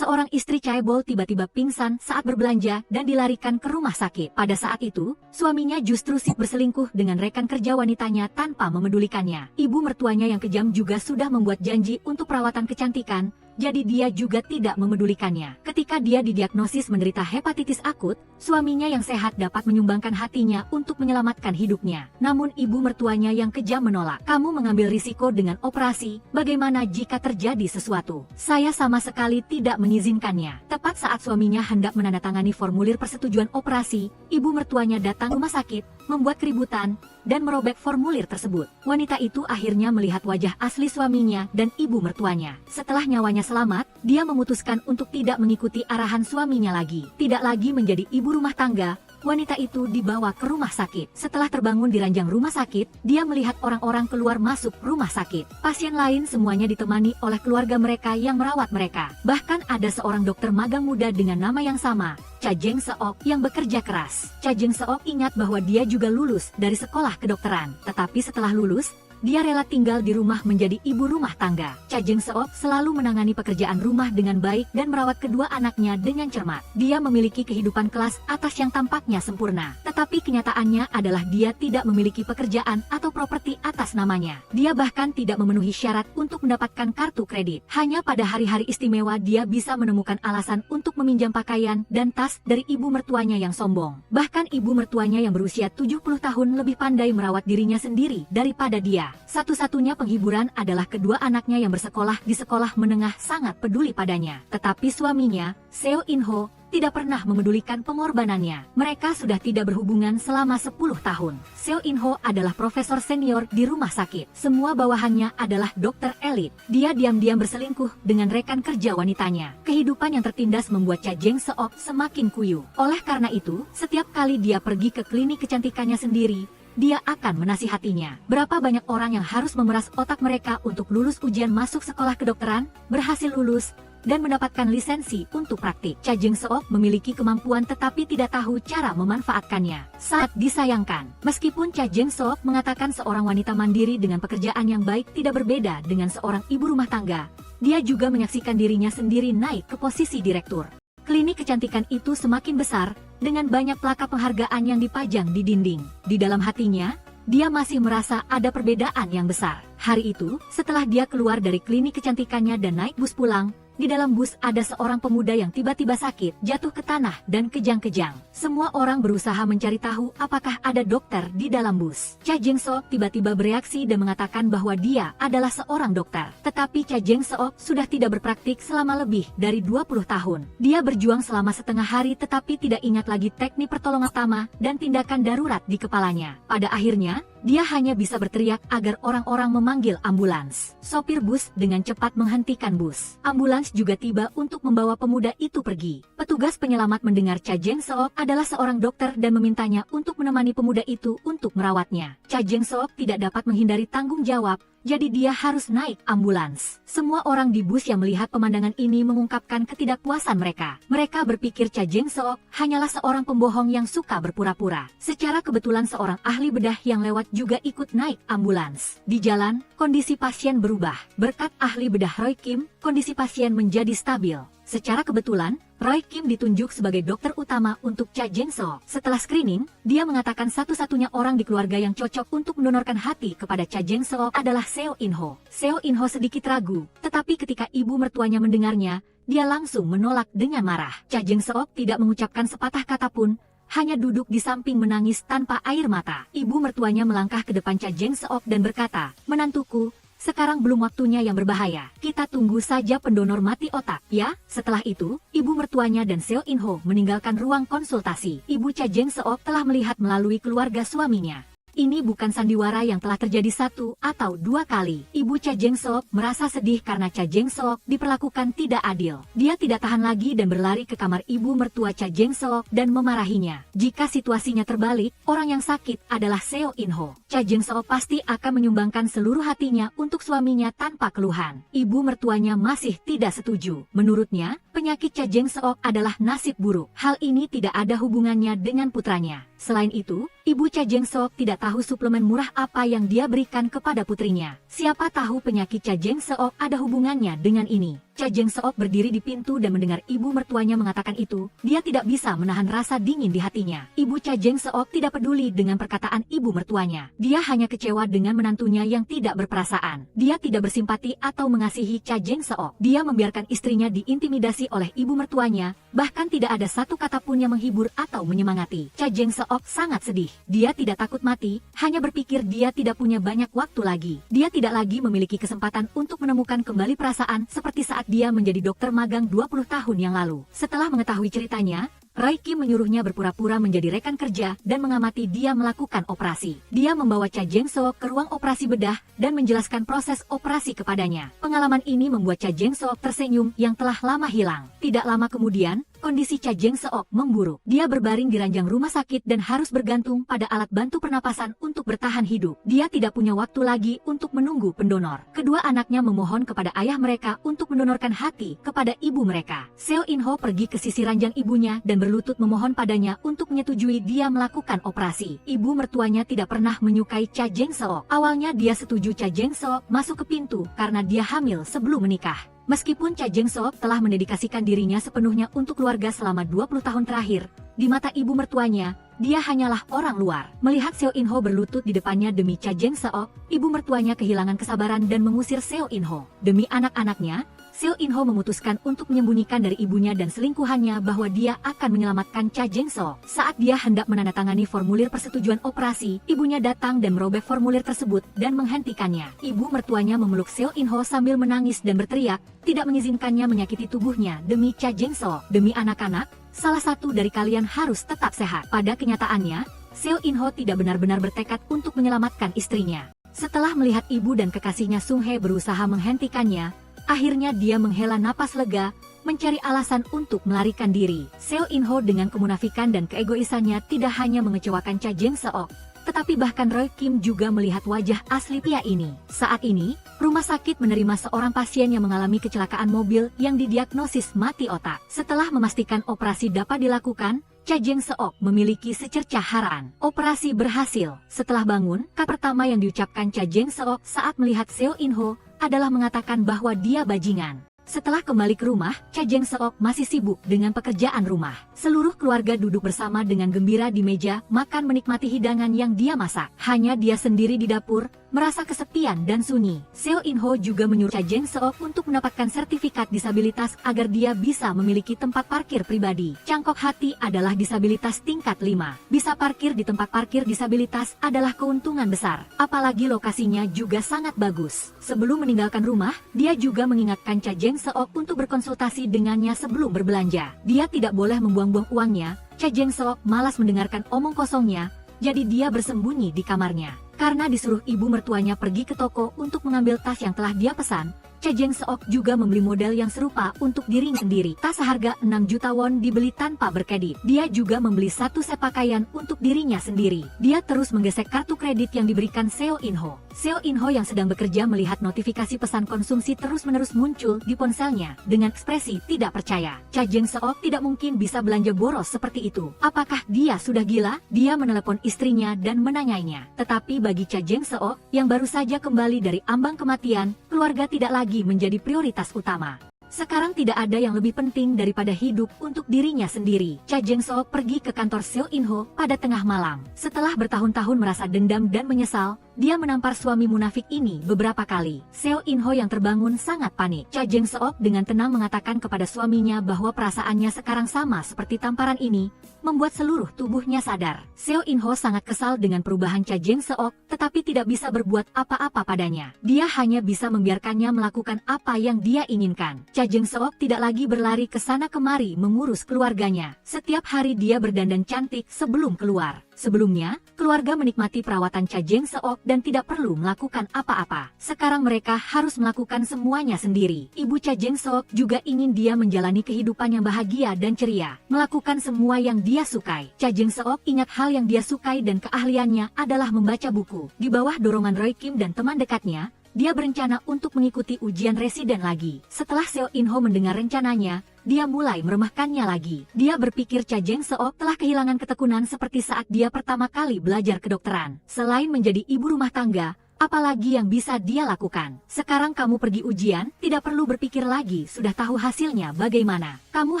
seorang istri Chaebol tiba-tiba pingsan saat berbelanja dan dilarikan ke rumah sakit. Pada saat itu, suaminya justru sibuk berselingkuh dengan rekan kerja wanitanya tanpa memedulikannya. Ibu mertuanya yang kejam juga sudah membuat janji untuk perawatan kecantikan, jadi dia juga tidak memedulikannya. Ketika dia didiagnosis menderita hepatitis akut, suaminya yang sehat dapat menyumbangkan hatinya untuk menyelamatkan hidupnya. Namun ibu mertuanya yang kejam menolak. Kamu mengambil risiko dengan operasi, bagaimana jika terjadi sesuatu? Saya sama sekali tidak mengizinkannya. Tepat saat suaminya hendak menandatangani formulir persetujuan operasi, ibu mertuanya datang ke rumah sakit, membuat keributan, dan merobek formulir tersebut. Wanita itu akhirnya melihat wajah asli suaminya dan ibu mertuanya. Setelah nyawanya selamat, dia memutuskan untuk tidak mengikuti arahan suaminya lagi. Tidak lagi menjadi ibu rumah tangga, wanita itu dibawa ke rumah sakit. Setelah terbangun di ranjang rumah sakit, dia melihat orang-orang keluar masuk rumah sakit. Pasien lain semuanya ditemani oleh keluarga mereka yang merawat mereka. Bahkan ada seorang dokter magang muda dengan nama yang sama, Cha Jeng-seok, yang bekerja keras. Cha Jeng-seok ingat bahwa dia juga lulus dari sekolah kedokteran. Tetapi setelah lulus, dia rela tinggal di rumah menjadi ibu rumah tangga. Cha Jeng-seok selalu menangani pekerjaan rumah dengan baik dan merawat kedua anaknya dengan cermat. Dia memiliki kehidupan kelas atas yang tampaknya sempurna. Tetapi kenyataannya adalah dia tidak memiliki pekerjaan atau properti atas namanya. Dia bahkan tidak memenuhi syarat untuk mendapatkan kartu kredit. Hanya pada hari-hari istimewa dia bisa menemukan alasan untuk meminjam pakaian dan tas dari ibu mertuanya yang sombong. Bahkan ibu mertuanya yang berusia 70 tahun lebih pandai merawat dirinya sendiri daripada dia. Satu-satunya penghiburan adalah kedua anaknya yang bersekolah di sekolah menengah sangat peduli padanya. Tetapi suaminya, Seo In-ho, tidak pernah memedulikan pengorbanannya. Mereka sudah tidak berhubungan selama 10 tahun. Seo In-ho adalah profesor senior di rumah sakit. Semua bawahannya adalah dokter elit. Dia diam-diam berselingkuh dengan rekan kerja wanitanya. Kehidupan yang tertindas membuat Cha Jeng-seok semakin kuyuh. Oleh karena itu, setiap kali dia pergi ke klinik kecantikannya sendiri, dia akan menasihatinya. Berapa banyak orang yang harus memeras otak mereka untuk lulus ujian masuk sekolah kedokteran, berhasil lulus, dan mendapatkan lisensi untuk praktik. Cha Jeng-seok memiliki kemampuan tetapi tidak tahu cara memanfaatkannya. Sangat disayangkan. Meskipun Cha Jeng-seok mengatakan seorang wanita mandiri dengan pekerjaan yang baik tidak berbeda dengan seorang ibu rumah tangga, dia juga menyaksikan dirinya sendiri naik ke posisi direktur. Klinik kecantikan itu semakin besar, dengan banyak plaka penghargaan yang dipajang di dinding. Di dalam hatinya, dia masih merasa ada perbedaan yang besar. Hari itu, setelah dia keluar dari klinik kecantikannya dan naik bus pulang, di dalam bus ada seorang pemuda yang tiba-tiba sakit, jatuh ke tanah dan kejang-kejang. Semua orang berusaha mencari tahu apakah ada dokter di dalam bus. Cha Jeng-seok tiba-tiba bereaksi dan mengatakan bahwa dia adalah seorang dokter. Tetapi Cha Jeng-seok sudah tidak berpraktik selama lebih dari 20 tahun. Dia berjuang selama setengah hari tetapi tidak ingat lagi teknik pertolongan pertama dan tindakan darurat di kepalanya. Pada akhirnya, dia hanya bisa berteriak agar orang-orang memanggil ambulans. Sopir bus dengan cepat menghentikan bus. Ambulans juga tiba untuk membawa pemuda itu pergi. Petugas penyelamat mendengar Cha Jeng-seok adalah seorang dokter dan memintanya untuk menemani pemuda itu untuk merawatnya. Cha Jeng-seok tidak dapat menghindari tanggung jawab, jadi dia harus naik ambulans. Semua orang di bus yang melihat pemandangan ini mengungkapkan ketidakpuasan mereka. Mereka berpikir Cha Jeng-seok hanyalah seorang pembohong yang suka berpura-pura. Secara kebetulan seorang ahli bedah yang lewat juga ikut naik ambulans. Di jalan, kondisi pasien berubah. Berkat ahli bedah Roy Kim, kondisi pasien menjadi stabil. Secara kebetulan, Roy Kim ditunjuk sebagai dokter utama untuk Cha Jeng-seok. Setelah screening, dia mengatakan satu-satunya orang di keluarga yang cocok untuk mendonorkan hati kepada Cha Jeng-seok adalah Seo In-ho. Seo In-ho sedikit ragu, tetapi ketika ibu mertuanya mendengarnya, dia langsung menolak dengan marah. Cha Jeng-seok tidak mengucapkan sepatah kata pun, hanya duduk di samping menangis tanpa air mata. Ibu mertuanya melangkah ke depan Cha Jeng-seok dan berkata, "Menantuku, sekarang belum waktunya yang berbahaya. Kita tunggu saja pendonor mati otak, ya." Setelah itu, ibu mertuanya dan Seo In-ho meninggalkan ruang konsultasi. Ibu Cha Jeng-seok telah melihat melalui keluarga suaminya. Ini bukan sandiwara yang telah terjadi 1 atau 2 kali. Ibu Cha Jeng-seok merasa sedih karena Cha Jeng-seok diperlakukan tidak adil. Dia tidak tahan lagi dan berlari ke kamar ibu mertua Cha Jeng-seok dan memarahinya. Jika situasinya terbalik, orang yang sakit adalah Seo In-ho. Cha Jeng-seok pasti akan menyumbangkan seluruh hatinya untuk suaminya tanpa keluhan. Ibu mertuanya masih tidak setuju. Menurutnya, penyakit Cha Jeng-seok adalah nasib buruk. Hal ini tidak ada hubungannya dengan putranya. Selain itu, ibu Cha Jeng-seok tidak tahu suplemen murah apa yang dia berikan kepada putrinya. Siapa tahu penyakit Cha Jeng-seok ada hubungannya dengan ini. Cha Jeng Seok berdiri di pintu dan mendengar ibu mertuanya mengatakan itu, dia tidak bisa menahan rasa dingin di hatinya. Ibu Cha Jeng Seok tidak peduli dengan perkataan ibu mertuanya. Dia hanya kecewa dengan menantunya yang tidak berperasaan. Dia tidak bersimpati atau mengasihi Cha Jeng Seok. Dia membiarkan istrinya diintimidasi oleh ibu mertuanya, bahkan tidak ada satu kata pun yang menghibur atau menyemangati. Cha Jeng Seok sangat sedih. Dia tidak takut mati, hanya berpikir dia tidak punya banyak waktu lagi. Dia tidak lagi memiliki kesempatan untuk menemukan kembali perasaan seperti saat dia menjadi dokter magang 20 tahun yang lalu. Setelah mengetahui ceritanya, Roy Kim menyuruhnya berpura-pura menjadi rekan kerja dan mengamati dia melakukan operasi. Dia membawa Cha Jeng Seok ke ruang operasi bedah dan menjelaskan proses operasi kepadanya. Pengalaman ini membuat Cha Jeng Seok tersenyum yang telah lama hilang. Tidak lama kemudian, kondisi Cha Jeng Seok memburuk. Dia berbaring di ranjang rumah sakit dan harus bergantung pada alat bantu pernapasan untuk bertahan hidup. Dia tidak punya waktu lagi untuk menunggu pendonor. Kedua anaknya memohon kepada ayah mereka untuk mendonorkan hati kepada ibu mereka. Seo In Ho pergi ke sisi ranjang ibunya dan berlutut memohon padanya untuk menyetujui dia melakukan operasi. Ibu mertuanya tidak pernah menyukai Cha Jeng Seok. Awalnya dia setuju Cha Jeng Seok masuk ke pintu karena dia hamil sebelum menikah. Meskipun Cha Jeng Seok telah mendedikasikan dirinya sepenuhnya untuk keluarga selama 20 tahun terakhir, di mata ibu mertuanya, dia hanyalah orang luar. Melihat Seo In Ho berlutut di depannya demi Cha Jeng Seok, ibu mertuanya kehilangan kesabaran dan mengusir Seo In Ho. Demi anak-anaknya, Seo In Ho memutuskan untuk menyembunyikan dari ibunya dan selingkuhannya bahwa dia akan menyelamatkan Cha Jeng Seok. Saat dia hendak menandatangani formulir persetujuan operasi, ibunya datang dan merobek formulir tersebut dan menghentikannya. Ibu mertuanya memeluk Seo In Ho sambil menangis dan berteriak, tidak mengizinkannya menyakiti tubuhnya demi Cha Jeng Seok. Demi anak-anak, salah satu dari kalian harus tetap sehat. Pada kenyataannya, Seo In Ho tidak benar-benar bertekad untuk menyelamatkan istrinya. Setelah melihat ibu dan kekasihnya Sung Hye berusaha menghentikannya, akhirnya dia menghela napas lega, mencari alasan untuk melarikan diri. Seo In Ho dengan kemunafikan dan keegoisannya tidak hanya mengecewakan Cha Jeng Seok, tetapi bahkan Roy Kim juga melihat wajah asli pria ini. Saat ini, rumah sakit menerima seorang pasien yang mengalami kecelakaan mobil yang didiagnosis mati otak. Setelah memastikan operasi dapat dilakukan, Cha Jeng Seok memiliki secercah harapan. Operasi berhasil. Setelah bangun, kata pertama yang diucapkan Cha Jeng Seok saat melihat Seo In Ho adalah mengatakan bahwa dia bajingan. Setelah kembali ke rumah, Cha Jeng Seok masih sibuk dengan pekerjaan rumah. Seluruh keluarga duduk bersama dengan gembira di meja makan menikmati hidangan yang dia masak. Hanya dia sendiri di dapur, merasa kesepian dan sunyi. Seo In Ho juga menyuruh Cha Jeng Seok untuk mendapatkan sertifikat disabilitas agar dia bisa memiliki tempat parkir pribadi. Cangkok hati adalah disabilitas tingkat 5. Bisa parkir di tempat parkir disabilitas adalah keuntungan besar. Apalagi lokasinya juga sangat bagus. Sebelum meninggalkan rumah, dia juga mengingatkan Cha Jeng Seok untuk berkonsultasi dengannya sebelum berbelanja. Dia tidak boleh membuang-buang uangnya. Cha Jeng Seok malas mendengarkan omong kosongnya, jadi dia bersembunyi di kamarnya. Karena disuruh ibu mertuanya pergi ke toko untuk mengambil tas yang telah dia pesan, Cha Jeng Seok juga membeli model yang serupa untuk dirinya sendiri. Tas seharga 6 juta won dibeli tanpa berkredit. Dia juga membeli satu set pakaian untuk dirinya sendiri. Dia terus menggesek kartu kredit yang diberikan Seo In Ho. Seo In Ho yang sedang bekerja melihat notifikasi pesan konsumsi terus-menerus muncul di ponselnya dengan ekspresi tidak percaya. Cha Jeng Seok tidak mungkin bisa belanja boros seperti itu. Apakah dia sudah gila? Dia menelepon istrinya dan menanyainya. Tetapi bagi Cha Jeng Seok yang baru saja kembali dari ambang kematian, keluarga tidak lagi menjadi prioritas utama. Sekarang tidak ada yang lebih penting daripada hidup untuk dirinya sendiri. Cha Jeng Seok pergi ke kantor Seo In Ho pada tengah malam. Setelah bertahun-tahun merasa dendam dan menyesal, dia menampar suami munafik ini beberapa kali. Seo In Ho yang terbangun sangat panik. Cha Jeng Seok dengan tenang mengatakan kepada suaminya bahwa perasaannya sekarang sama seperti tamparan ini, membuat seluruh tubuhnya sadar. Seo In Ho sangat kesal dengan perubahan Cha Jeng Seok, tetapi tidak bisa berbuat apa-apa padanya. Dia hanya bisa membiarkannya melakukan apa yang dia inginkan. Cha Jeng Seok tidak lagi berlari ke sana kemari mengurus keluarganya. Setiap hari dia berdandan cantik sebelum keluar. Sebelumnya, keluarga menikmati perawatan Cha Jeng Seok dan tidak perlu melakukan apa-apa. Sekarang mereka harus melakukan semuanya sendiri. Ibu Cha Jeng Seok juga ingin dia menjalani kehidupan yang bahagia dan ceria, melakukan semua yang dia sukai. Cha Jeng Seok ingat hal yang dia sukai dan keahliannya adalah membaca buku. Di bawah dorongan Roy Kim dan teman dekatnya, dia berencana untuk mengikuti ujian residen lagi. Setelah Seo In Ho mendengar rencananya, dia mulai meremehkannya lagi. Dia berpikir Cha Jeng Seok telah kehilangan ketekunan seperti saat dia pertama kali belajar kedokteran. Selain menjadi ibu rumah tangga, Apalagi yang bisa dia lakukan? Sekarang kamu pergi ujian, tidak perlu berpikir lagi, sudah tahu hasilnya bagaimana. Kamu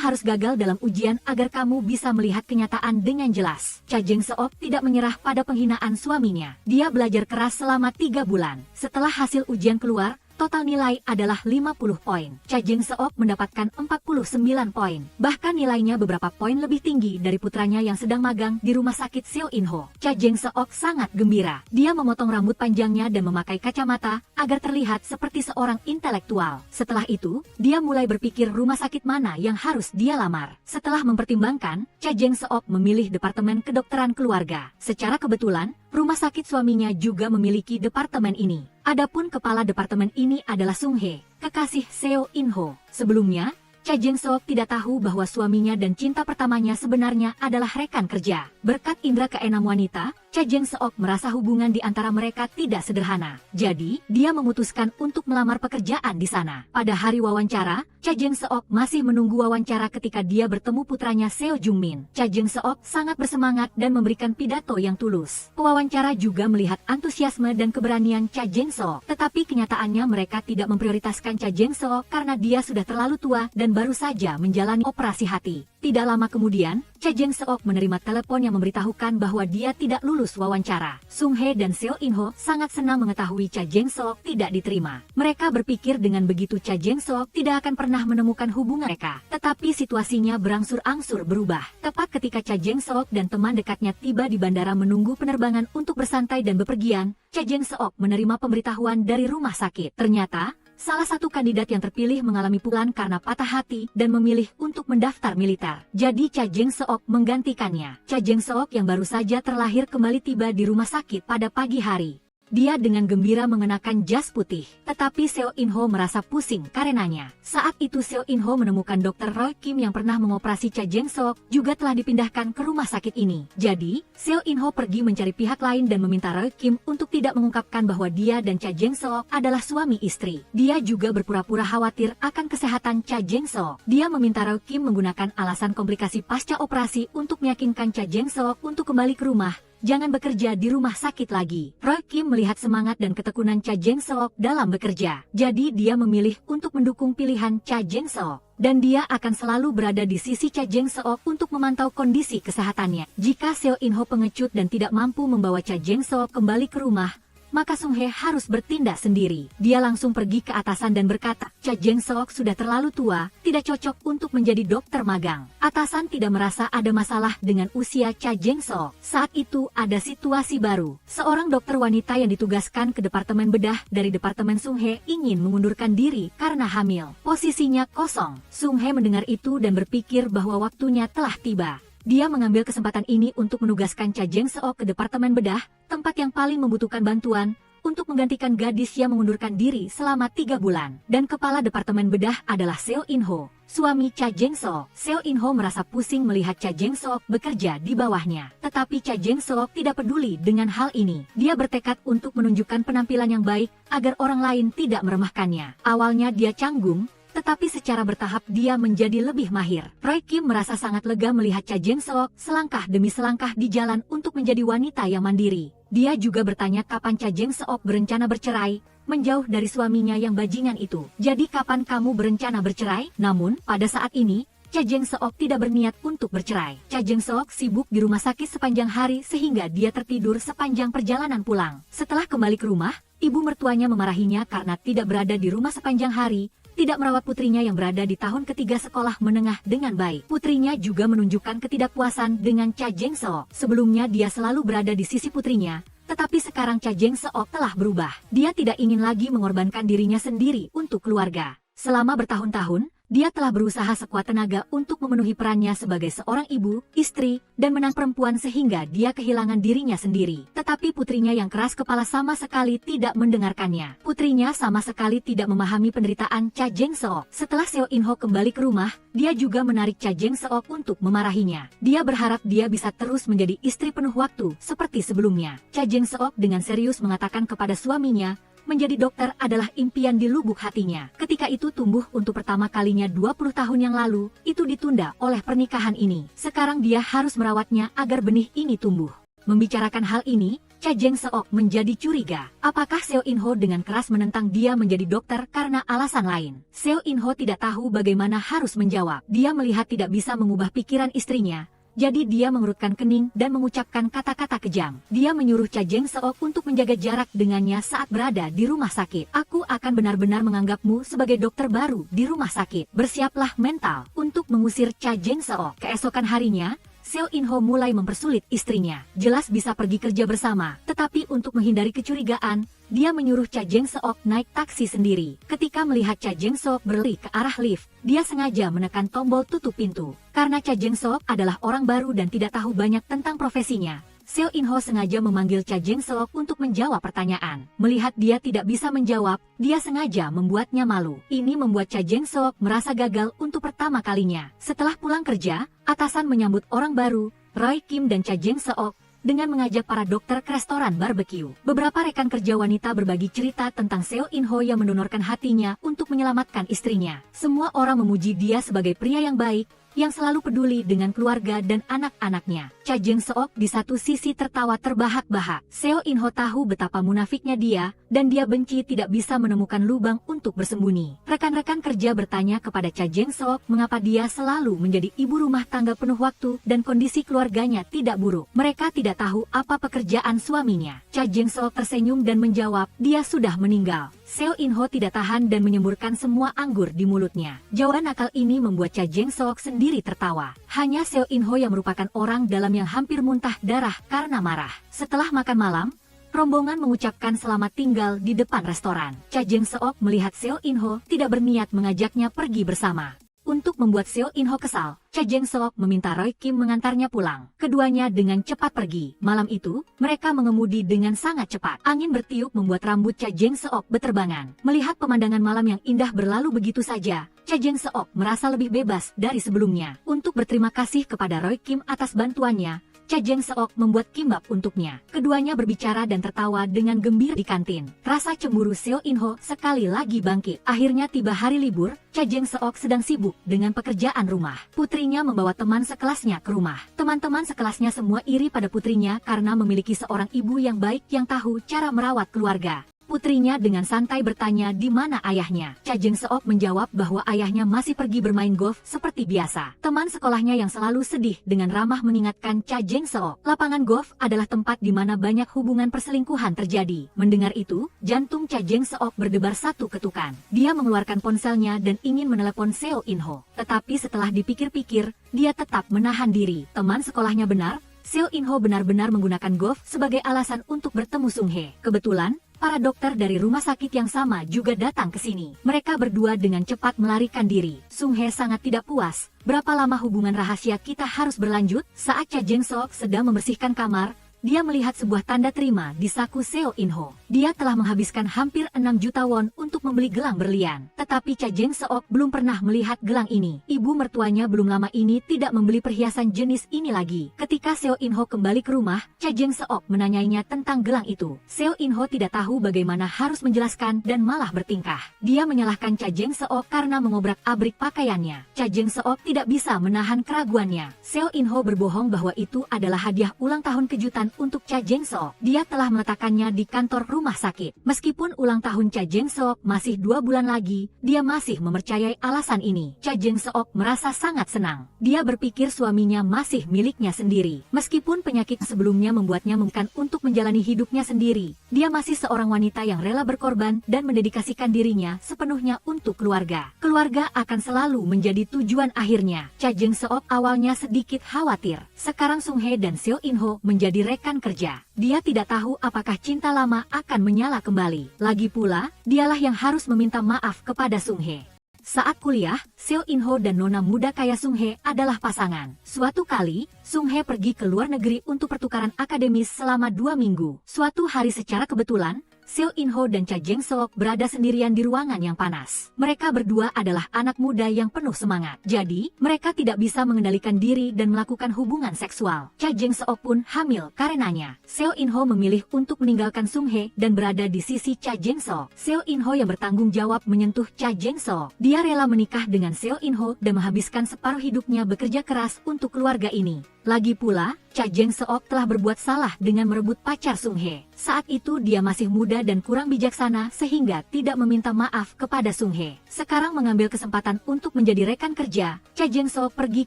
harus gagal dalam ujian agar kamu bisa melihat kenyataan dengan jelas. Cha Jeng Seok tidak menyerah pada penghinaan suaminya. Dia belajar keras selama 3 bulan. Setelah hasil ujian keluar, total nilai adalah 50 poin. Cha Jeng Seok mendapatkan 49 poin. Bahkan nilainya beberapa poin lebih tinggi dari putranya yang sedang magang di rumah sakit Seo In Ho. Cha Jeng Seok sangat gembira. Dia memotong rambut panjangnya dan memakai kacamata agar terlihat seperti seorang intelektual. Setelah itu, dia mulai berpikir rumah sakit mana yang harus dia lamar. Setelah mempertimbangkan, Cha Jeng Seok memilih Departemen Kedokteran Keluarga. Secara kebetulan, rumah sakit suaminya juga memiliki departemen ini. Adapun kepala departemen ini adalah Sung Hye, kekasih Seo In Ho. Sebelumnya, Cha Jeng Seok tidak tahu bahwa suaminya dan cinta pertamanya sebenarnya adalah rekan kerja. Berkat indera keenam wanita, Cha Jeng Seok merasa hubungan di antara mereka tidak sederhana. Jadi, dia memutuskan untuk melamar pekerjaan di sana. Pada hari wawancara, Cha Jeng Seok masih menunggu wawancara ketika dia bertemu putranya Seo Jung Min. Cha Jeng Seok sangat bersemangat dan memberikan pidato yang tulus. Pewawancara juga melihat antusiasme dan keberanian Cha Jeng Seok. Tetapi kenyataannya mereka tidak memprioritaskan Cha Jeng Seok karena dia sudah terlalu tua dan baru saja menjalani operasi hati. Tidak lama kemudian, Cha Jeng Seok menerima telepon yang memberitahukan bahwa dia tidak lulus wawancara. Sung Hye dan Seo In Ho sangat senang mengetahui Cha Jeng Seok tidak diterima. Mereka berpikir dengan begitu Cha Jeng Seok tidak akan pernah menemukan hubungan mereka. Tetapi situasinya berangsur-angsur berubah. Tepat ketika Cha Jeng Seok dan teman dekatnya tiba di bandara menunggu penerbangan untuk bersantai dan bepergian, Cha Jeng Seok menerima pemberitahuan dari rumah sakit. Ternyata, salah satu kandidat yang terpilih mengalami pukulan karena patah hati dan memilih untuk mendaftar militer. Jadi Cha Jeng Seok menggantikannya. Cha Jeng Seok yang baru saja terlahir kembali tiba di rumah sakit pada pagi hari. Dia dengan gembira mengenakan jas putih. Tetapi Seo In Ho merasa pusing karenanya. Saat itu Seo In Ho menemukan Dr. Roy Kim yang pernah mengoperasi Cha Jeng Seok juga telah dipindahkan ke rumah sakit ini. Jadi, Seo In Ho pergi mencari pihak lain dan meminta Roy Kim untuk tidak mengungkapkan bahwa dia dan Cha Jeng Seok adalah suami istri. Dia juga berpura-pura khawatir akan kesehatan Cha Jeng Seok. Dia meminta Roy Kim menggunakan alasan komplikasi pasca operasi untuk meyakinkan Cha Jeng Seok untuk kembali ke rumah. Jangan bekerja di rumah sakit lagi. Roy Kim melihat semangat dan ketekunan Cha Jeng Seok dalam bekerja. Jadi dia memilih untuk mendukung pilihan Cha Jeng Seok. Dan dia akan selalu berada di sisi Cha Jeng Seok untuk memantau kondisi kesehatannya. Jika Seo In Ho pengecut dan tidak mampu membawa Cha Jeng Seok kembali ke rumah, maka Sung Hye harus bertindak sendiri. Dia langsung pergi ke atasan dan berkata, Cha Jeng Seok sudah terlalu tua, tidak cocok untuk menjadi dokter magang. Atasan tidak merasa ada masalah dengan usia Cha Jeng Seok. Saat itu ada situasi baru. Seorang dokter wanita yang ditugaskan ke departemen bedah dari departemen Sung Hye ingin mengundurkan diri karena hamil. Posisinya kosong. Sung Hye mendengar itu dan berpikir bahwa waktunya telah tiba. Dia mengambil kesempatan ini untuk menugaskan Cha Jeng Seok ke departemen bedah, tempat yang paling membutuhkan bantuan, untuk menggantikan gadis yang mengundurkan diri selama 3 bulan. Dan kepala departemen bedah adalah Seo In Ho, suami Cha Jeng Seok. Seo In Ho merasa pusing melihat Cha Jeng Seok bekerja di bawahnya. Tetapi Cha Jeng Seok tidak peduli dengan hal ini. Dia bertekad untuk menunjukkan penampilan yang baik agar orang lain tidak meremehkannya. Awalnya dia canggung, tetapi secara bertahap dia menjadi lebih mahir. Roy Kim merasa sangat lega melihat Cha Jeng Seok selangkah demi selangkah di jalan untuk menjadi wanita yang mandiri. Dia juga bertanya kapan Cha Jeng Seok berencana bercerai, menjauh dari suaminya yang bajingan itu. Jadi kapan kamu berencana bercerai? Namun, pada saat ini, Cha Jeng Seok tidak berniat untuk bercerai. Cha Jeng Seok sibuk di rumah sakit sepanjang hari sehingga dia tertidur sepanjang perjalanan pulang. Setelah kembali ke rumah, ibu mertuanya memarahinya karena tidak berada di rumah sepanjang hari, tidak merawat putrinya yang berada di tahun ketiga sekolah menengah dengan baik. Putrinya juga menunjukkan ketidakpuasan dengan Cha Jeng Seok. Sebelumnya dia selalu berada di sisi putrinya, tetapi sekarang Cha Jeng Seok telah berubah. Dia tidak ingin lagi mengorbankan dirinya sendiri untuk keluarga. Selama bertahun-tahun, dia telah berusaha sekuat tenaga untuk memenuhi perannya sebagai seorang ibu, istri, dan menang perempuan sehingga dia kehilangan dirinya sendiri. Tetapi putrinya yang keras kepala sama sekali tidak mendengarkannya. Putrinya sama sekali tidak memahami penderitaan Cha Jeng Seok. Setelah Seo In Ho kembali ke rumah, dia juga menarik Cha Jeng Seok untuk memarahinya. Dia berharap dia bisa terus menjadi istri penuh waktu seperti sebelumnya. Cha Jeng Seok dengan serius mengatakan kepada suaminya, menjadi dokter adalah impian di lubuk hatinya. Ketika itu tumbuh untuk pertama kalinya 20 tahun yang lalu, itu ditunda oleh pernikahan ini. Sekarang dia harus merawatnya agar benih ini tumbuh. Membicarakan hal ini, Cha Jeng-seok menjadi curiga. Apakah Seo In-ho dengan keras menentang dia menjadi dokter karena alasan lain? Seo In-ho tidak tahu bagaimana harus menjawab. Dia melihat tidak bisa mengubah pikiran istrinya. Jadi dia mengerutkan kening dan mengucapkan kata-kata kejam. Dia menyuruh Cha Jeng-seok untuk menjaga jarak dengannya saat berada di rumah sakit. Aku akan benar-benar menganggapmu sebagai dokter baru di rumah sakit. Bersiaplah mental untuk mengusir Cha Jeng-seok. Keesokan harinya, Seo In-ho mulai mempersulit istrinya. Jelas bisa pergi kerja bersama, tetapi untuk menghindari kecurigaan, dia menyuruh Cha Jeng-seok naik taksi sendiri. Ketika melihat Cha Jeng-seok berlari ke arah lift, dia sengaja menekan tombol tutup pintu. Karena Cha Jeng-seok adalah orang baru dan tidak tahu banyak tentang profesinya, Seo In-ho sengaja memanggil Cha Jeng-seok untuk menjawab pertanyaan. Melihat dia tidak bisa menjawab, dia sengaja membuatnya malu. Ini membuat Cha Jeng-seok merasa gagal untuk pertama kalinya. Setelah pulang kerja, atasan menyambut orang baru, Roy Kim dan Cha Jeng-seok, dengan mengajak para dokter ke restoran barbecue. Beberapa rekan kerja wanita berbagi cerita tentang Seo In-ho yang mendonorkan hatinya untuk menyelamatkan istrinya. Semua orang memuji dia sebagai pria yang baik, yang selalu peduli dengan keluarga dan anak-anaknya. Cha Jeng-seok di satu sisi tertawa terbahak-bahak. Seo In-ho tahu betapa munafiknya dia, dan dia benci tidak bisa menemukan lubang untuk bersembunyi. Rekan-rekan kerja bertanya kepada Cha Jeng-seok mengapa dia selalu menjadi ibu rumah tangga penuh waktu dan kondisi keluarganya tidak buruk. Mereka tidak tahu apa pekerjaan suaminya. Cha Jeng-seok tersenyum dan menjawab, dia sudah meninggal. Seo In-ho tidak tahan dan menyemburkan semua anggur di mulutnya. Jawaban nakal ini membuat Cha Jeng-seok sendiri tertawa. Hanya Seo In-ho yang merupakan orang dalam yang hampir muntah darah karena marah. Setelah makan malam, rombongan mengucapkan selamat tinggal di depan restoran. Cha Jeng-seok melihat Seo In-ho tidak berniat mengajaknya pergi bersama. Untuk membuat Seo In-ho kesal, Cha Jeng-seok meminta Roy Kim mengantarnya pulang. Keduanya dengan cepat pergi. Malam itu, mereka mengemudi dengan sangat cepat. Angin bertiup membuat rambut Cha Jeng-seok beterbangan. Melihat pemandangan malam yang indah berlalu begitu saja, Cha Jeng-seok merasa lebih bebas dari sebelumnya. Untuk berterima kasih kepada Roy Kim atas bantuannya, Cha Jeng-seok membuat kimbap untuknya. Keduanya berbicara dan tertawa dengan gembira di kantin. Rasa cemburu Seo In-ho sekali lagi bangkit. Akhirnya tiba hari libur, Cha Jeng-seok sedang sibuk dengan pekerjaan rumah. Putrinya membawa teman sekelasnya ke rumah. Teman-teman sekelasnya semua iri pada putrinya karena memiliki seorang ibu yang baik yang tahu cara merawat keluarga. Putrinya dengan santai bertanya di mana ayahnya. Cha Jeng-seok menjawab bahwa ayahnya masih pergi bermain golf seperti biasa. Teman sekolahnya yang selalu sedih dengan ramah mengingatkan Cha Jeng-seok, lapangan golf adalah tempat di mana banyak hubungan perselingkuhan terjadi. Mendengar itu, jantung Cha Jeng-seok berdebar satu ketukan. Dia mengeluarkan ponselnya dan ingin menelepon Seo In-ho. Tetapi setelah dipikir-pikir, dia tetap menahan diri. Teman sekolahnya benar, Seo In-ho benar-benar menggunakan golf sebagai alasan untuk bertemu Sung-hye. Kebetulan, para dokter dari rumah sakit yang sama juga datang ke sini. Mereka berdua dengan cepat melarikan diri. Sung-hye sangat tidak puas. Berapa lama hubungan rahasia kita harus berlanjut? Saat Cha Jeng-seok sedang membersihkan kamar, dia melihat sebuah tanda terima di saku Seo In-ho. Dia telah menghabiskan hampir 6 juta won untuk membeli gelang berlian. Tetapi Cha Jeng-seok belum pernah melihat gelang ini. Ibu mertuanya belum lama ini tidak membeli perhiasan jenis ini lagi. Ketika Seo In-ho kembali ke rumah, Cha Jeng-seok menanyainya tentang gelang itu. Seo In-ho tidak tahu bagaimana harus menjelaskan dan malah bertingkah. Dia menyalahkan Cha Jeng-seok karena mengobrak-abrik pakaiannya. Cha Jeng-seok tidak bisa menahan keraguannya. Seo In-ho berbohong bahwa itu adalah hadiah ulang tahun kejutan untuk Cha Jeng-seok. Dia telah meletakkannya di kantor rumah sakit. Meskipun ulang tahun Cha Jeng-seok masih 2 bulan lagi, dia masih mempercayai alasan ini. Cha Jeng-seok merasa sangat senang. Dia berpikir suaminya masih miliknya sendiri. Meskipun penyakit sebelumnya membuatnya memungkinkan untuk menjalani hidupnya sendiri, dia masih seorang wanita yang rela berkorban dan mendedikasikan dirinya sepenuhnya untuk keluarga. Keluarga akan selalu menjadi tujuan akhirnya. Cha Jeng-seok awalnya sedikit khawatir. Sekarang Sung-hye dan Seo In-ho menjadi rekan kerja. Dia tidak tahu apakah cinta lama akan menyala kembali. Lagi pula, dialah yang harus meminta maaf kepada Sung-hye. Saat kuliah, Seo In-ho dan nona muda kaya Sung-hye adalah pasangan. Suatu kali, Sung-hye pergi ke luar negeri untuk pertukaran akademis selama 2 minggu. Suatu hari secara kebetulan, Seo In-ho dan Cha Jeng-seok berada sendirian di ruangan yang panas. Mereka berdua adalah anak muda yang penuh semangat. Jadi, mereka tidak bisa mengendalikan diri dan melakukan hubungan seksual. Cha Jeng-seok pun hamil karenanya. Seo In-ho memilih untuk meninggalkan Sung-hye dan berada di sisi Cha Jeng-seok. Seo In-ho yang bertanggung jawab menyentuh Cha Jeng-seok. Dia rela menikah dengan Seo In-ho dan menghabiskan separuh hidupnya bekerja keras untuk keluarga ini. Lagi pula, Cha Jeng-seok telah berbuat salah dengan merebut pacar Sung Hye. Saat itu dia masih muda dan kurang bijaksana sehingga tidak meminta maaf kepada Sung Hye. Sekarang mengambil kesempatan untuk menjadi rekan kerja, Cha Jeng-seok pergi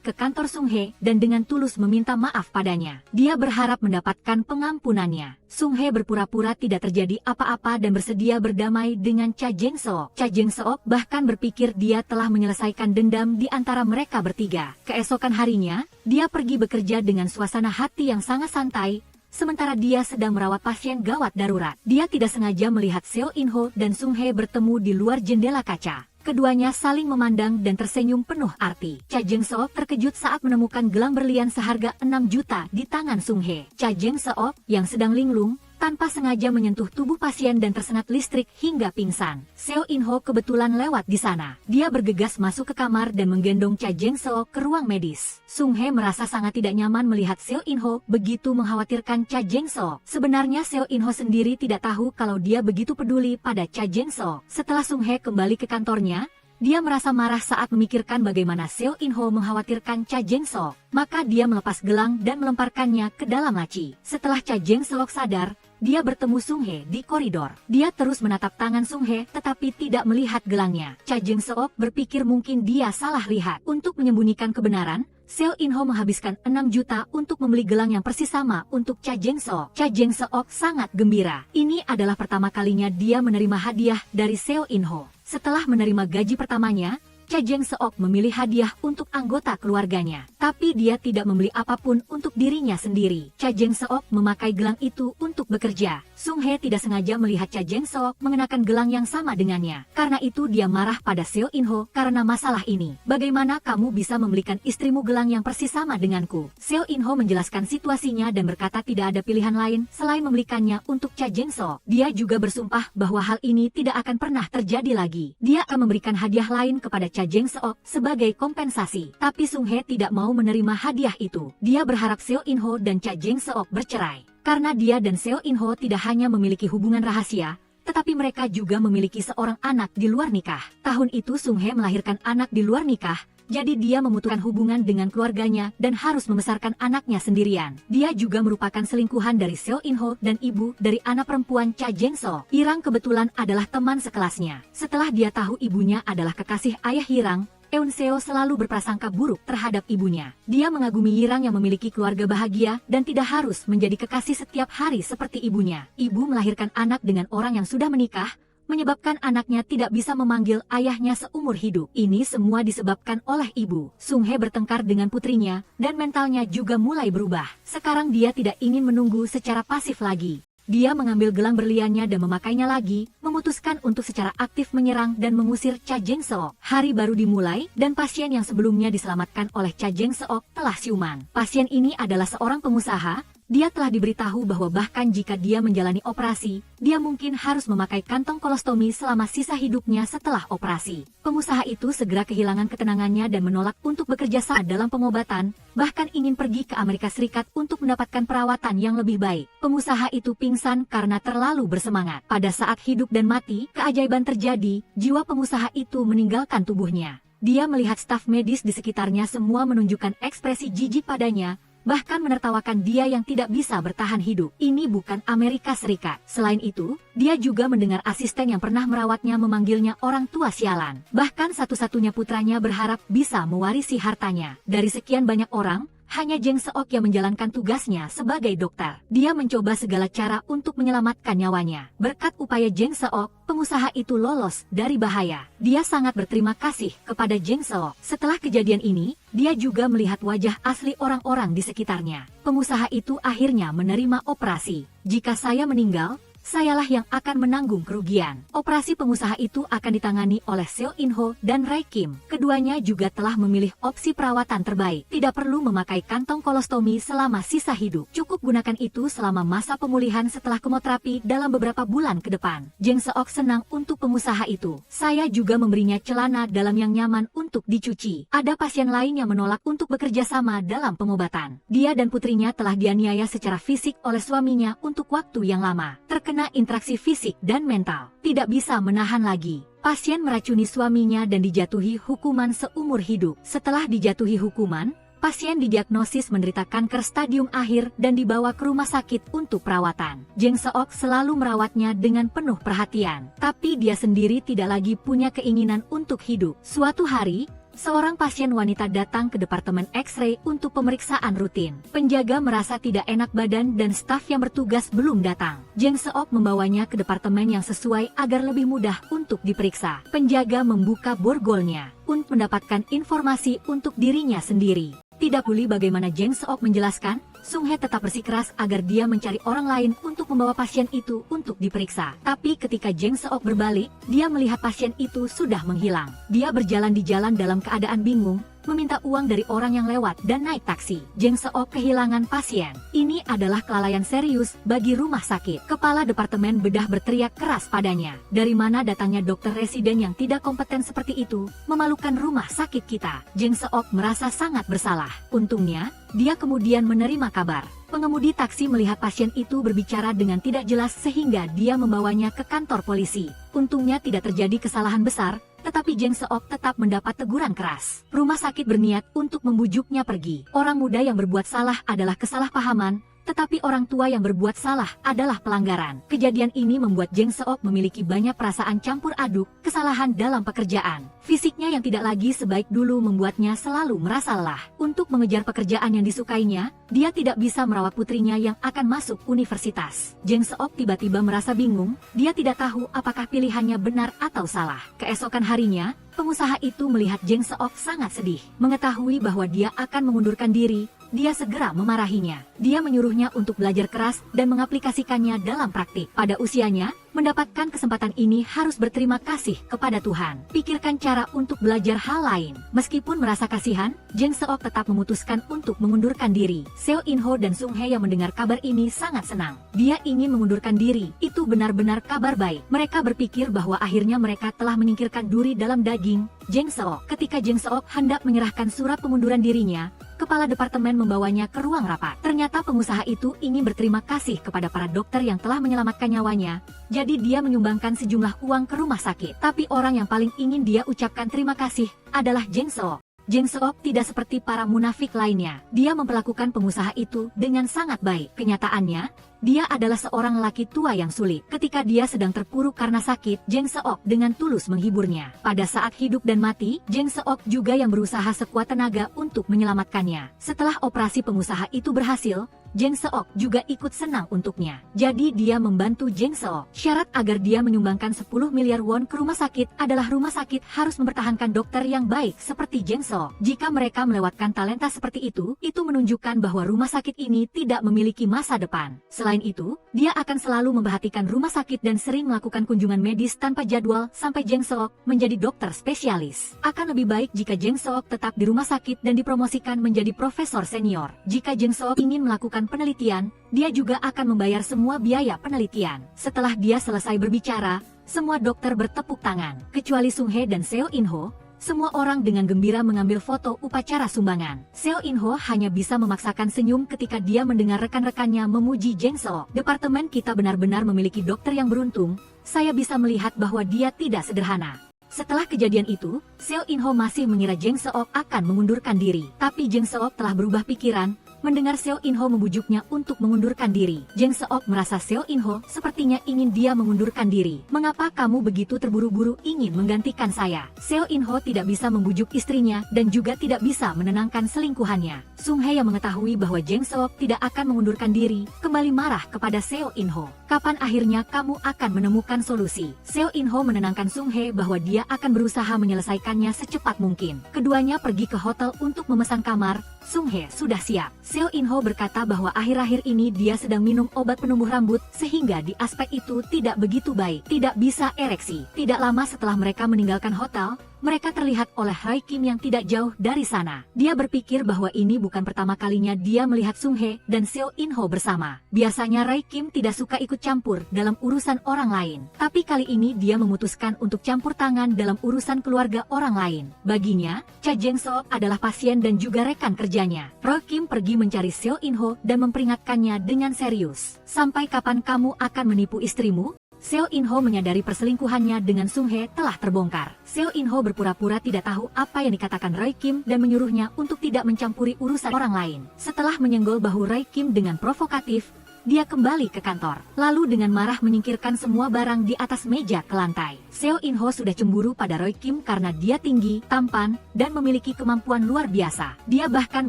ke kantor Sung Hye dan dengan tulus meminta maaf padanya. Dia berharap mendapatkan pengampunannya. Sung Hye berpura-pura tidak terjadi apa-apa dan bersedia berdamai dengan Cha Jeng-seok. Cha Jeng-seok bahkan berpikir dia telah menyelesaikan dendam di antara mereka bertiga. Keesokan harinya, dia pergi bekerja dengan suasana hati yang sangat santai, sementara dia sedang merawat pasien gawat darurat. Dia tidak sengaja melihat Seo In-ho dan Sung Hye bertemu di luar jendela kaca. Keduanya saling memandang dan tersenyum penuh arti. Cha Jeng-seok terkejut saat menemukan gelang berlian seharga 6 juta di tangan Sung Hye. Cha Jeng-seok yang sedang linglung, tanpa sengaja menyentuh tubuh pasien dan tersengat listrik hingga pingsan. Seo In-ho kebetulan lewat di sana. Dia bergegas masuk ke kamar dan menggendong Cha Jeng-seok ke ruang medis. Sung Hye merasa sangat tidak nyaman melihat Seo In-ho begitu mengkhawatirkan Cha Jeng-seok. Sebenarnya Seo In-ho sendiri tidak tahu kalau dia begitu peduli pada Cha Jeng-seok. Setelah Sung Hye kembali ke kantornya, dia merasa marah saat memikirkan bagaimana Seo In-ho mengkhawatirkan Cha Jeng-seok. Maka dia melepas gelang dan melemparkannya ke dalam laci. Setelah Cha Jeng-seok sadar, dia bertemu Sung Hye di koridor. Dia terus menatap tangan Sung Hye tetapi tidak melihat gelangnya. Cha Jeng-seok berpikir mungkin dia salah lihat. Untuk menyembunyikan kebenaran, Seo In-ho menghabiskan 6 juta untuk membeli gelang yang persis sama untuk Cha Jeng-seok. Cha Jeng-seok sangat gembira. Ini adalah pertama kalinya dia menerima hadiah dari Seo In-ho. Setelah menerima gaji pertamanya, Cha Jeng-seok memilih hadiah untuk anggota keluarganya. Tapi dia tidak membeli apapun untuk dirinya sendiri. Cha Jeng-seok memakai gelang itu untuk bekerja. Sung Hye tidak sengaja melihat Cha Jeng-seok mengenakan gelang yang sama dengannya. Karena itu dia marah pada Seo In-ho karena masalah ini. Bagaimana kamu bisa membelikan istrimu gelang yang persis sama denganku? Seo In-ho menjelaskan situasinya dan berkata tidak ada pilihan lain selain membelikannya untuk Cha Jeng-seok. Dia juga bersumpah bahwa hal ini tidak akan pernah terjadi lagi. Dia akan memberikan hadiah lain kepada Cha Jeng-seok sebagai kompensasi. Tapi Sung Hye tidak mau menerima hadiah itu. Dia berharap Seo In-ho dan Cha Jeng-seok bercerai. Karena dia dan Seo In-ho tidak hanya memiliki hubungan rahasia, tetapi mereka juga memiliki seorang anak di luar nikah. Tahun itu Sung Hye melahirkan anak di luar nikah, jadi dia memutuskan hubungan dengan keluarganya dan harus membesarkan anaknya sendirian. Dia juga merupakan selingkuhan dari Seo In-ho dan ibu dari anak perempuan Cha Jeng-seok. Irang kebetulan adalah teman sekelasnya. Setelah dia tahu ibunya adalah kekasih ayah Irang, Eun Seo selalu berprasangka buruk terhadap ibunya. Dia mengagumi Irang yang memiliki keluarga bahagia dan tidak harus menjadi kekasih setiap hari seperti ibunya. Ibu melahirkan anak dengan orang yang sudah menikah, menyebabkan anaknya tidak bisa memanggil ayahnya seumur hidup. Ini semua disebabkan oleh ibu. Sung Hye bertengkar dengan putrinya, dan mentalnya juga mulai berubah. Sekarang dia tidak ingin menunggu secara pasif lagi. Dia mengambil gelang berliannya dan memakainya lagi, memutuskan untuk secara aktif menyerang dan mengusir Cha Jeng-seok. Hari baru dimulai, dan pasien yang sebelumnya diselamatkan oleh Cha Jeng-seok telah siuman. Pasien ini adalah seorang pengusaha. Dia telah diberitahu bahwa bahkan jika dia menjalani operasi, dia mungkin harus memakai kantong kolostomi selama sisa hidupnya setelah operasi. Pengusaha itu segera kehilangan ketenangannya dan menolak untuk bekerja sama dalam pengobatan, bahkan ingin pergi ke Amerika Serikat untuk mendapatkan perawatan yang lebih baik. Pengusaha itu pingsan karena terlalu bersemangat. Pada saat hidup dan mati, keajaiban terjadi, jiwa pengusaha itu meninggalkan tubuhnya. Dia melihat staf medis di sekitarnya semua menunjukkan ekspresi jijik padanya, bahkan menertawakan dia yang tidak bisa bertahan hidup. Ini bukan Amerika Serikat. Selain itu, dia juga mendengar asisten yang pernah merawatnya memanggilnya orang tua sialan. Bahkan satu-satunya putranya berharap bisa mewarisi hartanya. Dari sekian banyak orang, hanya Jeng-seok yang menjalankan tugasnya sebagai dokter. Dia mencoba segala cara untuk menyelamatkan nyawanya. Berkat upaya Jeng-seok, pengusaha itu lolos dari bahaya. Dia sangat berterima kasih kepada Jeng-seok. Setelah kejadian ini, dia juga melihat wajah asli orang-orang di sekitarnya. Pengusaha itu akhirnya menerima operasi. Jika saya meninggal, sayalah yang akan menanggung kerugian. Operasi pengusaha itu akan ditangani oleh Seo In-ho dan Ray Kim. Keduanya juga telah memilih opsi perawatan terbaik. Tidak perlu memakai kantong kolostomi selama sisa hidup. Cukup gunakan itu selama masa pemulihan setelah kemoterapi dalam beberapa bulan ke depan. Jeng-seok senang untuk pengusaha itu. Saya juga memberinya celana dalam yang nyaman untuk dicuci. Ada pasien lain yang menolak untuk bekerja sama dalam pengobatan. Dia dan putrinya telah dianiaya secara fisik oleh suaminya untuk waktu yang lama. Terkena interaksi fisik dan mental, tidak bisa menahan lagi. Pasien meracuni suaminya dan dijatuhi hukuman seumur hidup. Setelah dijatuhi hukuman, Pasien didiagnosis menderita kanker stadium akhir dan dibawa ke rumah sakit untuk perawatan. Jeng Seok selalu merawatnya dengan penuh perhatian, tapi dia sendiri tidak lagi punya keinginan untuk hidup. Suatu hari, seorang pasien wanita datang ke departemen X-ray untuk pemeriksaan rutin. Penjaga merasa tidak enak badan dan staf yang bertugas belum datang. Jeng Seok membawanya ke departemen yang sesuai agar lebih mudah untuk diperiksa. Penjaga membuka borgolnya untuk mendapatkan informasi untuk dirinya sendiri. Tidak peduli bagaimana Jeng Seok menjelaskan, Sung Hye tetap bersikeras agar dia mencari orang lain untuk membawa pasien itu untuk diperiksa. Tapi ketika Jeng Seok berbalik, dia melihat pasien itu sudah menghilang. Dia berjalan di jalan dalam keadaan bingung, meminta uang dari orang yang lewat dan naik taksi. Jeng Seok kehilangan pasien. Ini adalah kelalaian serius bagi rumah sakit. Kepala Departemen Bedah berteriak keras padanya. Dari mana datangnya dokter residen yang tidak kompeten seperti itu, memalukan rumah sakit kita. Jeng Seok merasa sangat bersalah. Untungnya, dia kemudian menerima kabar. Pengemudi taksi melihat pasien itu berbicara dengan tidak jelas sehingga dia membawanya ke kantor polisi. Untungnya tidak terjadi kesalahan besar, tetapi Jeng Seok tetap mendapat teguran keras. Rumah sakit berniat untuk membujuknya pergi. Orang muda yang berbuat salah adalah kesalahpahaman, tetapi orang tua yang berbuat salah adalah pelanggaran. Kejadian ini membuat Jeng Seok memiliki banyak perasaan campur aduk, kesalahan dalam pekerjaan. Fisiknya yang tidak lagi sebaik dulu membuatnya selalu merasa lelah. Untuk mengejar pekerjaan yang disukainya, dia tidak bisa merawat putrinya yang akan masuk universitas. Jeng Seok tiba-tiba merasa bingung, dia tidak tahu apakah pilihannya benar atau salah. Keesokan harinya, pengusaha itu melihat Jeng Seok sangat sedih. Mengetahui bahwa dia akan mengundurkan diri, dia segera memarahinya. Dia menyuruhnya untuk belajar keras dan mengaplikasikannya dalam praktik. Pada usianya, mendapatkan kesempatan ini harus berterima kasih kepada Tuhan. Pikirkan cara untuk belajar hal lain. Meskipun merasa kasihan, Jeng Seok tetap memutuskan untuk mengundurkan diri. Seo In Ho dan Sung Hye yang mendengar kabar ini sangat senang. Dia ingin mengundurkan diri. Itu benar-benar kabar baik. Mereka berpikir bahwa akhirnya mereka telah menyingkirkan duri dalam daging Jeng Seok. Ketika Jeng Seok hendak menyerahkan surat pengunduran dirinya, kepala departemen membawanya ke ruang rapat. Ternyata pengusaha itu ingin berterima kasih kepada para dokter yang telah menyelamatkan nyawanya. Jadi dia menyumbangkan sejumlah uang ke rumah sakit. Tapi orang yang paling ingin dia ucapkan terima kasih adalah Jeng Seok. Jeng Seok tidak seperti para munafik lainnya. Dia memperlakukan pengusaha itu dengan sangat baik. Kenyataannya, dia adalah seorang lelaki tua yang sulit. Ketika dia sedang terpuruk karena sakit, Jeng Seok dengan tulus menghiburnya. Pada saat hidup dan mati, Jeng Seok juga yang berusaha sekuat tenaga untuk menyelamatkannya. Setelah operasi pengusaha itu berhasil, Jeng Seok juga ikut senang untuknya. Jadi dia membantu Jeng Seok. Syarat agar dia menyumbangkan 10 miliar won ke rumah sakit adalah rumah sakit harus mempertahankan dokter yang baik seperti Jeng Seok. Jika mereka melewatkan talenta seperti itu menunjukkan bahwa rumah sakit ini tidak memiliki masa depan. Selain itu, dia akan selalu memperhatikan rumah sakit dan sering melakukan kunjungan medis tanpa jadwal sampai Jeng Seok menjadi dokter spesialis. Akan lebih baik jika Jeng Seok tetap di rumah sakit dan dipromosikan menjadi profesor senior. Jika Jeng Seok ingin melakukan penelitian, dia juga akan membayar semua biaya penelitian. Setelah dia selesai berbicara, semua dokter bertepuk tangan, kecuali Sung Hye dan Seo In Ho. Semua orang dengan gembira mengambil foto upacara sumbangan. Seo In Ho hanya bisa memaksakan senyum ketika dia mendengar rekan-rekannya memuji Jeng Seok. Departemen kita benar-benar memiliki dokter yang beruntung. Saya bisa melihat bahwa dia tidak sederhana. Setelah kejadian itu, Seo In Ho masih mengira Jeng Seok akan mengundurkan diri. Tapi Jeng Seok telah berubah pikiran. Mendengar Seo In Ho membujuknya untuk mengundurkan diri, Jeng Seok merasa Seo In Ho sepertinya ingin dia mengundurkan diri. Mengapa kamu begitu terburu-buru ingin menggantikan saya? Seo In Ho tidak bisa membujuk istrinya dan juga tidak bisa menenangkan selingkuhannya. Sung Hye yang mengetahui bahwa Jeng Seok tidak akan mengundurkan diri, kembali marah kepada Seo In Ho. Kapan akhirnya kamu akan menemukan solusi? Seo In Ho menenangkan Sung Hye bahwa dia akan berusaha menyelesaikannya secepat mungkin. Keduanya pergi ke hotel untuk memesan kamar. Sung Hye sudah siap. Seo In Ho berkata bahwa akhir-akhir ini dia sedang minum obat penumbuh rambut sehingga di aspek itu tidak begitu baik. Tidak bisa ereksi. Tidak lama setelah mereka meninggalkan hotel, mereka terlihat oleh Roy Kim yang tidak jauh dari sana. Dia berpikir bahwa ini bukan pertama kalinya dia melihat Sung Hye dan Seo In Ho bersama. Biasanya Roy Kim tidak suka ikut campur dalam urusan orang lain. Tapi kali ini dia memutuskan untuk campur tangan dalam urusan keluarga orang lain. Baginya, Cha Jeng Seok adalah pasien dan juga rekan kerjanya. Roy Kim pergi mencari Seo In Ho dan memperingatkannya dengan serius. Sampai kapan kamu akan menipu istrimu? Seo In-ho menyadari perselingkuhannya dengan Sung Hye telah terbongkar. Seo In-ho berpura-pura tidak tahu apa yang dikatakan Roy Kim dan menyuruhnya untuk tidak mencampuri urusan orang lain. Setelah menyenggol bahu Roy Kim dengan provokatif, dia kembali ke kantor, lalu dengan marah menyingkirkan semua barang di atas meja ke lantai. Seo In-ho sudah cemburu pada Roy Kim karena dia tinggi, tampan, dan memiliki kemampuan luar biasa. Dia bahkan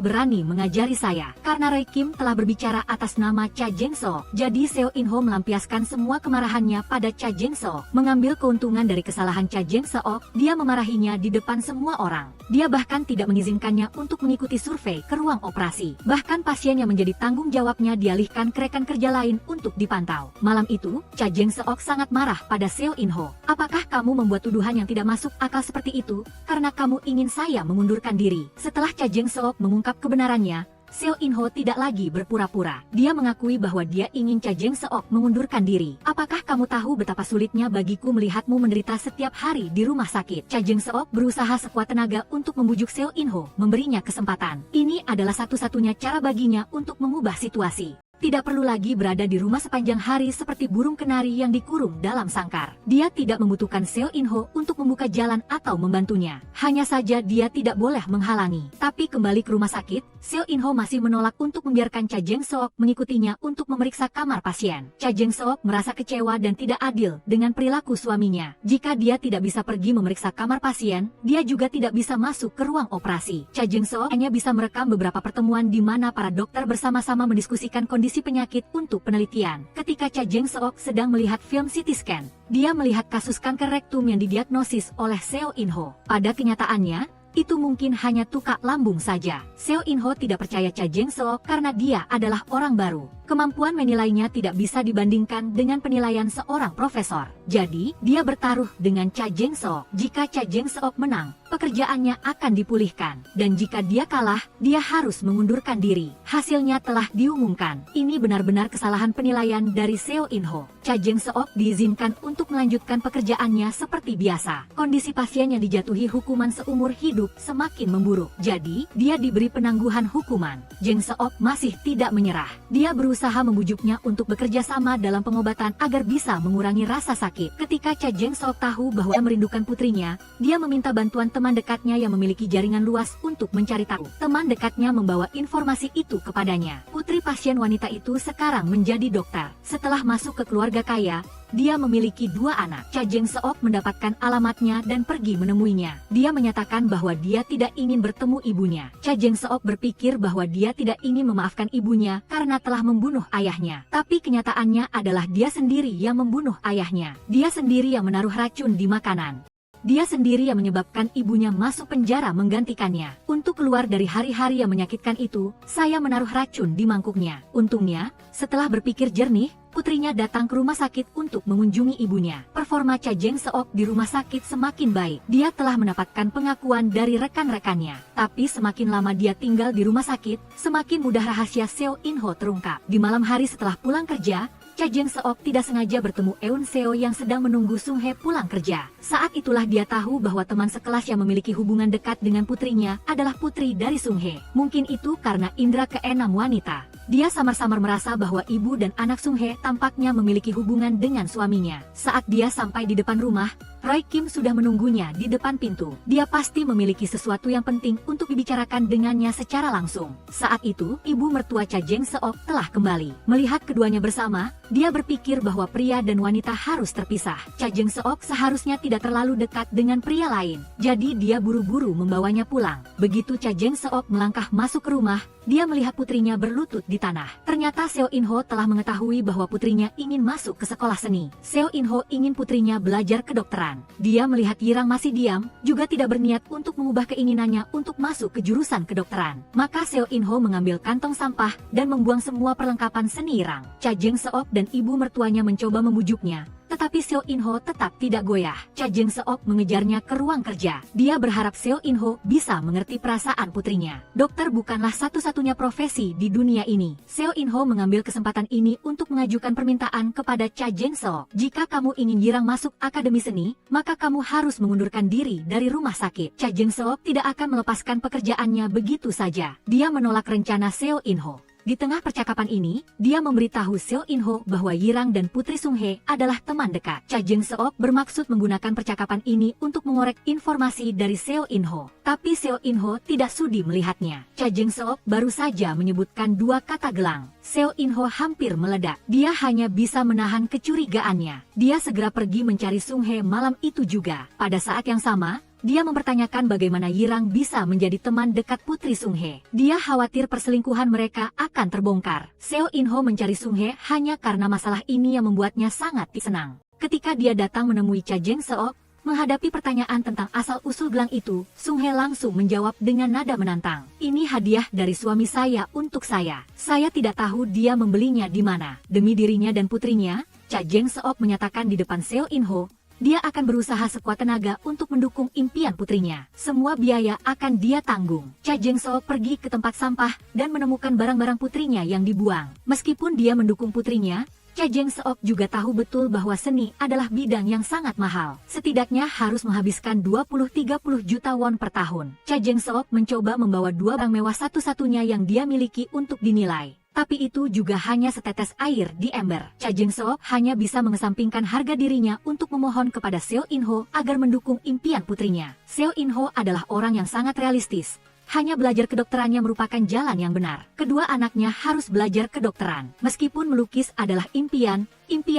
berani mengajari saya. Karena Roy Kim telah berbicara atas nama Cha Jeng-so, jadi Seo In-ho melampiaskan semua kemarahannya pada Cha Jeng-so. Mengambil keuntungan dari kesalahan Cha Jeng-so, dia memarahinya di depan semua orang. Dia bahkan tidak mengizinkannya untuk mengikuti survei ke ruang operasi. Bahkan pasien yang menjadi tanggung jawabnya dialihkan ke rekan kerja lain untuk dipantau. Malam itu, Cha Jeng-seok sangat marah pada Seo In-ho. Apakah kamu membuat tuduhan yang tidak masuk akal seperti itu karena kamu ingin saya mengundurkan diri? Setelah Cha Jeng-seok mengungkap kebenarannya, Seo In-ho tidak lagi berpura-pura. Dia mengakui bahwa dia ingin Cha Jeng-seok mengundurkan diri. Apakah kamu tahu betapa sulitnya bagiku melihatmu menderita setiap hari di rumah sakit? Cha Jeng-seok berusaha sekuat tenaga untuk membujuk Seo In-ho, memberinya kesempatan. Ini adalah satu-satunya cara baginya untuk mengubah situasi. Tidak perlu lagi berada di rumah sepanjang hari seperti burung kenari yang dikurung dalam sangkar. Dia tidak membutuhkan Seo In-ho untuk membuka jalan atau membantunya. Hanya saja dia tidak boleh menghalangi. Tapi kembali ke rumah sakit, Seo In-ho masih menolak untuk membiarkan Cha Jeng-seok mengikutinya untuk memeriksa kamar pasien. Cha Jeng-seok merasa kecewa dan tidak adil dengan perilaku suaminya. Jika dia tidak bisa pergi memeriksa kamar pasien, dia juga tidak bisa masuk ke ruang operasi. Cha Jeng-seok hanya bisa merekam beberapa pertemuan di mana para dokter bersama-sama mendiskusikan kondisi penyakit untuk penelitian. Ketika Cha Jeng-seok sedang melihat film CT scan, dia melihat kasus kanker rektum yang didiagnosis oleh Seo In-ho. Pada kenyataannya, itu mungkin hanya tukak lambung saja. Seo In-ho tidak percaya Cha Jeng-seok karena dia adalah orang baru. Kemampuan menilainya tidak bisa dibandingkan dengan penilaian seorang profesor. Jadi, dia bertaruh dengan Cha Jeng-seok. Jika Cha Jeng-seok menang, pekerjaannya akan dipulihkan. Dan jika dia kalah, dia harus mengundurkan diri. Hasilnya telah diumumkan. Ini benar-benar kesalahan penilaian dari Seo In-ho. Cha Jeng-seok diizinkan untuk melanjutkan pekerjaannya seperti biasa. Kondisi pasien yang dijatuhi hukuman seumur hidup semakin memburuk. Jadi, dia diberi penangguhan hukuman. Jeng-seok masih tidak menyerah. Dia berusaha membujuknya untuk bekerja sama dalam pengobatan agar bisa mengurangi rasa sakit. Ketika Cha Jeng-seok tahu bahwa dia merindukan putrinya, dia meminta bantuan teman dekatnya yang memiliki jaringan luas untuk mencari tahu. Teman dekatnya membawa informasi itu kepadanya. Putri pasien wanita itu sekarang menjadi dokter. Setelah masuk ke keluarga kaya, dia memiliki 2 anak. Cha Jeng-seok mendapatkan alamatnya dan pergi menemuinya. Dia menyatakan bahwa dia tidak ingin bertemu ibunya. Cha Jeng-seok berpikir bahwa dia tidak ingin memaafkan ibunya karena telah membunuh ayahnya. Tapi kenyataannya adalah dia sendiri yang membunuh ayahnya. Dia sendiri yang menaruh racun di makanan. Dia sendiri yang menyebabkan ibunya masuk penjara menggantikannya. Untuk keluar dari hari-hari yang menyakitkan itu, saya menaruh racun di mangkuknya. Untungnya, setelah berpikir jernih, putrinya datang ke rumah sakit untuk mengunjungi ibunya. Performa Cha Jeng-seok di rumah sakit semakin baik. Dia telah mendapatkan pengakuan dari rekan-rekannya. Tapi semakin lama dia tinggal di rumah sakit, semakin mudah rahasia Seo In-ho terungkap. Di malam hari setelah pulang kerja, Cha Jeng-seok tidak sengaja bertemu Eun Seo yang sedang menunggu Sung Hye pulang kerja. Saat itulah dia tahu bahwa teman sekelas yang memiliki hubungan dekat dengan putrinya adalah putri dari Sung Hye. Mungkin itu karena indera keenam wanita. Dia samar-samar merasa bahwa ibu dan anak Sung Hye tampaknya memiliki hubungan dengan suaminya. Saat dia sampai di depan rumah, Roy Kim sudah menunggunya di depan pintu. Dia pasti memiliki sesuatu yang penting untuk dibicarakan dengannya secara langsung. Saat itu, ibu mertua Cha Jeng-seok telah kembali. Melihat keduanya bersama, dia berpikir bahwa pria dan wanita harus terpisah. Cha Jeng-seok seharusnya tidak terlalu dekat dengan pria lain. Jadi dia buru-buru membawanya pulang. Begitu Cha Jeng-seok melangkah masuk ke rumah, dia melihat putrinya berlutut di tanah. Ternyata Seo In-ho telah mengetahui bahwa putrinya ingin masuk ke sekolah seni. Seo In-ho ingin putrinya belajar kedokteran. Dia melihat Yirang masih diam, juga tidak berniat untuk mengubah keinginannya untuk masuk ke jurusan kedokteran. Maka Seo In-ho mengambil kantong sampah dan membuang semua perlengkapan seni Yirang. Cha Jeng-seok dan ibu mertuanya mencoba membujuknya, tetapi Seo In-ho tetap tidak goyah. Cha Jeng-seok mengejarnya ke ruang kerja. Dia berharap Seo In-ho bisa mengerti perasaan putrinya. Dokter bukanlah satu-satunya profesi di dunia ini. Seo In-ho mengambil kesempatan ini untuk mengajukan permintaan kepada Cha Jeng-seok. Jika kamu ingin Yirang masuk akademi seni, maka kamu harus mengundurkan diri dari rumah sakit. Cha Jeng-seok tidak akan melepaskan pekerjaannya begitu saja. Dia menolak rencana Seo In-ho. Di tengah percakapan ini, dia memberitahu Seo In-ho bahwa Yirang dan Putri Sung-hye adalah teman dekat. Cha Jeng-seok bermaksud menggunakan percakapan ini untuk mengorek informasi dari Seo In-ho. Tapi Seo In-ho tidak sudi melihatnya. Cha Jeng-seok baru saja menyebutkan dua kata gelang. Seo In-ho hampir meledak. Dia hanya bisa menahan kecurigaannya. Dia segera pergi mencari Sung-hye malam itu juga. Pada saat yang sama, dia mempertanyakan bagaimana Yirang bisa menjadi teman dekat Putri Sung-hye. Dia khawatir perselingkuhan mereka akan terbongkar. Seo In-ho mencari Sung-hye hanya karena masalah ini yang membuatnya sangat senang. Ketika dia datang menemui Cha Jeng-seok, menghadapi pertanyaan tentang asal-usul gelang itu, Sung-hye langsung menjawab dengan nada menantang. Ini hadiah dari suami saya untuk saya. Saya tidak tahu dia membelinya di mana. Demi dirinya dan putrinya, Cha Jeng-seok menyatakan di depan Seo In-ho, dia akan berusaha sekuat tenaga untuk mendukung impian putrinya. Semua biaya akan dia tanggung. Cha Jeng-seok pergi ke tempat sampah dan menemukan barang-barang putrinya yang dibuang. Meskipun dia mendukung putrinya, Cha Jeng-seok juga tahu betul bahwa seni adalah bidang yang sangat mahal. Setidaknya harus menghabiskan 20-30 juta won per tahun. Cha Jeng-seok mencoba membawa dua barang mewah satu-satunya yang dia miliki untuk dinilai. Tapi itu juga hanya setetes air di ember. Cha Jeng-seok hanya bisa mengesampingkan harga dirinya untuk memohon kepada Seo In-ho agar mendukung impian putrinya. Seo In-ho adalah orang yang sangat realistis. Hanya belajar kedokterannya merupakan jalan yang benar. Kedua anaknya harus belajar kedokteran. Meskipun melukis adalah impian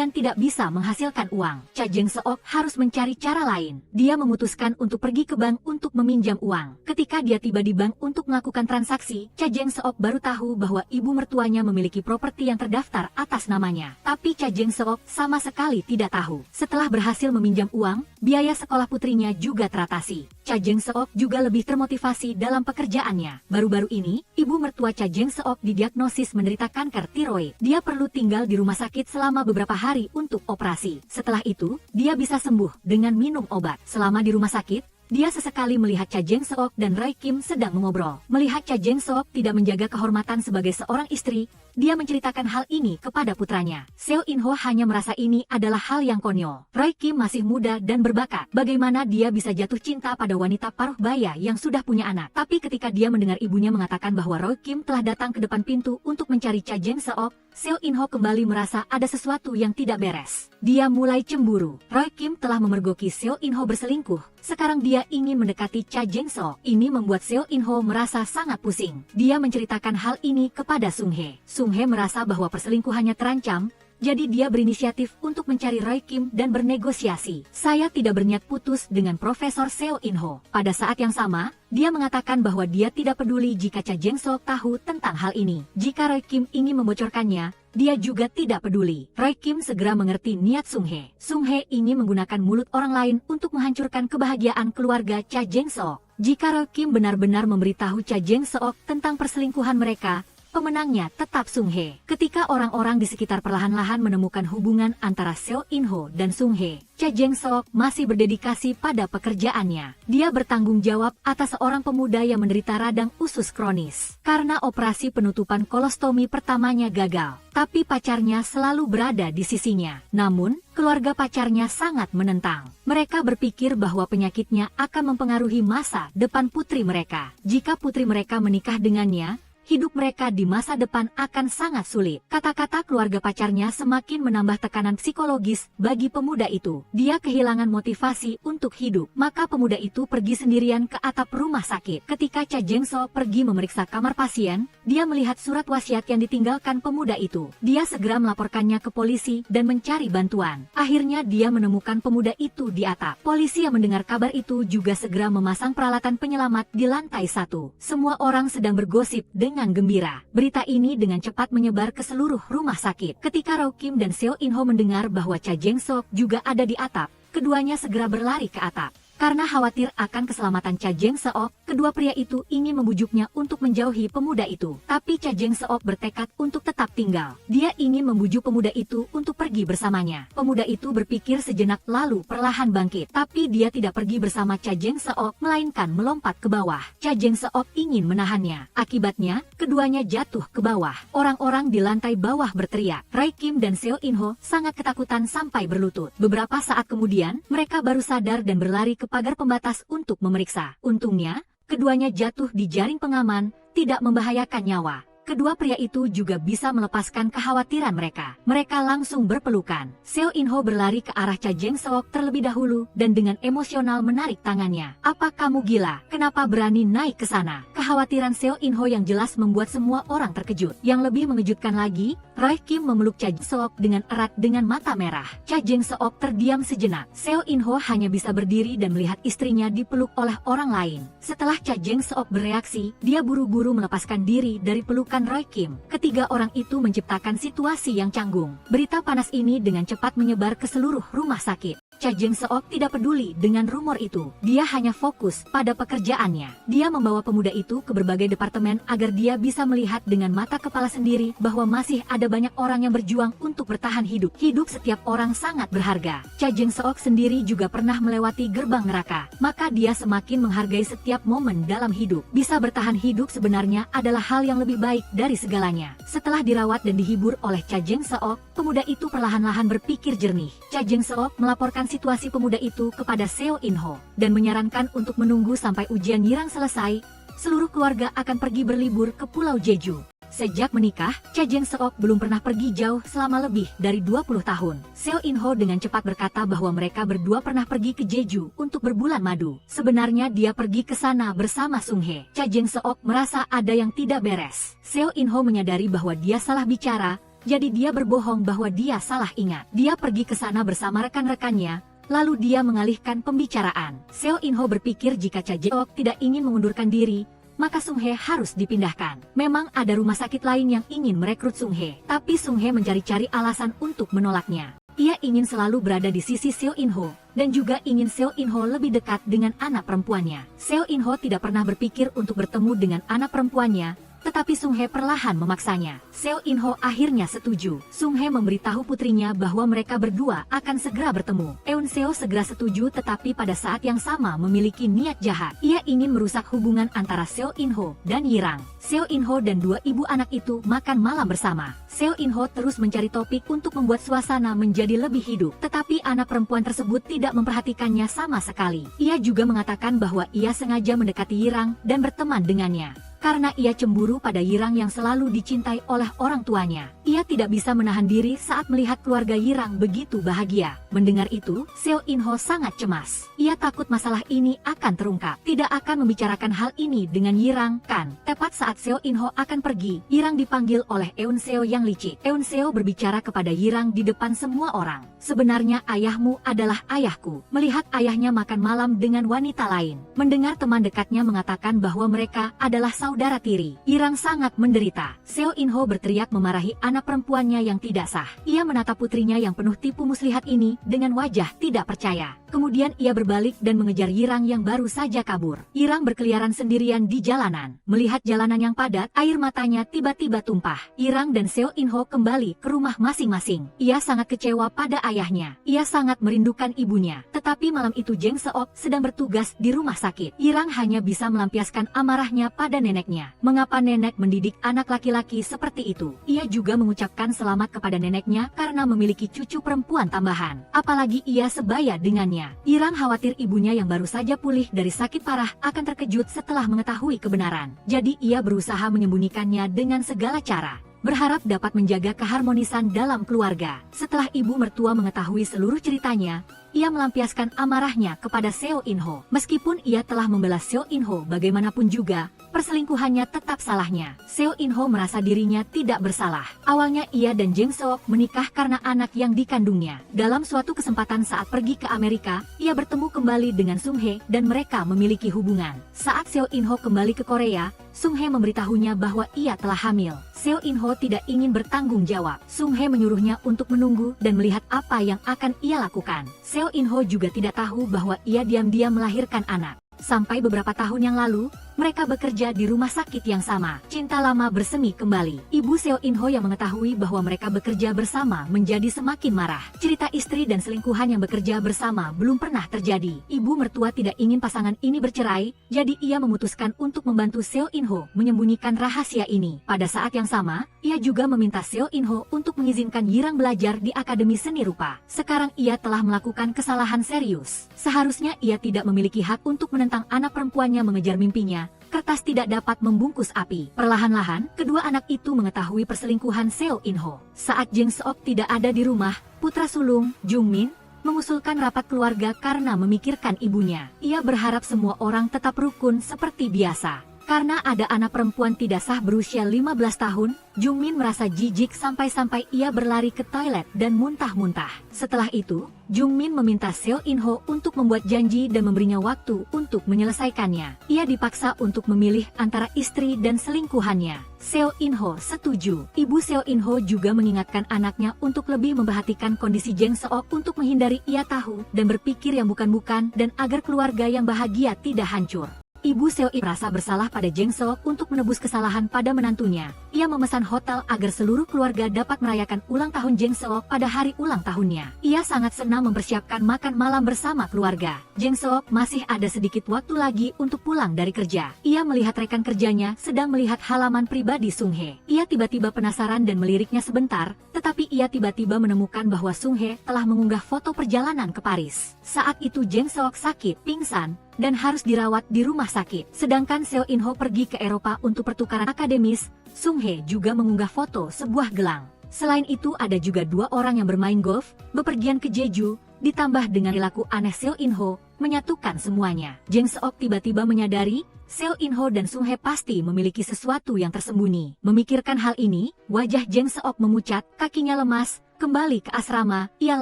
tidak bisa menghasilkan uang. Cha Jeng-seok harus mencari cara lain. Dia memutuskan untuk pergi ke bank untuk meminjam uang. Ketika dia tiba di bank untuk melakukan transaksi, Cha Jeng-seok baru tahu bahwa ibu mertuanya memiliki properti yang terdaftar atas namanya. Tapi Cha Jeng-seok sama sekali tidak tahu. Setelah berhasil meminjam uang, biaya sekolah putrinya juga teratasi. Cha Jeng-seok juga lebih termotivasi dalam pekerjaannya. Baru-baru ini, ibu mertua Cha Jeng-seok didiagnosis menderita kanker tiroid. Dia perlu tinggal di rumah sakit selama beberapa hari untuk operasi. Setelah itu, dia bisa sembuh dengan minum obat. Selama di rumah sakit, dia sesekali melihat Cha Jeng-seok dan Roy Kim sedang mengobrol. Melihat Cha Jeng-seok tidak menjaga kehormatan sebagai seorang istri, dia menceritakan hal ini kepada putranya. Seo In-ho hanya merasa ini adalah hal yang konyol. Roy Kim masih muda dan berbakat. Bagaimana dia bisa jatuh cinta pada wanita paruh baya yang sudah punya anak? Tapi ketika dia mendengar ibunya mengatakan bahwa Roy Kim telah datang ke depan pintu untuk mencari Cha Jeng-seok, Seo In-ho kembali merasa ada sesuatu yang tidak beres. Dia mulai cemburu. Roy Kim telah memergoki Seo In-ho berselingkuh. Sekarang dia ingin mendekati Cha Jeng-seok. Ini membuat Seo In-ho merasa sangat pusing. Dia menceritakan hal ini kepada Sung-hye. Sung-hye merasa bahwa perselingkuhannya terancam, jadi dia berinisiatif untuk mencari Roy Kim dan bernegosiasi. Saya tidak berniat putus dengan Profesor Seo In-ho. Pada saat yang sama, dia mengatakan bahwa dia tidak peduli jika Cha Jeng-seok tahu tentang hal ini. Jika Roy Kim ingin membocorkannya, dia juga tidak peduli. Roy Kim segera mengerti niat Sung-hye. Sung-hye ingin menggunakan mulut orang lain untuk menghancurkan kebahagiaan keluarga Cha Jeng-seok. Jika Roy Kim benar-benar memberitahu Cha Jeng-seok tentang perselingkuhan mereka, pemenangnya tetap Sung-hye. Ketika orang-orang di sekitar perlahan-lahan menemukan hubungan antara Seo In-ho dan Sung-hye, Cha Jeng-seok masih berdedikasi pada pekerjaannya. Dia bertanggung jawab atas seorang pemuda yang menderita radang usus kronis. Karena operasi penutupan kolostomi pertamanya gagal, tapi pacarnya selalu berada di sisinya. Namun, keluarga pacarnya sangat menentang. Mereka berpikir bahwa penyakitnya akan mempengaruhi masa depan putri mereka. Jika putri mereka menikah dengannya, hidup mereka di masa depan akan sangat sulit. Kata-kata keluarga pacarnya semakin menambah tekanan psikologis bagi pemuda itu. Dia kehilangan motivasi untuk hidup. Maka pemuda itu pergi sendirian ke atap rumah sakit. Ketika Cha Jeng-seok pergi memeriksa kamar pasien, dia melihat surat wasiat yang ditinggalkan pemuda itu. Dia segera melaporkannya ke polisi dan mencari bantuan. Akhirnya dia menemukan pemuda itu di atap. Polisi yang mendengar kabar itu juga segera memasang peralatan penyelamat di lantai 1. Semua orang sedang bergosip dengan gembira. Berita ini dengan cepat menyebar ke seluruh rumah sakit. Ketika Roy Kim dan Seo In-ho mendengar bahwa Cha Jeng-seok juga ada di atap, keduanya segera berlari ke atap. Karena khawatir akan keselamatan Cha Jeng-seok, kedua pria itu ingin membujuknya untuk menjauhi pemuda itu. Tapi Cha Jeng-seok bertekad untuk tetap tinggal. Dia ingin membujuk pemuda itu untuk pergi bersamanya. Pemuda itu berpikir sejenak lalu perlahan bangkit. Tapi dia tidak pergi bersama Cha Jeng-seok, melainkan melompat ke bawah. Cha Jeng-seok ingin menahannya. Akibatnya, keduanya jatuh ke bawah. Orang-orang di lantai bawah berteriak. Roy Kim dan Seo In-ho sangat ketakutan sampai berlutut. Beberapa saat kemudian, mereka baru sadar dan berlari ke pagar pembatas untuk memeriksa. Untungnya, keduanya jatuh di jaring pengaman, tidak membahayakan nyawa. kedua pria itu juga bisa melepaskan kekhawatiran mereka. Mereka langsung berpelukan. Seo In-ho berlari ke arah Cha Jeng-seok terlebih dahulu dan dengan emosional menarik tangannya. "Apa kamu gila? Kenapa berani naik ke sana?" Kekhawatiran Seo In-ho yang jelas membuat semua orang terkejut. Yang lebih mengejutkan lagi, Roy Kim memeluk Cha Jeng-seok dengan erat dengan mata merah. Cha Jeng-seok terdiam sejenak. Seo In-ho hanya bisa berdiri dan melihat istrinya dipeluk oleh orang lain. Setelah Cha Jeng-seok bereaksi, dia buru-buru melepaskan diri dari pelukan Roy Kim. Ketiga orang itu menciptakan situasi yang canggung. Berita panas ini dengan cepat menyebar ke seluruh rumah sakit. Cha Jeng-seok tidak peduli dengan rumor itu. Dia hanya fokus pada pekerjaannya. Dia membawa pemuda itu ke berbagai departemen agar dia bisa melihat dengan mata kepala sendiri bahwa masih ada banyak orang yang berjuang untuk bertahan hidup. Hidup setiap orang sangat berharga. Cha Jeng-seok sendiri juga pernah melewati gerbang neraka. Maka dia semakin menghargai setiap momen dalam hidup. Bisa bertahan hidup sebenarnya adalah hal yang lebih baik dari segalanya. Setelah dirawat dan dihibur oleh Cha Jeng-seok, pemuda itu perlahan-lahan berpikir jernih. Cha Jeng-seok melaporkan situasi pemuda itu kepada Seo In-ho dan menyarankan untuk menunggu sampai ujian Yirang selesai. Seluruh keluarga akan pergi berlibur ke Pulau Jeju. Sejak menikah, Cha Jeng-seok belum pernah pergi jauh selama lebih dari 20 tahun. Seo In-ho dengan cepat berkata bahwa mereka berdua pernah pergi ke Jeju untuk berbulan madu. Sebenarnya dia pergi ke sana bersama Sung Hye. Cha Jeng-seok merasa ada yang tidak beres. Seo In-ho menyadari bahwa dia salah bicara, jadi dia berbohong bahwa dia salah ingat. Dia pergi ke sana bersama rekan-rekannya, lalu dia mengalihkan pembicaraan. Seo In-ho berpikir jika Cha Jeng-seok tidak ingin mengundurkan diri, maka Sung Hye harus dipindahkan. Memang ada rumah sakit lain yang ingin merekrut Sung Hye, tapi Sung Hye mencari-cari alasan untuk menolaknya. Ia ingin selalu berada di sisi Seo In-ho, dan juga ingin Seo In-ho lebih dekat dengan anak perempuannya. Seo In-ho tidak pernah berpikir untuk bertemu dengan anak perempuannya, tetapi Sung Hye perlahan memaksanya. Seo In-ho akhirnya setuju. Sung Hye memberitahu putrinya bahwa mereka berdua akan segera bertemu. Eun Seo segera setuju, tetapi pada saat yang sama memiliki niat jahat. Ia ingin merusak hubungan antara Seo In-ho dan Yirang. Seo In-ho dan dua ibu anak itu makan malam bersama. Seo In-ho terus mencari topik untuk membuat suasana menjadi lebih hidup, tetapi anak perempuan tersebut tidak memperhatikannya sama sekali. Ia juga mengatakan bahwa ia sengaja mendekati Yirang dan berteman dengannya karena ia cemburu pada Yirang yang selalu dicintai oleh orang tuanya. Ia tidak bisa menahan diri saat melihat keluarga Yirang begitu bahagia. Mendengar itu, Seo In-ho sangat cemas. Ia takut masalah ini akan terungkap. Tidak akan membicarakan hal ini dengan Yirang, kan? Tepat saat Seo In-ho akan pergi, Yirang dipanggil oleh Eun Seo yang licik. Eun Seo berbicara kepada Yirang di depan semua orang. "Sebenarnya ayahmu adalah ayahku." Melihat ayahnya makan malam dengan wanita lain, mendengar teman dekatnya mengatakan bahwa mereka adalah saudara tiri, Yirang sangat menderita. Seo In-ho berteriak memarahi anak perempuannya yang tidak sah. Ia menatap putrinya yang penuh tipu muslihat ini dengan wajah tidak percaya. Kemudian ia berbalik dan mengejar Yirang yang baru saja kabur. Yirang berkeliaran sendirian di jalanan. Melihat jalanan yang padat, air matanya tiba-tiba tumpah. Yirang dan Seo In-ho kembali ke rumah masing-masing. Ia sangat kecewa pada ayahnya. Ia sangat merindukan ibunya. Tetapi malam itu Jeng-seok sedang bertugas di rumah sakit. Yirang hanya bisa melampiaskan amarahnya pada neneknya. Mengapa nenek mendidik anak laki-laki seperti itu? Ia juga mengucapkan selamat kepada neneknya karena memiliki cucu perempuan tambahan. Apalagi ia sebaya dengannya. Yirang khawatir ibunya yang baru saja pulih dari sakit parah akan terkejut setelah mengetahui kebenaran. Jadi ia berusaha menyembunyikannya dengan segala cara, berharap dapat menjaga keharmonisan dalam keluarga. Setelah ibu mertua mengetahui seluruh ceritanya, ia melampiaskan amarahnya kepada Seo In-ho. Meskipun ia telah membela Seo In-ho bagaimanapun juga, perselingkuhannya tetap salahnya. Seo In-ho merasa dirinya tidak bersalah. Awalnya ia dan Jeng-seok menikah karena anak yang dikandungnya. Dalam suatu kesempatan saat pergi ke Amerika, ia bertemu kembali dengan Sung Hye dan mereka memiliki hubungan. Saat Seo In-ho kembali ke Korea, Sung Hye memberitahunya bahwa ia telah hamil. Seo In-ho tidak ingin bertanggung jawab. Sung Hye menyuruhnya untuk menunggu dan melihat apa yang akan ia lakukan. Seo In-ho juga tidak tahu bahwa ia diam-diam melahirkan anak. Sampai beberapa tahun yang lalu, mereka bekerja di rumah sakit yang sama. Cinta lama bersemi kembali. Ibu Seo In-ho yang mengetahui bahwa mereka bekerja bersama menjadi semakin marah. Cerita istri dan selingkuhan yang bekerja bersama belum pernah terjadi. Ibu mertua tidak ingin pasangan ini bercerai, jadi ia memutuskan untuk membantu Seo In-ho menyembunyikan rahasia ini. Pada saat yang sama, ia juga meminta Seo In-ho untuk mengizinkan Yirang belajar di Akademi Seni Rupa. Sekarang ia telah melakukan kesalahan serius. Seharusnya ia tidak memiliki hak untuk menentang anak perempuannya mengejar mimpinya, kertas tidak dapat membungkus api. Perlahan-lahan, kedua anak itu mengetahui perselingkuhan Seo In-ho. Saat Jang Seok tidak ada di rumah, putra sulung, Jung Min, mengusulkan rapat keluarga karena memikirkan ibunya. Ia berharap semua orang tetap rukun seperti biasa. Karena ada anak perempuan tidak sah berusia 15 tahun, Jung Min merasa jijik sampai-sampai ia berlari ke toilet dan muntah-muntah. Setelah itu, Jung Min meminta Seo In-ho untuk membuat janji dan memberinya waktu untuk menyelesaikannya. Ia dipaksa untuk memilih antara istri dan selingkuhannya. Seo In-ho setuju. Ibu Seo In-ho juga mengingatkan anaknya untuk lebih memperhatikan kondisi Jang Seok untuk menghindari ia tahu dan berpikir yang bukan-bukan dan agar keluarga yang bahagia tidak hancur. Ibu Seo In merasa bersalah pada Jang Seok untuk menebus kesalahan pada menantunya. Ia memesan hotel agar seluruh keluarga dapat merayakan ulang tahun Jang Seok pada hari ulang tahunnya. Ia sangat senang mempersiapkan makan malam bersama keluarga. Jang Seok masih ada sedikit waktu lagi untuk pulang dari kerja. Ia melihat rekan kerjanya sedang melihat halaman pribadi Sung Hye. Ia tiba-tiba penasaran dan meliriknya sebentar, tetapi ia tiba-tiba menemukan bahwa Sung Hye telah mengunggah foto perjalanan ke Paris. Saat itu Jang Seok sakit, pingsan, dan harus dirawat di rumah sakit. Sedangkan Seo In-ho pergi ke Eropa untuk pertukaran akademis, Sung Hye juga mengunggah foto sebuah gelang. Selain itu ada juga dua orang yang bermain golf, bepergian ke Jeju, ditambah dengan perilaku aneh Seo In-ho, menyatukan semuanya. Jang Seok tiba-tiba menyadari, Seo In-ho dan Sung Hye pasti memiliki sesuatu yang tersembunyi. Memikirkan hal ini, wajah Jang Seok memucat, kakinya lemas, kembali ke asrama, ia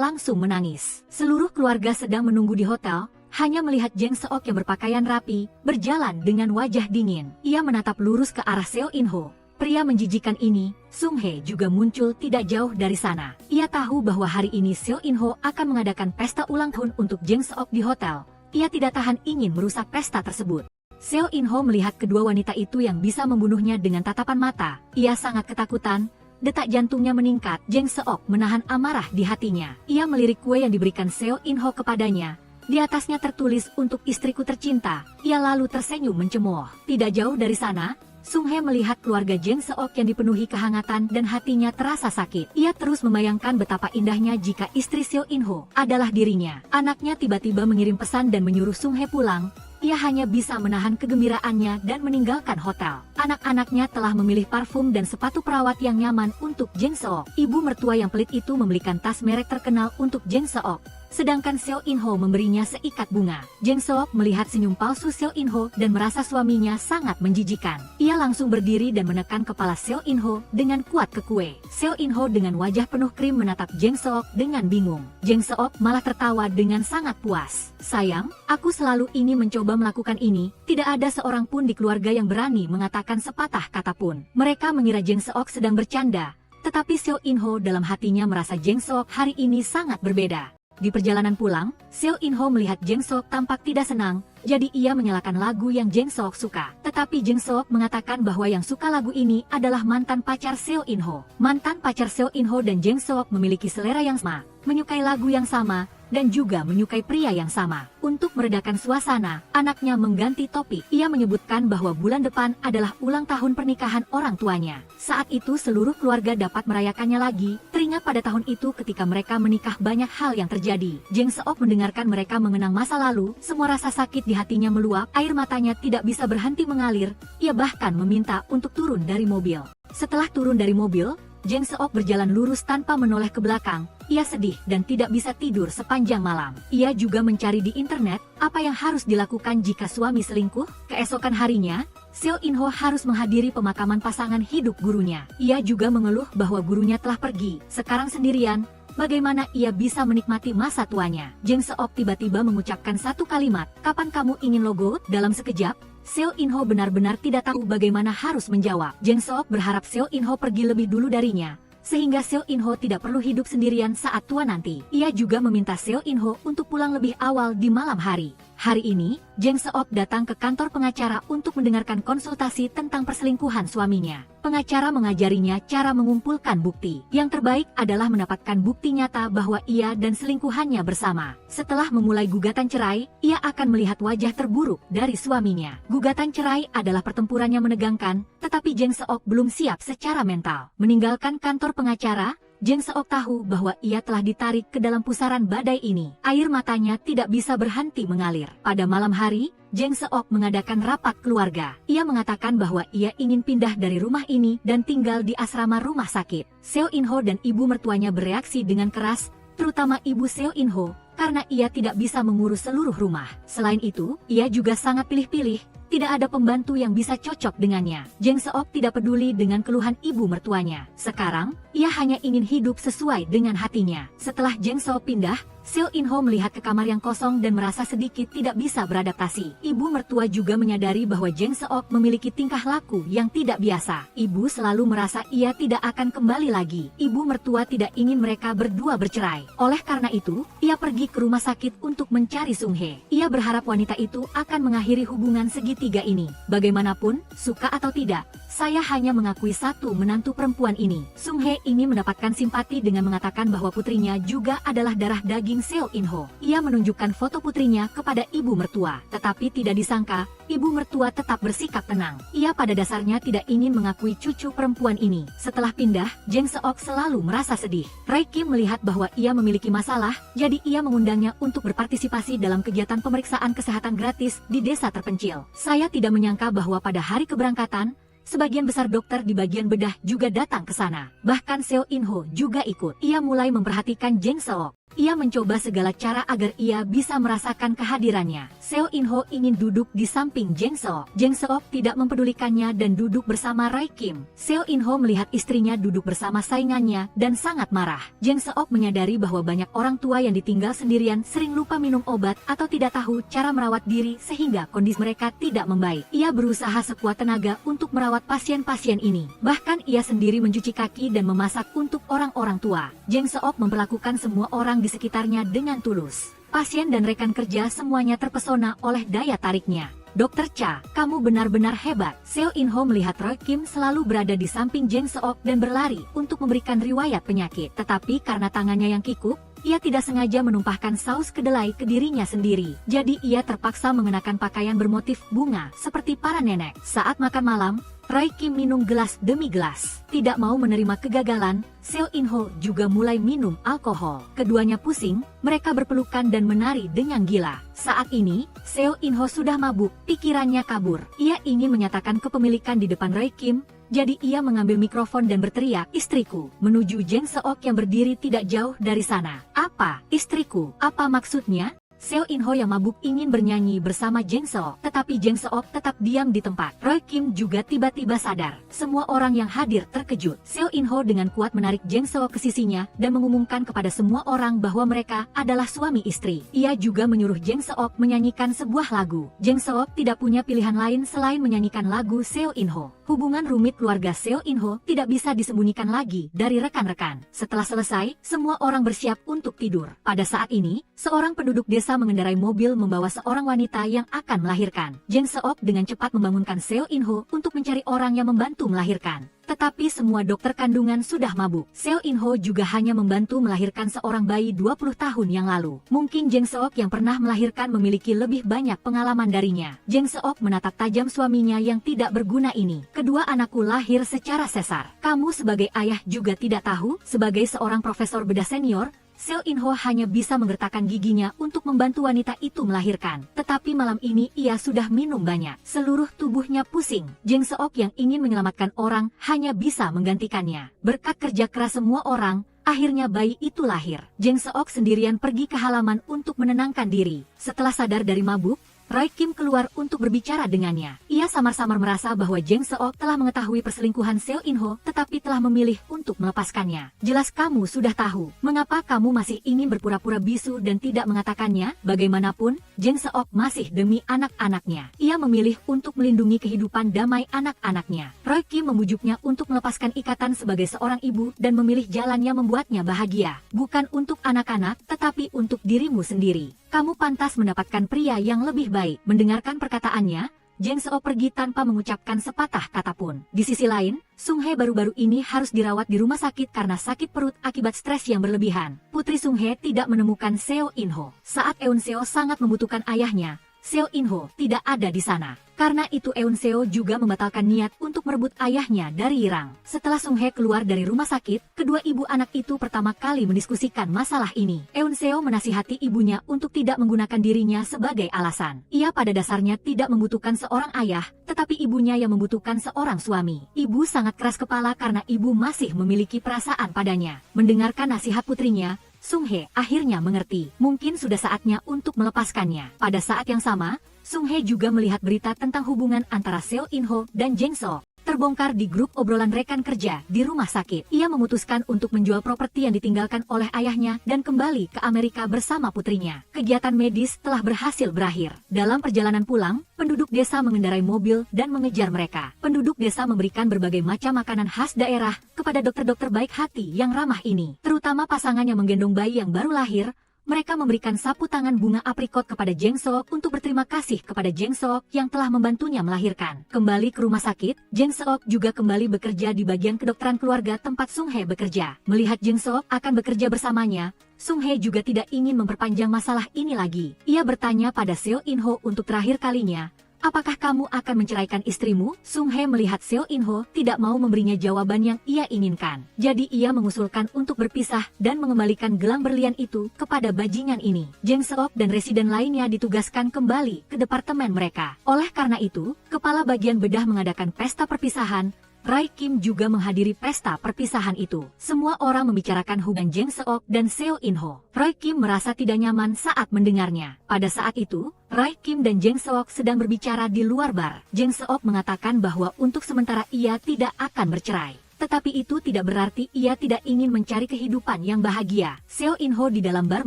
langsung menangis. Seluruh keluarga sedang menunggu di hotel, hanya melihat Jang Seok yang berpakaian rapi, berjalan dengan wajah dingin. Ia menatap lurus ke arah Seo In-ho. Pria menjijikan ini, Sung Hye juga muncul tidak jauh dari sana. Ia tahu bahwa hari ini Seo In-ho akan mengadakan pesta ulang tahun untuk Jang Seok di hotel. Ia tidak tahan ingin merusak pesta tersebut. Seo In-ho melihat kedua wanita itu yang bisa membunuhnya dengan tatapan mata. Ia sangat ketakutan. Detak jantungnya meningkat. Jang Seok menahan amarah di hatinya. Ia melirik kue yang diberikan Seo In-ho kepadanya. Di atasnya tertulis untuk istriku tercinta. Ia lalu tersenyum mencemooh. Tidak jauh dari sana, Sung Hye melihat keluarga Jang Seok yang dipenuhi kehangatan dan hatinya terasa sakit. Ia terus membayangkan betapa indahnya jika istri Seo In-ho adalah dirinya. Anaknya tiba-tiba mengirim pesan dan menyuruh Sung Hye pulang. Ia hanya bisa menahan kegembiraannya dan meninggalkan hotel. Anak-anaknya telah memilih parfum dan sepatu perawat yang nyaman untuk Jang Seok. Ibu mertua yang pelit itu membelikan tas merek terkenal untuk Jang Seok. Sedangkan Seo In-ho memberinya seikat bunga. Jang Seok melihat senyum palsu Seo In-ho dan merasa suaminya sangat menjijikan. Ia langsung berdiri dan menekan kepala Seo In-ho dengan kuat ke kue. Seo In-ho dengan wajah penuh krim menatap Jang Seok dengan bingung. Jang Seok malah tertawa dengan sangat puas. Sayang, aku selalu ingin mencoba melakukan ini. Tidak ada seorang pun di keluarga yang berani mengatakan sepatah kata pun. Mereka mengira Jang Seok sedang bercanda. Tetapi Seo In-ho dalam hatinya merasa Jang Seok hari ini sangat berbeda. Di perjalanan pulang, Seo In-ho melihat Jang Seok tampak tidak senang, jadi ia menyalakan lagu yang Jang Seok suka. Tetapi Jang Seok mengatakan bahwa yang suka lagu ini adalah mantan pacar Seo In-ho. Mantan pacar Seo In-ho dan Jang Seok memiliki selera yang sama, menyukai lagu yang sama, dan juga menyukai pria yang sama. Untuk meredakan suasana, anaknya mengganti topik. Ia menyebutkan bahwa bulan depan adalah ulang tahun pernikahan orang tuanya. Saat itu seluruh keluarga dapat merayakannya lagi. Teringat pada tahun itu ketika mereka menikah banyak hal yang terjadi. Jang Seok mendengarkan mereka mengenang masa lalu, semua rasa sakit di hatinya meluap, air matanya tidak bisa berhenti mengalir. Ia bahkan meminta untuk turun dari mobil. Setelah turun dari mobil, Jang Seok berjalan lurus tanpa menoleh ke belakang. Ia sedih dan tidak bisa tidur sepanjang malam. Ia juga mencari di internet apa yang harus dilakukan jika suami selingkuh. Keesokan harinya, Seo In-ho harus menghadiri pemakaman pasangan hidup gurunya. Ia juga mengeluh bahwa gurunya telah pergi. Sekarang sendirian, bagaimana ia bisa menikmati masa tuanya? Jang Seok tiba-tiba mengucapkan satu kalimat, "Kapan kamu ingin logo?" Dalam sekejap, Seo In-ho benar-benar tidak tahu bagaimana harus menjawab. Jang Seok berharap Seo In-ho pergi lebih dulu darinya, sehingga Seo In-ho tidak perlu hidup sendirian saat tua nanti. Ia juga meminta Seo In-ho untuk pulang lebih awal di malam hari. Hari ini, Jang Seok datang ke kantor pengacara untuk mendengarkan konsultasi tentang perselingkuhan suaminya. Pengacara mengajarinya cara mengumpulkan bukti. Yang terbaik adalah mendapatkan bukti nyata bahwa ia dan selingkuhannya bersama. Setelah memulai gugatan cerai, ia akan melihat wajah terburuk dari suaminya. Gugatan cerai adalah pertempuran yang menegangkan, tetapi Jang Seok belum siap secara mental. Meninggalkan kantor pengacara, Jeng Seok tahu bahwa ia telah ditarik ke dalam pusaran badai ini. Air matanya tidak bisa berhenti mengalir. Pada malam hari, Jeng Seok mengadakan rapat keluarga. Ia mengatakan bahwa ia ingin pindah dari rumah ini dan tinggal di asrama rumah sakit. Seo In-ho dan ibu mertuanya bereaksi dengan keras, terutama ibu Seo In-ho, karena ia tidak bisa mengurus seluruh rumah. Selain itu, ia juga sangat pilih-pilih. Tidak ada pembantu yang bisa cocok dengannya. Jeng Seok tidak peduli dengan keluhan ibu mertuanya. Sekarang, ia hanya ingin hidup sesuai dengan hatinya. Setelah Jeng Seok pindah, Seo In-ho melihat ke kamar yang kosong dan merasa sedikit tidak bisa beradaptasi. Ibu mertua juga menyadari bahwa Jeng Seok memiliki tingkah laku yang tidak biasa. Ibu selalu merasa ia tidak akan kembali lagi. Ibu mertua tidak ingin mereka berdua bercerai. Oleh karena itu, ia pergi ke rumah sakit untuk mencari Sung Hye. Ia berharap wanita itu akan mengakhiri hubungan segitiga ini. Bagaimanapun, suka atau tidak, saya hanya mengakui satu menantu perempuan ini. Sung Hye ingin mendapatkan simpati dengan mengatakan bahwa putrinya juga adalah darah daging Seo In-ho. Ia menunjukkan foto putrinya kepada ibu mertua. Tetapi tidak disangka, ibu mertua tetap bersikap tenang. Ia pada dasarnya tidak ingin mengakui cucu perempuan ini. Setelah pindah, Jeng Seok selalu merasa sedih. Roy Kim melihat bahwa ia memiliki masalah, jadi ia mengundangnya untuk berpartisipasi dalam kegiatan pemeriksaan kesehatan gratis di desa terpencil. Saya tidak menyangka bahwa pada hari keberangkatan, sebagian besar dokter di bagian bedah juga datang ke sana. Bahkan Seo In-ho juga ikut. Ia mulai memperhatikan Jeng Seok. Ia mencoba segala cara agar ia bisa merasakan kehadirannya. Seo In-ho ingin duduk di samping Jeng Seok. Jeng Seok tidak mempedulikannya dan duduk bersama Roy Kim. Seo In-ho melihat istrinya duduk bersama saingannya dan sangat marah. Jeng Seok menyadari bahwa banyak orang tua yang ditinggal sendirian sering lupa minum obat atau tidak tahu cara merawat diri sehingga kondisi mereka tidak membaik. Ia berusaha sekuat tenaga untuk merawat pasien-pasien ini. Bahkan ia sendiri mencuci kaki dan memasak untuk orang-orang tua. Jeng Seok memperlakukan semua orang di sekitarnya dengan tulus. Pasien dan rekan kerja semuanya terpesona oleh daya tariknya. Dr. Cha, kamu benar-benar hebat. Seo In-ho melihat Roy Kim selalu berada di samping Jeng Seok dan berlari untuk memberikan riwayat penyakit. Tetapi karena tangannya yang kikuk, ia tidak sengaja menumpahkan saus kedelai ke dirinya sendiri. Jadi ia terpaksa mengenakan pakaian bermotif bunga seperti para nenek. Saat makan malam, Roy Kim minum gelas demi gelas. Tidak mau menerima kegagalan, Seo In-ho juga mulai minum alkohol. Keduanya pusing, mereka berpelukan dan menari dengan gila. Saat ini, Seo In-ho sudah mabuk, pikirannya kabur. Ia ingin menyatakan kepemilikan di depan Roy Kim, jadi ia mengambil mikrofon dan berteriak, "Istriku," menuju Jeng Seok yang berdiri tidak jauh dari sana. "Apa? Istriku? Apa maksudnya?" Seo In-ho yang mabuk ingin bernyanyi bersama Jeng Seok, tetapi Jeng Seok tetap diam di tempat. Roy Kim juga tiba-tiba sadar. Semua orang yang hadir terkejut. Seo In-ho dengan kuat menarik Jeng Seok ke sisinya dan mengumumkan kepada semua orang bahwa mereka adalah suami istri. Ia juga menyuruh Jeng Seok menyanyikan sebuah lagu. Jeng Seok tidak punya pilihan lain selain menyanyikan lagu Seo In-ho. Hubungan rumit keluarga Seo In-ho tidak bisa disembunyikan lagi dari rekan-rekan. Setelah selesai, semua orang bersiap untuk tidur. Pada saat ini, seorang penduduk desa mengendarai mobil membawa seorang wanita yang akan melahirkan. Jeng Seok dengan cepat membangunkan Seo In-ho untuk mencari orang yang membantu melahirkan. Tetapi semua dokter kandungan sudah mabuk. Seo In-ho juga hanya membantu melahirkan seorang bayi 20 tahun yang lalu. Mungkin Jeng Seok yang pernah melahirkan memiliki lebih banyak pengalaman darinya. Jeng Seok menatap tajam suaminya yang tidak berguna ini. "Kedua anakku lahir secara sesar. Kamu sebagai ayah juga tidak tahu?" Sebagai seorang profesor bedah senior, Seo In-ho hanya bisa menggertakkan giginya untuk membantu wanita itu melahirkan. Tetapi malam ini ia sudah minum banyak. Seluruh tubuhnya pusing. Jeng Seok yang ingin menyelamatkan orang hanya bisa menggantikannya. Berkat kerja keras semua orang, akhirnya bayi itu lahir. Jeng Seok sendirian pergi ke halaman untuk menenangkan diri. Setelah sadar dari mabuk, Roy Kim keluar untuk berbicara dengannya. Ia samar-samar merasa bahwa Jeng Seok telah mengetahui perselingkuhan Seo In-ho, tetapi telah memilih untuk melepaskannya. "Jelas kamu sudah tahu. Mengapa kamu masih ingin berpura-pura bisu dan tidak mengatakannya?" Bagaimanapun, Jeng Seok masih demi anak-anaknya. Ia memilih untuk melindungi kehidupan damai anak-anaknya. Roy Kim memujuknya untuk melepaskan ikatan sebagai seorang ibu dan memilih jalan yang membuatnya bahagia. "Bukan untuk anak-anak, tetapi untuk dirimu sendiri. Kamu pantas mendapatkan pria yang lebih baik." Mendengarkan perkataannya, Jeng Seok pergi tanpa mengucapkan sepatah kata pun. Di sisi lain, Sung Hye baru-baru ini harus dirawat di rumah sakit karena sakit perut akibat stres yang berlebihan. Putri Sung Hye tidak menemukan Seo In-ho. Saat Eun Seo sangat membutuhkan ayahnya, Seo In-ho tidak ada di sana. Karena itu Eun Seo juga membatalkan niat untuk merebut ayahnya dari Irang. Setelah Sung Hye keluar dari rumah sakit, kedua ibu anak itu pertama kali mendiskusikan masalah ini. Eun Seo menasihati ibunya untuk tidak menggunakan dirinya sebagai alasan. Ia pada dasarnya tidak membutuhkan seorang ayah, tetapi ibunya yang membutuhkan seorang suami. Ibu sangat keras kepala karena ibu masih memiliki perasaan padanya. Mendengarkan nasihat putrinya, Sung Hye akhirnya mengerti. Mungkin sudah saatnya untuk melepaskannya. Pada saat yang sama, Sung Hye juga melihat berita tentang hubungan antara Seo In-ho dan Jang Seok terbongkar di grup obrolan rekan kerja di rumah sakit. Ia memutuskan untuk menjual properti yang ditinggalkan oleh ayahnya dan kembali ke Amerika bersama putrinya. Kegiatan medis telah berhasil berakhir. Dalam perjalanan pulang, penduduk desa mengendarai mobil dan mengejar mereka. Penduduk desa memberikan berbagai macam makanan khas daerah kepada dokter-dokter baik hati yang ramah ini. Terutama pasangan yang menggendong bayi yang baru lahir. Mereka memberikan sapu tangan bunga aprikot kepada Jang Seok untuk berterima kasih kepada Jang Seok yang telah membantunya melahirkan. Kembali ke rumah sakit, Jang Seok juga kembali bekerja di bagian kedokteran keluarga tempat Sung Hye bekerja. Melihat Jang Seok akan bekerja bersamanya, Sung Hye juga tidak ingin memperpanjang masalah ini lagi. Ia bertanya pada Seo In-ho untuk terakhir kalinya, "Apakah kamu akan menceraikan istrimu?" Sung Hye melihat Seo In-ho tidak mau memberinya jawaban yang ia inginkan. Jadi ia mengusulkan untuk berpisah dan mengembalikan gelang berlian itu kepada bajingan ini. Jang Seok dan residen lainnya ditugaskan kembali ke departemen mereka. Oleh karena itu, kepala bagian bedah mengadakan pesta perpisahan. Rai Kim juga menghadiri pesta perpisahan itu. Semua orang membicarakan hubungan Jang Seok dan Seo In-ho. Rai Kim merasa tidak nyaman saat mendengarnya. Pada saat itu, Rai Kim dan Jang Seok sedang berbicara di luar bar. Jang Seok mengatakan bahwa untuk sementara ia tidak akan bercerai. Tetapi itu tidak berarti ia tidak ingin mencari kehidupan yang bahagia. Seo In-ho di dalam bar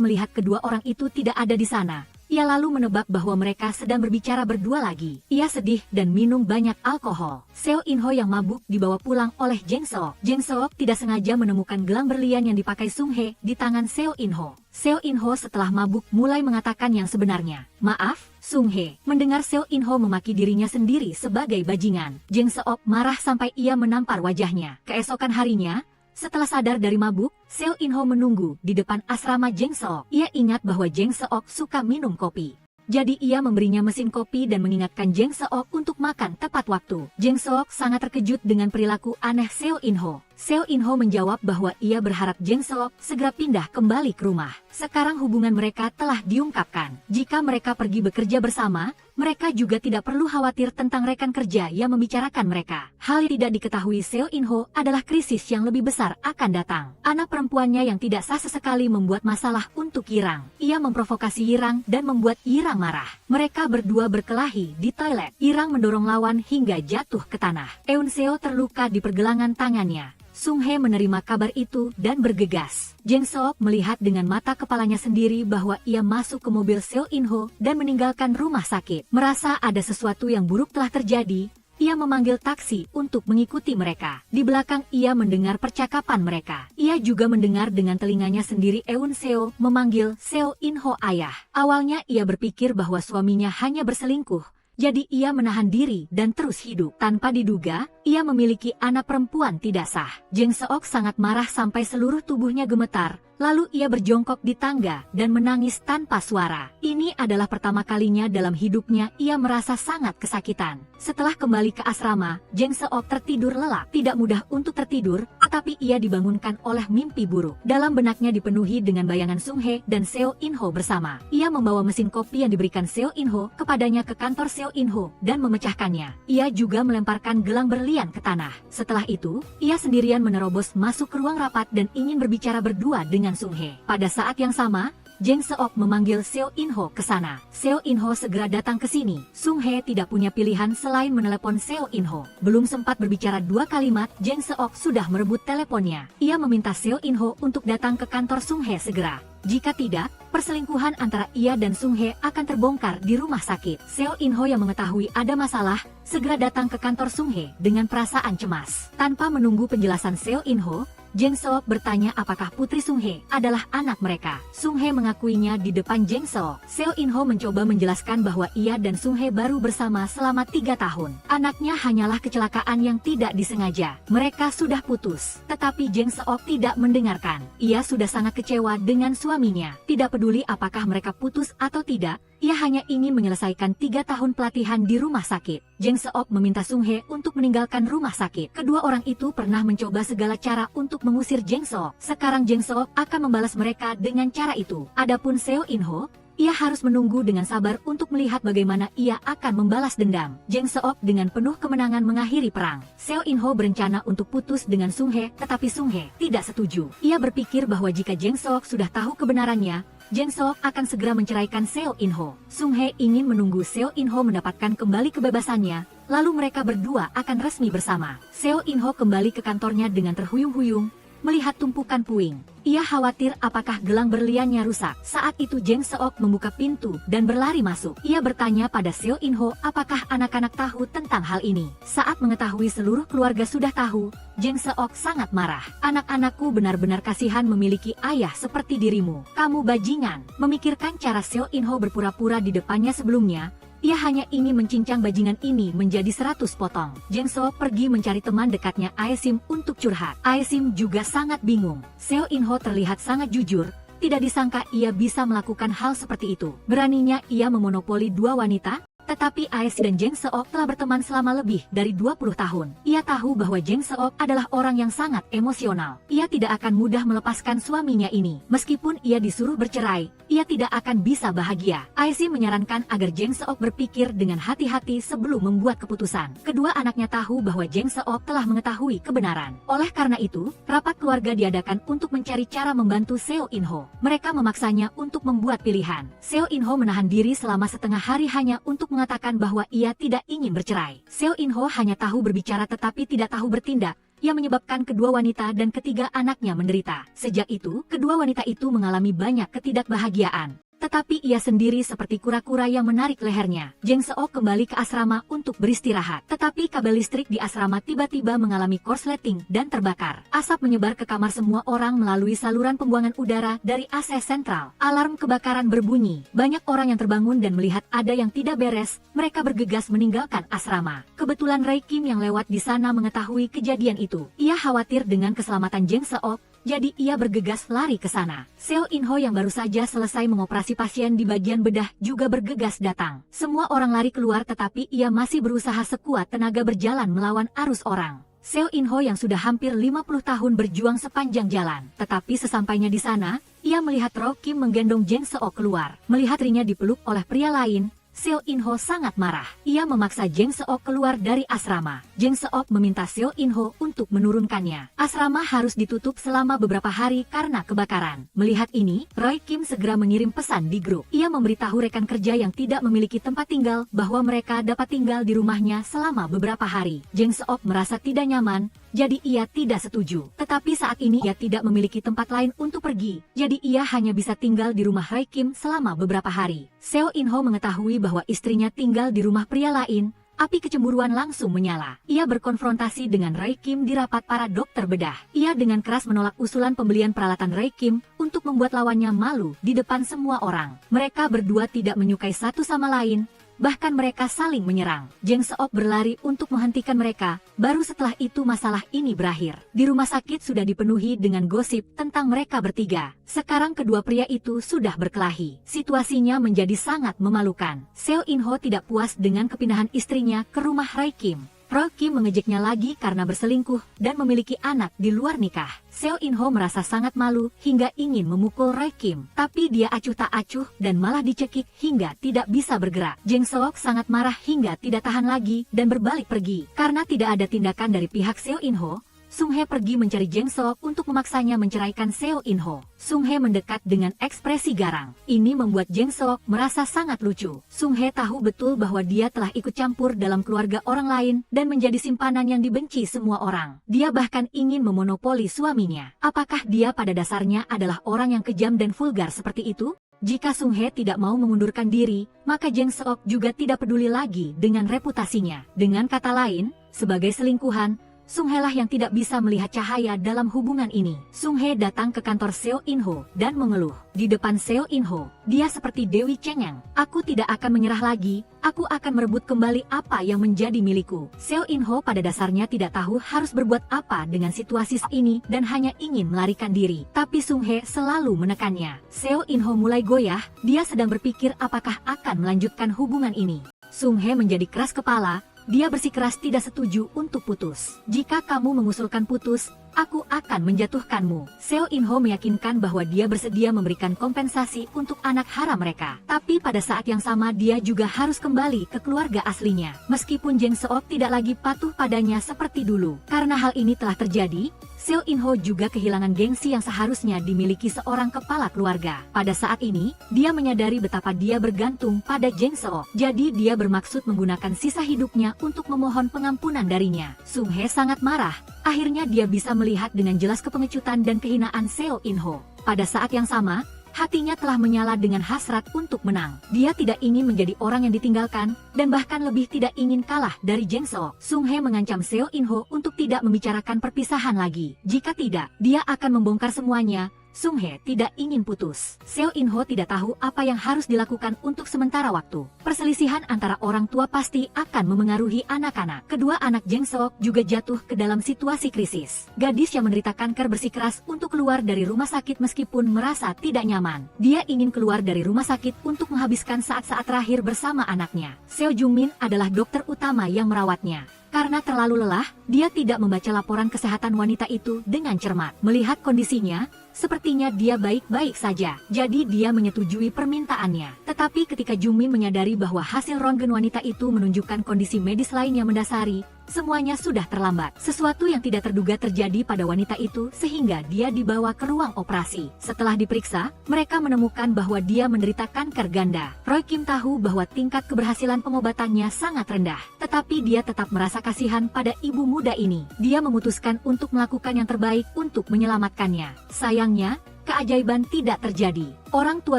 melihat kedua orang itu tidak ada di sana. Ia lalu menebak bahwa mereka sedang berbicara berdua lagi. Ia sedih dan minum banyak alkohol. Seo In-ho yang mabuk dibawa pulang oleh Jang Seok. Jang Seok tidak sengaja menemukan gelang berlian yang dipakai Sung Hye di tangan Seo In-ho. Seo In-ho setelah mabuk mulai mengatakan yang sebenarnya. "Maaf, Sung Hye." Mendengar Seo In-ho memaki dirinya sendiri sebagai bajingan, Jang Seok marah sampai ia menampar wajahnya. Keesokan harinya, setelah sadar dari mabuk, Seo In-ho menunggu di depan asrama Jang Seok. Ia ingat bahwa Jang Seok suka minum kopi. Jadi ia memberinya mesin kopi dan mengingatkan Jang Seok untuk makan tepat waktu. Jang Seok sangat terkejut dengan perilaku aneh Seo In-ho. Seo In-ho menjawab bahwa ia berharap Jang Seok segera pindah kembali ke rumah. Sekarang hubungan mereka telah diungkapkan. Jika mereka pergi bekerja bersama, mereka juga tidak perlu khawatir tentang rekan kerja yang membicarakan mereka. Hal yang tidak diketahui Seo In-ho adalah krisis yang lebih besar akan datang. Anak perempuannya yang tidak sah sesekali membuat masalah untuk Yirang. Ia memprovokasi Yirang dan membuat Yirang marah. Mereka berdua berkelahi di toilet. Yirang mendorong lawan hingga jatuh ke tanah. Eun Seo terluka di pergelangan tangannya. Sung Hye menerima kabar itu dan bergegas. Jang Seok melihat dengan mata kepalanya sendiri bahwa ia masuk ke mobil Seo In-ho dan meninggalkan rumah sakit. Merasa ada sesuatu yang buruk telah terjadi, ia memanggil taksi untuk mengikuti mereka. Di belakang ia mendengar percakapan mereka. Ia juga mendengar dengan telinganya sendiri Eun Seo memanggil Seo In-ho ayah. Awalnya ia berpikir bahwa suaminya hanya berselingkuh. Jadi ia menahan diri dan terus hidup. Tanpa diduga, ia memiliki anak perempuan tidak sah. Jang Seok sangat marah sampai seluruh tubuhnya gemetar. Lalu ia berjongkok di tangga dan menangis tanpa suara. Ini adalah pertama kalinya dalam hidupnya ia merasa sangat kesakitan. Setelah kembali ke asrama, Jang Seok tertidur lelap. Tidak mudah untuk tertidur, tetapi ia dibangunkan oleh mimpi buruk. Dalam benaknya dipenuhi dengan bayangan Sung Hye dan Seo In-ho bersama. Ia membawa mesin kopi yang diberikan Seo In-ho kepadanya ke kantor Seo In-ho dan memecahkannya. Ia juga melemparkan gelang berlian ke tanah. Setelah itu, ia sendirian menerobos masuk ke ruang rapat dan ingin berbicara berdua dengan Sung Hye. Pada saat yang sama, Jang Seok memanggil Seo In-ho ke sana. Seo In-ho segera datang ke sini. Sung Hye tidak punya pilihan selain menelepon Seo In-ho. Belum sempat berbicara 2 kalimat, Jang Seok sudah merebut teleponnya. Ia meminta Seo In-ho untuk datang ke kantor Sung Hye segera. Jika tidak, perselingkuhan antara ia dan Sung Hye akan terbongkar di rumah sakit. Seo In-ho yang mengetahui ada masalah, segera datang ke kantor Sung Hye dengan perasaan cemas. Tanpa menunggu penjelasan Seo In-ho, Jang Seok bertanya apakah putri Sung Hye adalah anak mereka. Sung Hye mengakuinya di depan Jang Seok. Seo In-ho mencoba menjelaskan bahwa ia dan Sung Hye baru bersama selama 3 tahun. Anaknya hanyalah kecelakaan yang tidak disengaja. Mereka sudah putus. Tetapi Jang Seok tidak mendengarkan. Ia sudah sangat kecewa dengan suaminya. Tidak peduli apakah mereka putus atau tidak, Ia hanya ingin menyelesaikan 3 tahun pelatihan di rumah sakit. Jeng Seok meminta Sung Hye untuk meninggalkan rumah sakit. Kedua orang itu pernah mencoba segala cara untuk mengusir Jeng Seok. Sekarang Jeng Seok akan membalas mereka dengan cara itu. Adapun Seo In Ho, ia harus menunggu dengan sabar untuk melihat bagaimana ia akan membalas dendam. Jeng Seok dengan penuh kemenangan mengakhiri perang. Seo In Ho berencana untuk putus dengan Sung Hye, tetapi Sung Hye tidak setuju. Ia berpikir bahwa jika Jeng Seok sudah tahu kebenarannya, Jeng Seok akan segera menceraikan Seo In Ho. Sung Hye ingin menunggu Seo In Ho mendapatkan kembali kebebasannya, lalu mereka berdua akan resmi bersama. Seo In Ho kembali ke kantornya dengan terhuyung-huyung, melihat tumpukan puing. Ia khawatir apakah gelang berliannya rusak. Saat itu Jeng Seok membuka pintu dan berlari masuk. Ia bertanya pada Seo In Ho apakah anak-anak tahu tentang hal ini. Saat mengetahui seluruh keluarga sudah tahu, Jeng Seok sangat marah. Anak-anakku benar-benar kasihan memiliki ayah seperti dirimu. Kamu bajingan. Memikirkan cara Seo In Ho berpura-pura di depannya sebelumnya, ia hanya ingin mencincang bajingan ini menjadi 100 potong. Jeng Seok pergi mencari teman dekatnya Ae Sim untuk curhat. Ae Sim juga sangat bingung. Seo In Ho terlihat sangat jujur, tidak disangka ia bisa melakukan hal seperti itu. Beraninya ia memonopoli 2 wanita, tetapi Ae Sim dan Jeng Seok telah berteman selama lebih dari 20 tahun. Ia tahu bahwa Jeng Seok adalah orang yang sangat emosional. Ia tidak akan mudah melepaskan suaminya ini. Meskipun ia disuruh bercerai, ia tidak akan bisa bahagia. Ae Sim menyarankan agar Jeng Seok berpikir dengan hati-hati sebelum membuat keputusan. Kedua anaknya tahu bahwa Jeng Seok telah mengetahui kebenaran. Oleh karena itu, rapat keluarga diadakan untuk mencari cara membantu Seo In Ho. Mereka memaksanya untuk membuat pilihan. Seo In Ho menahan diri selama setengah hari hanya untuk mengatakan bahwa ia tidak ingin bercerai. Seo In Ho hanya tahu berbicara tetapi tidak tahu bertindak, yang menyebabkan kedua wanita dan ketiga anaknya menderita. Sejak itu, kedua wanita itu mengalami banyak ketidakbahagiaan. Tetapi ia sendiri seperti kura-kura yang menarik lehernya. Jeng Seok kembali ke asrama untuk beristirahat. Tetapi kabel listrik di asrama tiba-tiba mengalami korsleting dan terbakar. Asap menyebar ke kamar semua orang melalui saluran pembuangan udara dari AC sentral. Alarm kebakaran berbunyi. Banyak orang yang terbangun dan melihat ada yang tidak beres. Mereka bergegas meninggalkan asrama. Kebetulan Ray Kim yang lewat di sana mengetahui kejadian itu. Ia khawatir dengan keselamatan Jeng Seok, jadi ia bergegas lari ke sana. Seo In Ho yang baru saja selesai mengoperasi pasien di bagian bedah juga bergegas datang. Semua orang lari keluar tetapi ia masih berusaha sekuat tenaga berjalan melawan arus orang. Seo In Ho yang sudah hampir 50 tahun berjuang sepanjang jalan. Tetapi sesampainya di sana, ia melihat Ro Kim menggendong Jeng Seok keluar. Melihat dirinya dipeluk oleh pria lain, Seo In Ho sangat marah. Ia memaksa Jeng Seok keluar dari asrama. Jeng Seok meminta Seo In Ho untuk menurunkannya. Asrama harus ditutup selama beberapa hari karena kebakaran. Melihat ini, Roy Kim segera mengirim pesan di grup. Ia memberitahu rekan kerja yang tidak memiliki tempat tinggal bahwa mereka dapat tinggal di rumahnya selama beberapa hari. Jeng Seok merasa tidak nyaman, jadi ia tidak setuju. Tetapi saat ini ia tidak memiliki tempat lain untuk pergi, jadi ia hanya bisa tinggal di rumah Roy Kim selama beberapa hari. Seo In Ho mengetahui bahwa istrinya tinggal di rumah pria lain. Api kecemburuan langsung menyala. Ia berkonfrontasi dengan Roy Kim di rapat para dokter bedah. Ia dengan keras menolak usulan pembelian peralatan Roy Kim untuk membuat lawannya malu di depan semua orang. Mereka berdua tidak menyukai satu sama lain. Bahkan mereka saling menyerang. Jeng Seok berlari untuk menghentikan mereka. Baru setelah itu masalah ini berakhir. Di rumah sakit sudah dipenuhi dengan gosip tentang mereka bertiga. Sekarang kedua pria itu sudah berkelahi. Situasinya menjadi sangat memalukan. Seo In Ho tidak puas dengan kepindahan istrinya ke rumah Roy Kim. Roy Kim mengejeknya lagi karena berselingkuh dan memiliki anak di luar nikah. Seo In Ho merasa sangat malu hingga ingin memukul Roy Kim. Tapi dia acuh tak acuh dan malah dicekik hingga tidak bisa bergerak. Jeng Seok sangat marah hingga tidak tahan lagi dan berbalik pergi. Karena tidak ada tindakan dari pihak Seo In Ho, Sung Hye pergi mencari Jeng Seok untuk memaksanya menceraikan Seo In Ho. Sung Hye mendekat dengan ekspresi garang. Ini membuat Jeng Seok merasa sangat lucu. Sung Hye tahu betul bahwa dia telah ikut campur dalam keluarga orang lain dan menjadi simpanan yang dibenci semua orang. Dia bahkan ingin memonopoli suaminya. Apakah dia pada dasarnya adalah orang yang kejam dan vulgar seperti itu? Jika Sung Hye tidak mau mengundurkan diri, maka Jeng Seok juga tidak peduli lagi dengan reputasinya. Dengan kata lain, sebagai selingkuhan, Sung He lah yang tidak bisa melihat cahaya dalam hubungan ini. Sung He datang ke kantor Seo In Ho dan mengeluh. Di depan Seo In Ho, dia seperti Dewi Cengeng. Aku tidak akan menyerah lagi, aku akan merebut kembali apa yang menjadi milikku. Seo In Ho pada dasarnya tidak tahu harus berbuat apa dengan situasi ini dan hanya ingin melarikan diri. Tapi Sung He selalu menekannya. Seo In Ho mulai goyah, dia sedang berpikir apakah akan melanjutkan hubungan ini. Sung He menjadi keras kepala, dia bersikeras tidak setuju untuk putus. Jika kamu mengusulkan putus, aku akan menjatuhkanmu. Seo In Ho meyakinkan bahwa dia bersedia memberikan kompensasi untuk anak haram mereka. Tapi pada saat yang sama dia juga harus kembali ke keluarga aslinya. Meskipun Jeng Seok tidak lagi patuh padanya seperti dulu. Karena hal ini telah terjadi, Seo In Ho juga kehilangan gengsi yang seharusnya dimiliki seorang kepala keluarga. Pada saat ini, dia menyadari betapa dia bergantung pada Jeng Seok. Jadi dia bermaksud menggunakan sisa hidupnya untuk memohon pengampunan darinya. Sung He sangat marah. Akhirnya dia bisa melihat dengan jelas kepengecutan dan kehinaan Seo In Ho. Pada saat yang sama, hatinya telah menyala dengan hasrat untuk menang. Dia tidak ingin menjadi orang yang ditinggalkan, dan bahkan lebih tidak ingin kalah dari Jeng Seok. Sung He mengancam Seo In Ho untuk tidak membicarakan perpisahan lagi. Jika tidak, dia akan membongkar semuanya. Sung He tidak ingin putus. Seo In Ho tidak tahu apa yang harus dilakukan untuk sementara waktu. Perselisihan antara orang tua pasti akan memengaruhi anak-anak. Kedua anak Jeng Seok juga jatuh ke dalam situasi krisis. Gadis yang menderita kanker bersikeras untuk keluar dari rumah sakit meskipun merasa tidak nyaman. Dia ingin keluar dari rumah sakit untuk menghabiskan saat-saat terakhir bersama anaknya. Seo Jung Min adalah dokter utama yang merawatnya. Karena terlalu lelah, dia tidak membaca laporan kesehatan wanita itu dengan cermat. Melihat kondisinya, sepertinya dia baik-baik saja. Jadi dia menyetujui permintaannya. Tetapi ketika Jung Min menyadari bahwa hasil röntgen wanita itu menunjukkan kondisi medis lain yang mendasari, semuanya sudah terlambat. Sesuatu yang tidak terduga terjadi pada wanita itu sehingga dia dibawa ke ruang operasi. Setelah diperiksa, mereka menemukan bahwa dia menderita kanker ganda. Roy Kim tahu bahwa tingkat keberhasilan pengobatannya sangat rendah. Tetapi dia tetap merasa kasihan pada ibu muda ini. Dia memutuskan untuk melakukan yang terbaik untuk menyelamatkannya. Sayangnya, keajaiban tidak terjadi. Orang tua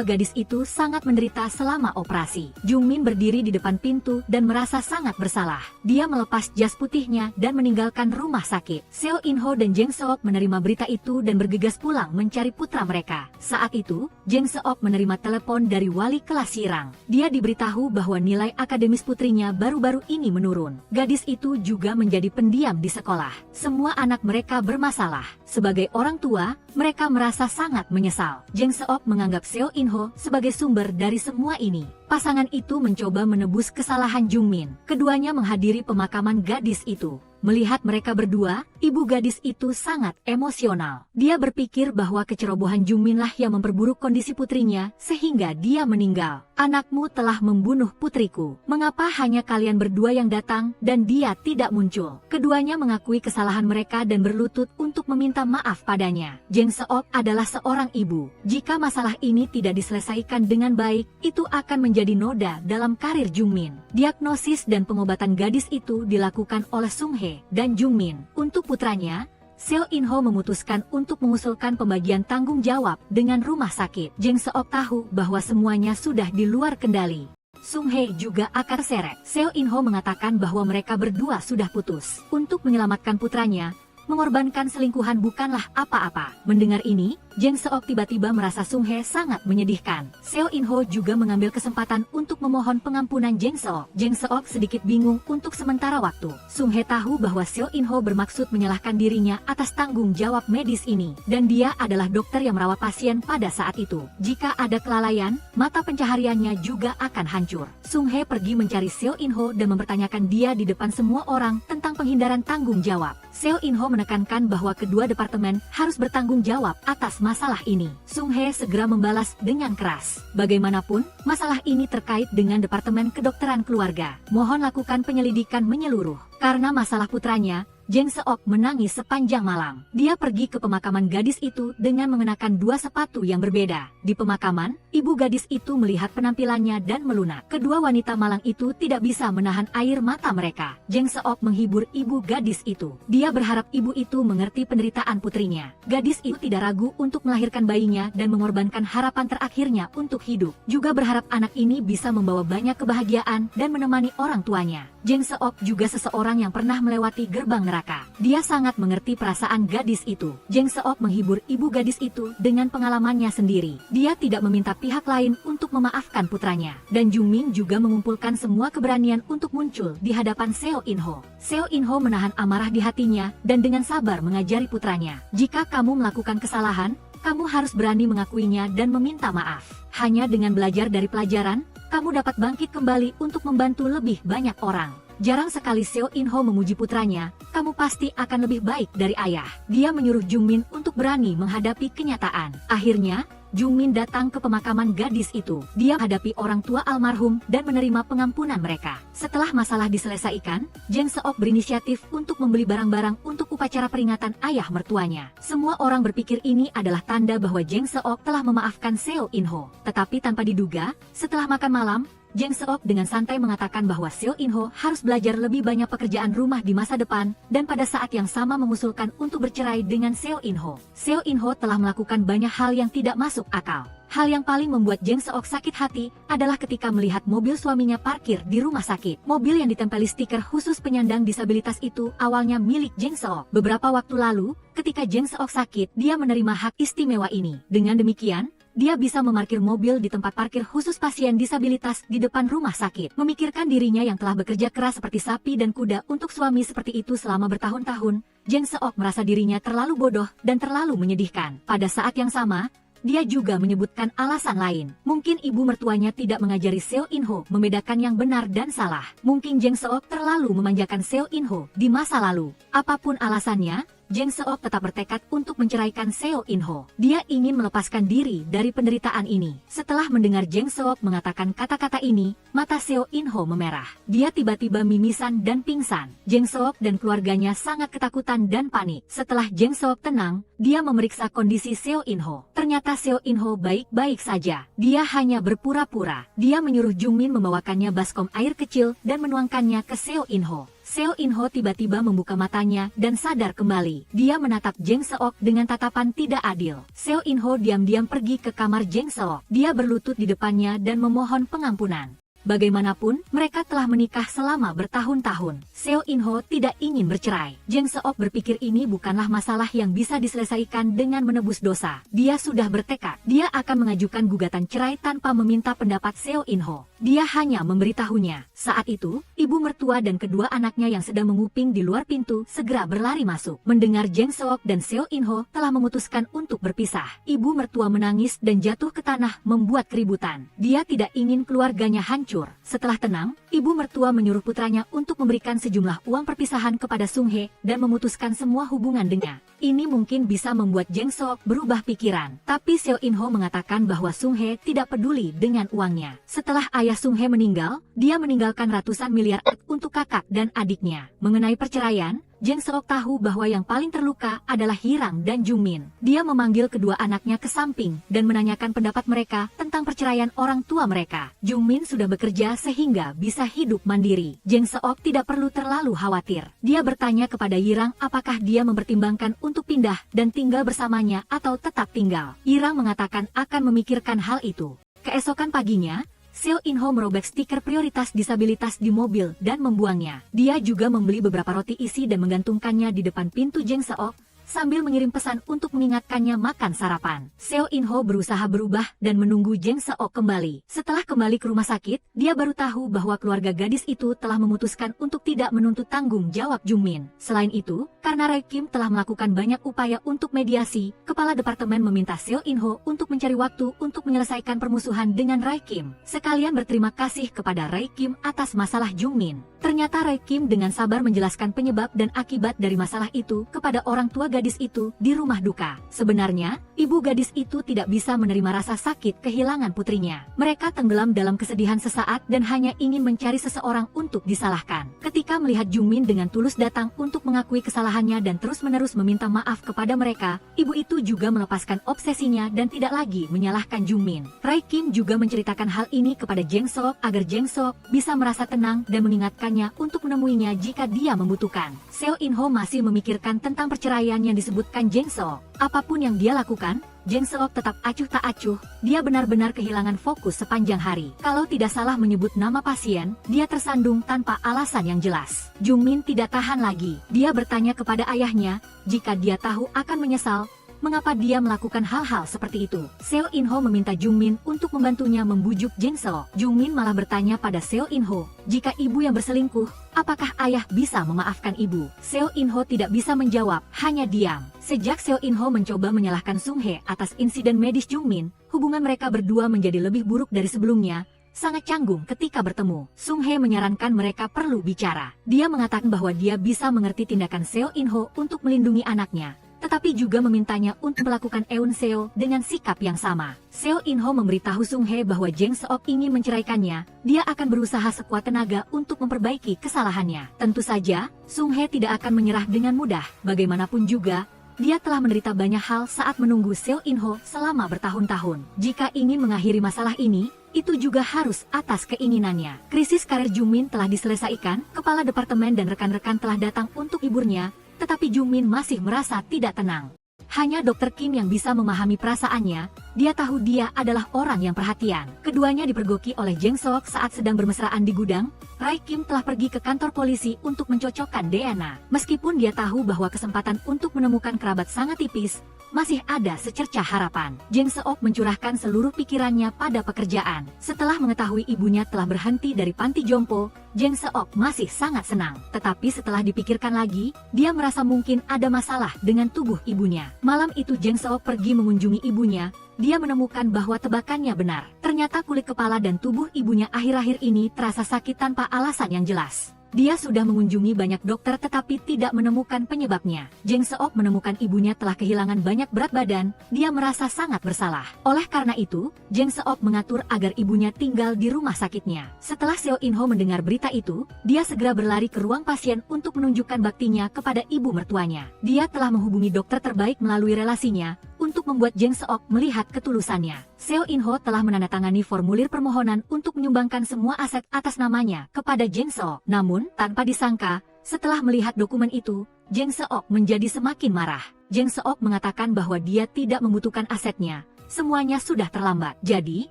gadis itu sangat menderita selama operasi. Jung Min berdiri di depan pintu dan merasa sangat bersalah. Dia melepas jas putihnya dan meninggalkan rumah sakit. Seo In Ho dan Jeng Seok menerima berita itu dan bergegas pulang mencari putra mereka. Saat itu, Jeng Seok menerima telepon dari wali kelas Sirang. Dia diberitahu bahwa nilai akademis putrinya baru-baru ini menurun. Gadis itu juga menjadi pendiam di sekolah. Semua anak mereka bermasalah. Sebagai orang tua, mereka merasa sangat menyesal. Jeng Seok menganggap Seo In Ho sebagai sumber dari semua ini. Pasangan itu mencoba menebus kesalahan Jung Min. Keduanya menghadiri pemakaman gadis itu. Melihat mereka berdua, ibu gadis itu sangat emosional. Dia berpikir bahwa kecerobohan Jung Min lah yang memperburuk kondisi putrinya sehingga dia meninggal. Anakmu telah membunuh putriku. Mengapa hanya kalian berdua yang datang dan dia tidak muncul? Keduanya mengakui kesalahan mereka dan berlutut untuk meminta maaf padanya. Jeng Seok adalah seorang ibu. Jika masalah ini tidak diselesaikan dengan baik, itu akan menjadi noda dalam karir Jung Min. Diagnosis dan pengobatan gadis itu dilakukan oleh Sung He dan Jung Min. Untuk putranya, Seo In Ho memutuskan untuk mengusulkan pembagian tanggung jawab dengan rumah sakit. Jeng Seok tahu bahwa semuanya sudah di luar kendali. Sung He juga akar seret. Seo In Ho mengatakan bahwa mereka berdua sudah putus. Untuk menyelamatkan putranya, mengorbankan selingkuhan bukanlah apa-apa. Mendengar ini, Jeng Seok tiba-tiba merasa Sung He sangat menyedihkan. Seo In Ho juga mengambil kesempatan untuk memohon pengampunan Jeng Seok. Jeng Seok sedikit bingung untuk sementara waktu. Sung He tahu bahwa Seo In Ho bermaksud menyalahkan dirinya atas tanggung jawab medis ini. Dan dia adalah dokter yang merawat pasien pada saat itu. Jika ada kelalaian, mata pencahariannya juga akan hancur. Sung He pergi mencari Seo In Ho dan mempertanyakan dia di depan semua orang tentang penghindaran tanggung jawab. Seo In Ho menekankan bahwa kedua departemen harus bertanggung jawab atas masalah ini. Sung He segera membalas dengan keras. Bagaimanapun, masalah ini terkait dengan Departemen Kedokteran Keluarga. Mohon lakukan penyelidikan menyeluruh. Karena masalah putranya, Jeng Seok menangis sepanjang malam. Dia pergi ke pemakaman gadis itu dengan mengenakan dua sepatu yang berbeda. Di pemakaman, ibu gadis itu melihat penampilannya dan melunak. Kedua wanita malang itu tidak bisa menahan air mata mereka. Jeng Seok menghibur ibu gadis itu. Dia berharap ibu itu mengerti penderitaan putrinya. Gadis itu tidak ragu untuk melahirkan bayinya dan mengorbankan harapan terakhirnya untuk hidup. Juga berharap anak ini bisa membawa banyak kebahagiaan dan menemani orang tuanya. Jeng Seok juga seseorang yang pernah melewati gerbang neraka. Dia sangat mengerti perasaan gadis itu. Jeng Seok menghibur ibu gadis itu dengan pengalamannya sendiri. Dia tidak meminta pihak lain untuk memaafkan putranya. Dan Jung Min juga mengumpulkan semua keberanian untuk muncul di hadapan Seo In Ho. Seo In Ho menahan amarah di hatinya dan dengan sabar mengajari putranya. Jika kamu melakukan kesalahan, kamu harus berani mengakuinya dan meminta maaf. Hanya dengan belajar dari pelajaran, kamu dapat bangkit kembali untuk membantu lebih banyak orang. Jarang sekali Seo In Ho memuji putranya, kamu pasti akan lebih baik dari ayah. Dia menyuruh Jung Min untuk berani menghadapi kenyataan. Akhirnya, Jung Min datang ke pemakaman gadis itu. Dia menghadapi orang tua almarhum dan menerima pengampunan mereka. Setelah masalah diselesaikan, Jeng Seok berinisiatif untuk membeli barang-barang untuk upacara peringatan ayah mertuanya. Semua orang berpikir ini adalah tanda bahwa Jeng Seok telah memaafkan Seo In Ho. Tetapi tanpa diduga, setelah makan malam, Jeng Seok dengan santai mengatakan bahwa Seo In Ho harus belajar lebih banyak pekerjaan rumah di masa depan, dan pada saat yang sama mengusulkan untuk bercerai dengan Seo In Ho. Seo In Ho telah melakukan banyak hal yang tidak masuk akal. Hal yang paling membuat Jeng Seok sakit hati adalah ketika melihat mobil suaminya parkir di rumah sakit. Mobil yang ditempeli stiker khusus penyandang disabilitas itu awalnya milik Jeng Seok. Beberapa waktu lalu, ketika Jeng Seok sakit, dia menerima hak istimewa ini. Dengan demikian, dia bisa memarkir mobil di tempat parkir khusus pasien disabilitas di depan rumah sakit. Memikirkan dirinya yang telah bekerja keras seperti sapi dan kuda untuk suami seperti itu selama bertahun-tahun, Jeng Seok merasa dirinya terlalu bodoh dan terlalu menyedihkan. Pada saat yang sama, dia juga menyebutkan alasan lain. Mungkin ibu mertuanya tidak mengajari Seo In Ho membedakan yang benar dan salah. Mungkin Jeng Seok terlalu memanjakan Seo In Ho di masa lalu. Apapun alasannya, Jeng Seok tetap bertekad untuk menceraikan Seo In Ho. Dia ingin melepaskan diri dari penderitaan ini. Setelah mendengar Jeng Seok mengatakan kata-kata ini, mata Seo In Ho memerah. Dia tiba-tiba mimisan dan pingsan. Jeng Seok dan keluarganya sangat ketakutan dan panik. Setelah Jeng Seok tenang, dia memeriksa kondisi Seo In Ho. Ternyata Seo In Ho baik-baik saja. Dia hanya berpura-pura. Dia menyuruh Jung Min membawakannya baskom air kecil dan menuangkannya ke Seo In Ho. Seo In Ho tiba-tiba membuka matanya dan sadar kembali. Dia menatap Jeng Seok dengan tatapan tidak adil. Seo In Ho diam-diam pergi ke kamar Jeng Seok. Dia berlutut di depannya dan memohon pengampunan. Bagaimanapun, mereka telah menikah selama bertahun-tahun. Seo In Ho tidak ingin bercerai. Jeng Seok berpikir ini bukanlah masalah yang bisa diselesaikan dengan menebus dosa. Dia sudah bertekad. Dia akan mengajukan gugatan cerai tanpa meminta pendapat Seo In Ho. Dia hanya memberitahunya. Saat itu, ibu mertua dan kedua anaknya yang sedang menguping di luar pintu segera berlari masuk. Mendengar Jeng Seok dan Seo In Ho telah memutuskan untuk berpisah. Ibu mertua menangis dan jatuh ke tanah membuat keributan. Dia tidak ingin keluarganya hancur. Setelah tenang, ibu mertua menyuruh putranya untuk memberikan sejumlah uang perpisahan kepada Sung Hye dan memutuskan semua hubungan dengannya. Ini mungkin bisa membuat Jeng Seok berubah pikiran. Tapi Seo In Ho mengatakan bahwa Sung Hye tidak peduli dengan uangnya. Setelah ayah Sung Hye meninggal, dia meninggalkan ratusan miliar untuk kakak dan adiknya. Mengenai perceraian, Jeng Seok tahu bahwa yang paling terluka adalah Hirang dan Jung Min. Dia memanggil kedua anaknya ke samping dan menanyakan pendapat mereka tentang perceraian orang tua mereka. Jung Min sudah bekerja sehingga bisa hidup mandiri. Jeng Seok tidak perlu terlalu khawatir. Dia bertanya kepada Hirang apakah dia mempertimbangkan untuk pindah dan tinggal bersamanya atau tetap tinggal. Hirang mengatakan akan memikirkan hal itu. Keesokan paginya, Seo In Ho merobek stiker prioritas disabilitas di mobil dan membuangnya. Dia juga membeli beberapa roti isi dan menggantungkannya di depan pintu Jeng Seok, sambil mengirim pesan untuk mengingatkannya makan sarapan. Seo In Ho berusaha berubah dan menunggu Jeng Seok kembali. Setelah kembali ke rumah sakit, dia baru tahu bahwa keluarga gadis itu telah memutuskan untuk tidak menuntut tanggung jawab Jung Min. Selain itu, karena Rai Kim telah melakukan banyak upaya untuk mediasi, kepala departemen meminta Seo In Ho untuk mencari waktu untuk menyelesaikan permusuhan dengan Rai Kim. Sekalian berterima kasih kepada Rai Kim atas masalah Jung Min. Ternyata Rai Kim dengan sabar menjelaskan penyebab dan akibat dari masalah itu kepada orang tua gadis itu di rumah duka. Sebenarnya, ibu gadis itu tidak bisa menerima rasa sakit kehilangan putrinya. Mereka tenggelam dalam kesedihan sesaat dan hanya ingin mencari seseorang untuk disalahkan. Ketika melihat Jung Min dengan tulus datang untuk mengakui kesalahannya dan terus-menerus meminta maaf kepada mereka, ibu itu juga melepaskan obsesinya dan tidak lagi menyalahkan Jung Min. Rai Kim juga menceritakan hal ini kepada Jeng Seok agar Jeng Seok bisa merasa tenang dan mengingatkannya untuk menemuinya jika dia membutuhkan. Seo In Ho masih memikirkan tentang perceraian yang disebutkan Jeng Seok. Apapun yang dia lakukan, Jeng Seok tetap acuh tak acuh, dia benar-benar kehilangan fokus sepanjang hari. Kalau tidak salah menyebut nama pasien, dia tersandung tanpa alasan yang jelas. Jung Min tidak tahan lagi, dia bertanya kepada ayahnya, jika dia tahu akan menyesal, mengapa dia melakukan hal-hal seperti itu. Seo In-ho meminta Jung Min untuk membantunya membujuk Jeng Seok. Jung Min malah bertanya pada Seo In-ho, jika ibu yang berselingkuh, apakah ayah bisa memaafkan ibu? Seo In-ho tidak bisa menjawab, hanya diam. Sejak Seo In-ho mencoba menyalahkan Sung Hye atas insiden medis Jung Min, hubungan mereka berdua menjadi lebih buruk dari sebelumnya. Sangat canggung ketika bertemu. Sung Hye menyarankan mereka perlu bicara. Dia mengatakan bahwa dia bisa mengerti tindakan Seo In-ho untuk melindungi anaknya, tetapi juga memintanya untuk melakukan Eun Seo dengan sikap yang sama. Seo In-ho memberitahu Sung Hye bahwa Jeng Seok ingin menceraikannya, dia akan berusaha sekuat tenaga untuk memperbaiki kesalahannya. Tentu saja, Sung Hye tidak akan menyerah dengan mudah. Bagaimanapun juga, dia telah menderita banyak hal saat menunggu Seo In-ho selama bertahun-tahun. Jika ingin mengakhiri masalah ini, itu juga harus atas keinginannya. Krisis karir Jung Min telah diselesaikan, kepala departemen dan rekan-rekan telah datang untuk hiburnya, tetapi Jung Min masih merasa tidak tenang. Hanya Dr. Kim yang bisa memahami perasaannya, dia tahu dia adalah orang yang perhatian. Keduanya dipergoki oleh Jeng Seok saat sedang bermesraan di gudang. Rai Kim telah pergi ke kantor polisi untuk mencocokkan DNA. Meskipun dia tahu bahwa kesempatan untuk menemukan kerabat sangat tipis, masih ada secercah harapan. Jeng Seok mencurahkan seluruh pikirannya pada pekerjaan. Setelah mengetahui ibunya telah berhenti dari panti jompo, Jeng Seok masih sangat senang. Tetapi setelah dipikirkan lagi, dia merasa mungkin ada masalah dengan tubuh ibunya. Malam itu Jeng Seok pergi mengunjungi ibunya. Dia menemukan bahwa tebakannya benar. Ternyata kulit kepala dan tubuh ibunya akhir-akhir ini terasa sakit tanpa alasan yang jelas. Dia sudah mengunjungi banyak dokter tetapi tidak menemukan penyebabnya. Jeng Seok menemukan ibunya telah kehilangan banyak berat badan, dia merasa sangat bersalah. Oleh karena itu, Jeng Seok mengatur agar ibunya tinggal di rumah sakitnya. Setelah Seo In-ho mendengar berita itu, dia segera berlari ke ruang pasien untuk menunjukkan baktinya kepada ibu mertuanya. Dia telah menghubungi dokter terbaik melalui relasinya, untuk membuat Jeng Seok melihat ketulusannya. Seo In-ho telah menandatangani formulir permohonan untuk menyumbangkan semua aset atas namanya kepada Jeng Seok. Namun, tanpa disangka, setelah melihat dokumen itu, Jeng Seok menjadi semakin marah. Jeng Seok mengatakan bahwa dia tidak membutuhkan asetnya. Semuanya sudah terlambat. Jadi,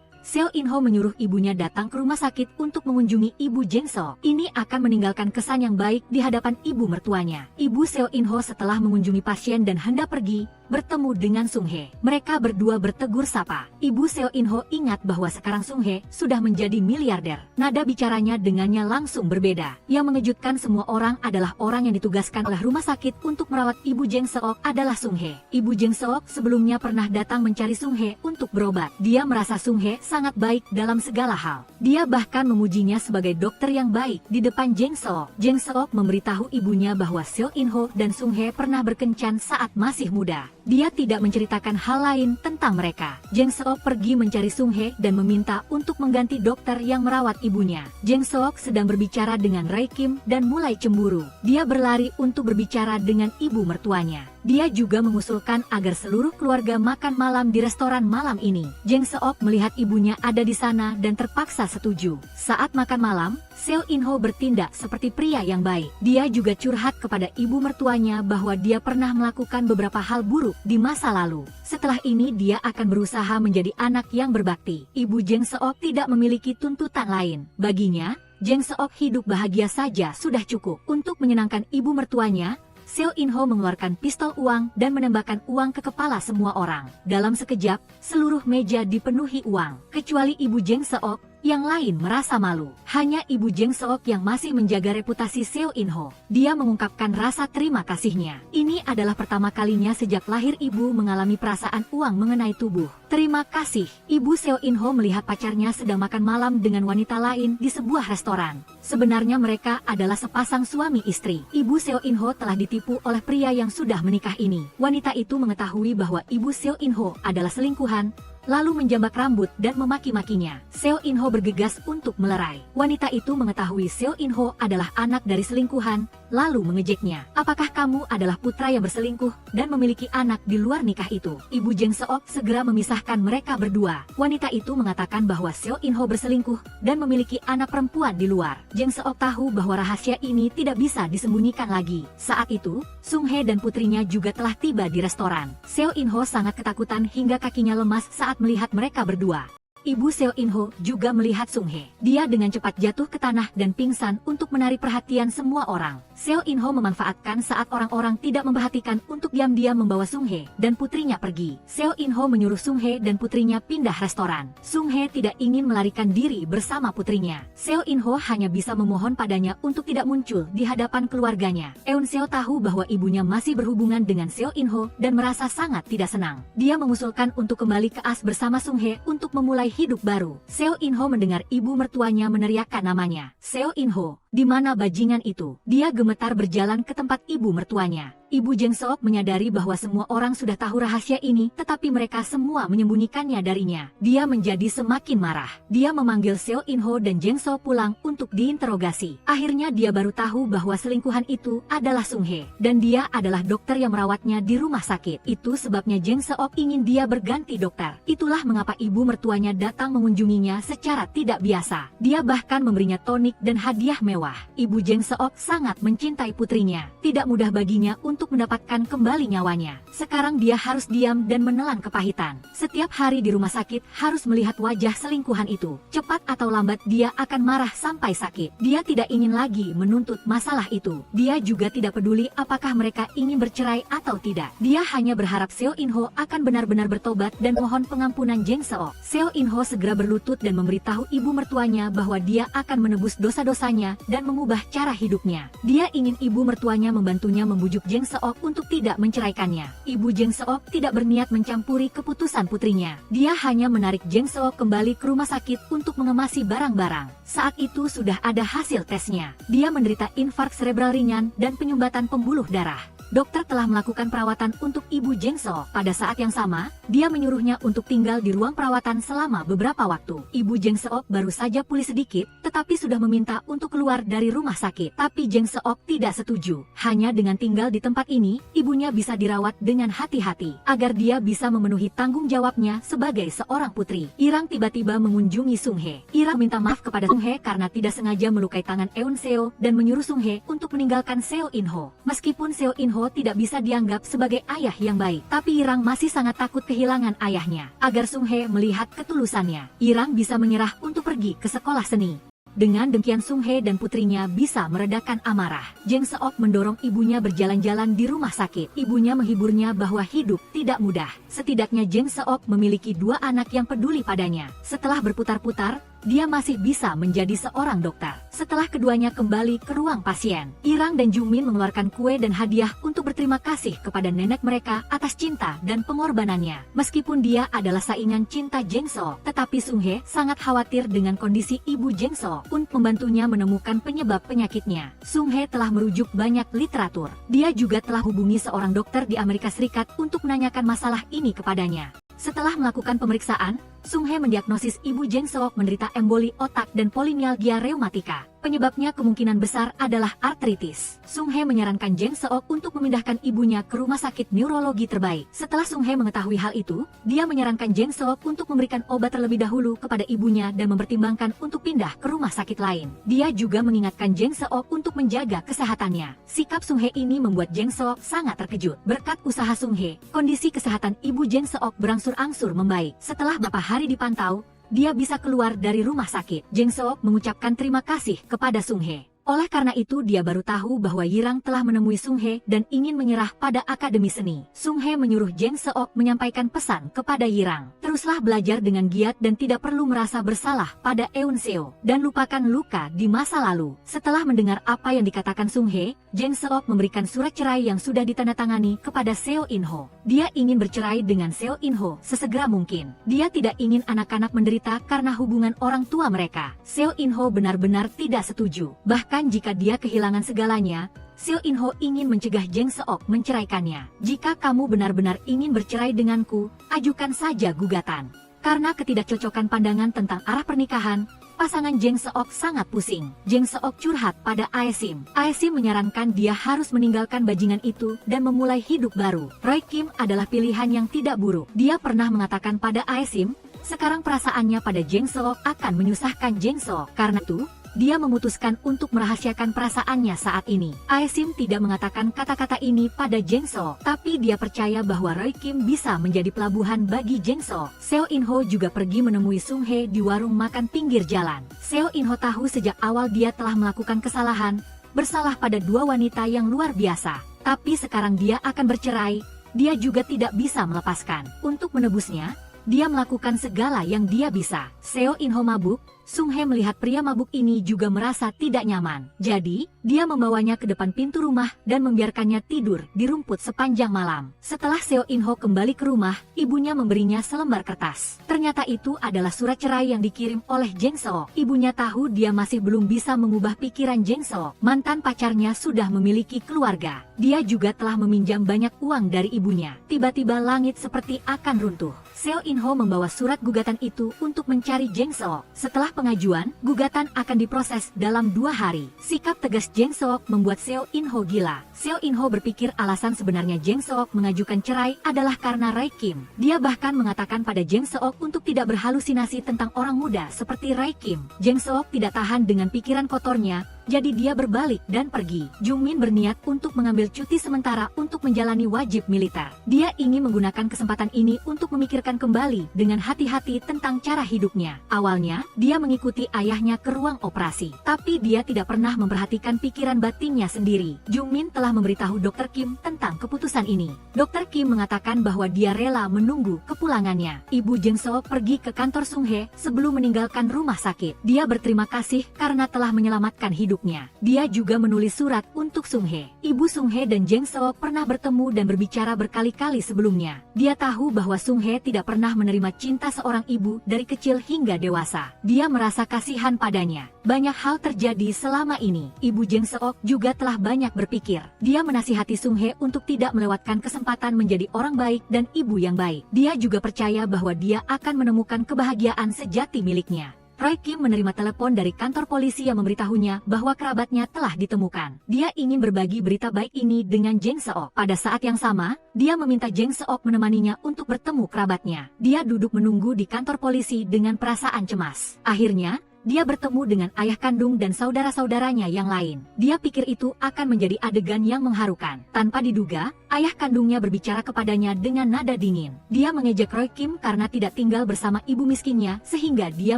Seo In-ho menyuruh ibunya datang ke rumah sakit untuk mengunjungi ibu Jeng Seok. Ini akan meninggalkan kesan yang baik di hadapan ibu mertuanya. Ibu Seo In-ho setelah mengunjungi pasien dan hendak pergi, bertemu dengan Sung Hye. Mereka berdua bertegur sapa. Ibu Seo In-ho ingat bahwa sekarang Sung Hye sudah menjadi miliarder. Nada bicaranya dengannya langsung berbeda. Yang mengejutkan semua orang adalah orang yang ditugaskan oleh rumah sakit untuk merawat ibu Jeng Seok adalah Sung Hye. Ibu Jeng Seok sebelumnya pernah datang mencari Sung Hye untuk berobat. Dia merasa Sung Hye sangat baik dalam segala hal. Dia bahkan memujinya sebagai dokter yang baik di depan Jeng Seok. Jeng Seok memberitahu ibunya bahwa Seo In-ho dan Sung Hye pernah berkencan saat masih muda. Dia tidak menceritakan hal lain tentang mereka. Jeng Seok pergi mencari Sung Hye dan meminta untuk mengganti dokter yang merawat ibunya. Jeng Seok sedang berbicara dengan Rai Kim dan mulai cemburu. Dia berlari untuk berbicara dengan ibu mertuanya. Dia juga mengusulkan agar seluruh keluarga makan malam di restoran malam ini. Jeng Seok melihat ibunya ada di sana dan terpaksa setuju. Saat makan malam, Seo In-ho bertindak seperti pria yang baik. Dia juga curhat kepada ibu mertuanya bahwa dia pernah melakukan beberapa hal buruk di masa lalu. Setelah ini dia akan berusaha menjadi anak yang berbakti. Ibu Jeng Seok tidak memiliki tuntutan lain. Baginya, Jeng Seok hidup bahagia saja sudah cukup. Untuk menyenangkan ibu mertuanya, Seo In-ho mengeluarkan pistol uang dan menembakkan uang ke kepala semua orang. Dalam sekejap, seluruh meja dipenuhi uang. Kecuali ibu Jeng Seok, yang lain merasa malu. Hanya ibu Jeng Seok yang masih menjaga reputasi Seo In-ho. Dia mengungkapkan rasa terima kasihnya. Ini adalah pertama kalinya sejak lahir ibu mengalami perasaan uang mengenai tubuh. Terima kasih. Ibu Seo In-ho melihat pacarnya sedang makan malam dengan wanita lain di sebuah restoran. Sebenarnya mereka adalah sepasang suami istri. Ibu Seo In-ho telah ditipu oleh pria yang sudah menikah ini. Wanita itu mengetahui bahwa ibu Seo In-ho adalah selingkuhan, lalu menjambak rambut dan memaki-makinya. Seo In-ho bergegas untuk melerai. Wanita itu mengetahui Seo In-ho adalah anak dari selingkuhan, lalu mengejeknya. Apakah kamu adalah putra yang berselingkuh dan memiliki anak di luar nikah itu? Ibu Jeng Seok segera memisahkan memisahkan mereka berdua. Wanita itu mengatakan bahwa Seo In Ho berselingkuh dan memiliki anak perempuan di luar. Jang Seok tahu bahwa rahasia ini tidak bisa disembunyikan lagi. Saat itu, Sung Hye dan putrinya juga telah tiba di restoran. Seo In Ho sangat ketakutan hingga kakinya lemas saat melihat mereka berdua. Ibu Seo In Ho juga melihat Sung Hye. Dia dengan cepat jatuh ke tanah dan pingsan untuk menarik perhatian semua orang. Seo In Ho memanfaatkan saat orang-orang tidak memperhatikan untuk diam-diam membawa Sung Hye dan putrinya pergi. Seo In Ho menyuruh Sung Hye dan putrinya pindah restoran. Sung Hye tidak ingin melarikan diri bersama putrinya. Seo In Ho hanya bisa memohon padanya untuk tidak muncul di hadapan keluarganya. Eun Seo tahu bahwa ibunya masih berhubungan dengan Seo In Ho dan merasa sangat tidak senang. Dia mengusulkan untuk kembali ke As bersama Sung Hye untuk memulai hidup baru. Seo In Ho mendengar ibu mertuanya meneriakkan namanya. Seo In Ho, di mana bajingan itu? Dia gemetar berjalan ke tempat ibu mertuanya. Ibu Jang Seok menyadari bahwa semua orang sudah tahu rahasia ini, tetapi mereka semua menyembunyikannya darinya. Dia menjadi semakin marah. Dia memanggil Seo In Ho dan Jang Seok pulang untuk diinterogasi. Akhirnya dia baru tahu bahwa selingkuhan itu adalah Sung Hye, dan dia adalah dokter yang merawatnya di rumah sakit. Itu sebabnya Jang Seok ingin dia berganti dokter. Itulah mengapa ibu mertuanya datang mengunjunginya secara tidak biasa. Dia bahkan memberinya tonik dan hadiah mewah. Ibu Jang Seok sangat mencintai putrinya. Tidak mudah baginya untuk mendapatkan kembali nyawanya. Sekarang dia harus diam dan menelan kepahitan. Setiap hari di rumah sakit harus melihat wajah selingkuhan itu. Cepat atau lambat dia akan marah sampai sakit. Dia tidak ingin lagi menuntut masalah itu. Dia juga tidak peduli apakah mereka ingin bercerai atau tidak. Dia hanya berharap Seo In Ho akan benar-benar bertobat dan mohon pengampunan Jang Seok. Seo In Ho segera berlutut dan memberitahu ibu mertuanya bahwa dia akan menebus dosa-dosanya dan mengubah cara hidupnya. Dia ingin ibu mertuanya membantunya membujuk Jang Seok untuk tidak menceraikannya. Ibu Jang Seok tidak berniat mencampuri keputusan putrinya. Dia hanya menarik Jang Seok kembali ke rumah sakit untuk mengemasi barang-barang. Saat itu sudah ada hasil tesnya. Dia menderita infark serebral ringan dan penyumbatan pembuluh darah. Dokter telah melakukan perawatan untuk ibu Jang Seok. Pada saat yang sama, dia menyuruhnya untuk tinggal di ruang perawatan selama beberapa waktu. Ibu Jang Seok baru saja pulih sedikit, tetapi sudah meminta untuk keluar dari rumah sakit. Tapi Jang Seok tidak setuju. Hanya dengan tinggal di tempat ini, ibunya bisa dirawat dengan hati-hati, agar dia bisa memenuhi tanggung jawabnya sebagai seorang putri. Irang tiba-tiba mengunjungi Sung Hye. Irang minta maaf kepada Sung Hye karena tidak sengaja melukai tangan Eun Seo dan menyuruh Sung Hye untuk meninggalkan Seo In Ho. Meskipun Seo In Ho tidak bisa dianggap sebagai ayah yang baik, tapi Irang masih sangat takut kehilangan ayahnya. Agar Sung Hye melihat ketulusannya, Irang bisa menyerah untuk pergi ke sekolah seni. Dengan demikian Sung Hye dan putrinya bisa meredakan amarah. Jang Seok mendorong ibunya berjalan-jalan di rumah sakit. Ibunya menghiburnya bahwa hidup tidak mudah. Setidaknya Jang Seok memiliki dua anak yang peduli padanya. Setelah berputar-putar, dia masih bisa menjadi seorang dokter. Setelah keduanya kembali ke ruang pasien, Irang dan Jungmin mengeluarkan kue dan hadiah untuk berterima kasih kepada nenek mereka atas cinta dan pengorbanannya. Meskipun dia adalah saingan cinta Jang Seok, tetapi Sung Hye sangat khawatir dengan kondisi ibu Jang Seok untuk membantunya menemukan penyebab penyakitnya. Sung Hye telah merujuk banyak literatur. Dia juga telah hubungi seorang dokter di Amerika Serikat untuk menanyakan masalah ini kepadanya. Setelah melakukan pemeriksaan, Sung Hye mendiagnosis ibu Jang Seok menderita emboli otak dan polimialgia reumatika. Penyebabnya kemungkinan besar adalah artritis. Sung Hye menyarankan Jang Seok untuk memindahkan ibunya ke rumah sakit neurologi terbaik. Setelah Sung Hye mengetahui hal itu, dia menyarankan Jang Seok untuk memberikan obat terlebih dahulu kepada ibunya dan mempertimbangkan untuk pindah ke rumah sakit lain. Dia juga mengingatkan Jang Seok untuk menjaga kesehatannya. Sikap Sung Hye ini membuat Jang Seok sangat terkejut. Berkat usaha Sung Hye, kondisi kesehatan ibu Jang Seok berangsur-angsur membaik. Setelah beberapa hari dipantau, dia bisa keluar dari rumah sakit. Jang Seok mengucapkan terima kasih kepada Sung Hye. Oleh karena itu dia baru tahu bahwa Yirang telah menemui Sung Hye dan ingin menyerah pada Akademi Seni. Sung Hye menyuruh Jang Seok menyampaikan pesan kepada Yirang. Teruslah belajar dengan giat dan tidak perlu merasa bersalah pada Eun Seo. Dan lupakan luka di masa lalu. Setelah mendengar apa yang dikatakan Sung Hye, Jang Seok memberikan surat cerai yang sudah ditandatangani kepada Seo In Ho. Dia ingin bercerai dengan Seo In Ho sesegera mungkin. Dia tidak ingin anak-anak menderita karena hubungan orang tua mereka. Seo In Ho benar-benar tidak setuju. Bahkan jika dia kehilangan segalanya, Seo In Ho ingin mencegah Jang Seok menceraikannya. Jika kamu benar-benar ingin bercerai denganku, ajukan saja gugatan. Karena ketidakcocokan pandangan tentang arah pernikahan, pasangan Jeng Seok sangat pusing. Jeng Seok curhat pada Aesim. Aesim menyarankan dia harus meninggalkan bajingan itu dan memulai hidup baru. Roy Kim adalah pilihan yang tidak buruk. Dia pernah mengatakan pada Aesim, sekarang perasaannya pada Jeng Seok akan menyusahkan Jeng Seok. Karena itu, dia memutuskan untuk merahasiakan perasaannya saat ini. Aesim tidak mengatakan kata-kata ini pada Jeng Seok, tapi dia percaya bahwa Roy Kim bisa menjadi pelabuhan bagi Jeng Seok. Seo In Ho juga pergi menemui Sung Hye di warung makan pinggir jalan. Seo In Ho tahu sejak awal dia telah melakukan kesalahan, bersalah pada dua wanita yang luar biasa. Tapi sekarang dia akan bercerai, dia juga tidak bisa melepaskan. Untuk menebusnya, dia melakukan segala yang dia bisa. Seo In Ho mabuk. Sung Hye melihat pria mabuk ini juga merasa tidak nyaman. Jadi, dia membawanya ke depan pintu rumah dan membiarkannya tidur di rumput sepanjang malam. Setelah Seo In Ho kembali ke rumah, ibunya memberinya selembar kertas. Ternyata itu adalah surat cerai yang dikirim oleh Jeng Seok. Ibunya tahu dia masih belum bisa mengubah pikiran Jeng Seok. Mantan pacarnya sudah memiliki keluarga. Dia juga telah meminjam banyak uang dari ibunya. Tiba-tiba langit seperti akan runtuh. Seo In Ho membawa surat gugatan itu untuk mencari Jeng Seok. Setelah pengajuan, gugatan akan diproses dalam 2 hari. Sikap tegas Jeng Seok membuat Seo In Ho gila. Seo In Ho berpikir alasan sebenarnya Jeng Seok mengajukan cerai adalah karena Roy Kim. Dia bahkan mengatakan pada Jeng Seok untuk tidak berhalusinasi tentang orang muda seperti Roy Kim. Jeng Seok tidak tahan dengan pikiran kotornya, jadi dia berbalik dan pergi. Jung Min berniat untuk mengambil cuti sementara untuk menjalani wajib militer. Dia ingin menggunakan kesempatan ini untuk memikirkan kembali dengan hati-hati tentang cara hidupnya. Awalnya, dia mengikuti ayahnya ke ruang operasi, tapi dia tidak pernah memperhatikan pikiran batinnya sendiri. Jung Min telah memberitahu Dr. Kim tentang keputusan ini. Dr. Kim mengatakan bahwa dia rela menunggu kepulangannya. Ibu Jeng Seok pergi ke kantor Sung Hye sebelum meninggalkan rumah sakit. Dia berterima kasih karena telah menyelamatkan hidupnya. Dia juga menulis surat untuk Sung Hye. Ibu Sung Hye dan Jeng Seok pernah bertemu dan berbicara berkali-kali sebelumnya. Dia tahu bahwa Sung Hye tidak pernah menerima cinta seorang ibu dari kecil hingga dewasa. Dia merasa kasihan padanya. Banyak hal terjadi selama ini. Ibu Jeng Seok juga telah banyak berpikir. Dia menasihati Sung Hye untuk tidak melewatkan kesempatan menjadi orang baik dan ibu yang baik. Dia juga percaya bahwa dia akan menemukan kebahagiaan sejati miliknya. Roy Kim menerima telepon dari kantor polisi yang memberitahunya bahwa kerabatnya telah ditemukan. Dia ingin berbagi berita baik ini dengan Jeng Seok. Pada saat yang sama, dia meminta Jeng Seok menemaninya untuk bertemu kerabatnya. Dia duduk menunggu di kantor polisi dengan perasaan cemas. Akhirnya, dia bertemu dengan ayah kandung dan saudara-saudaranya yang lain. Dia pikir itu akan menjadi adegan yang mengharukan. Tanpa diduga, ayah kandungnya berbicara kepadanya dengan nada dingin. Dia mengejek Roy Kim karena tidak tinggal bersama ibu miskinnya sehingga dia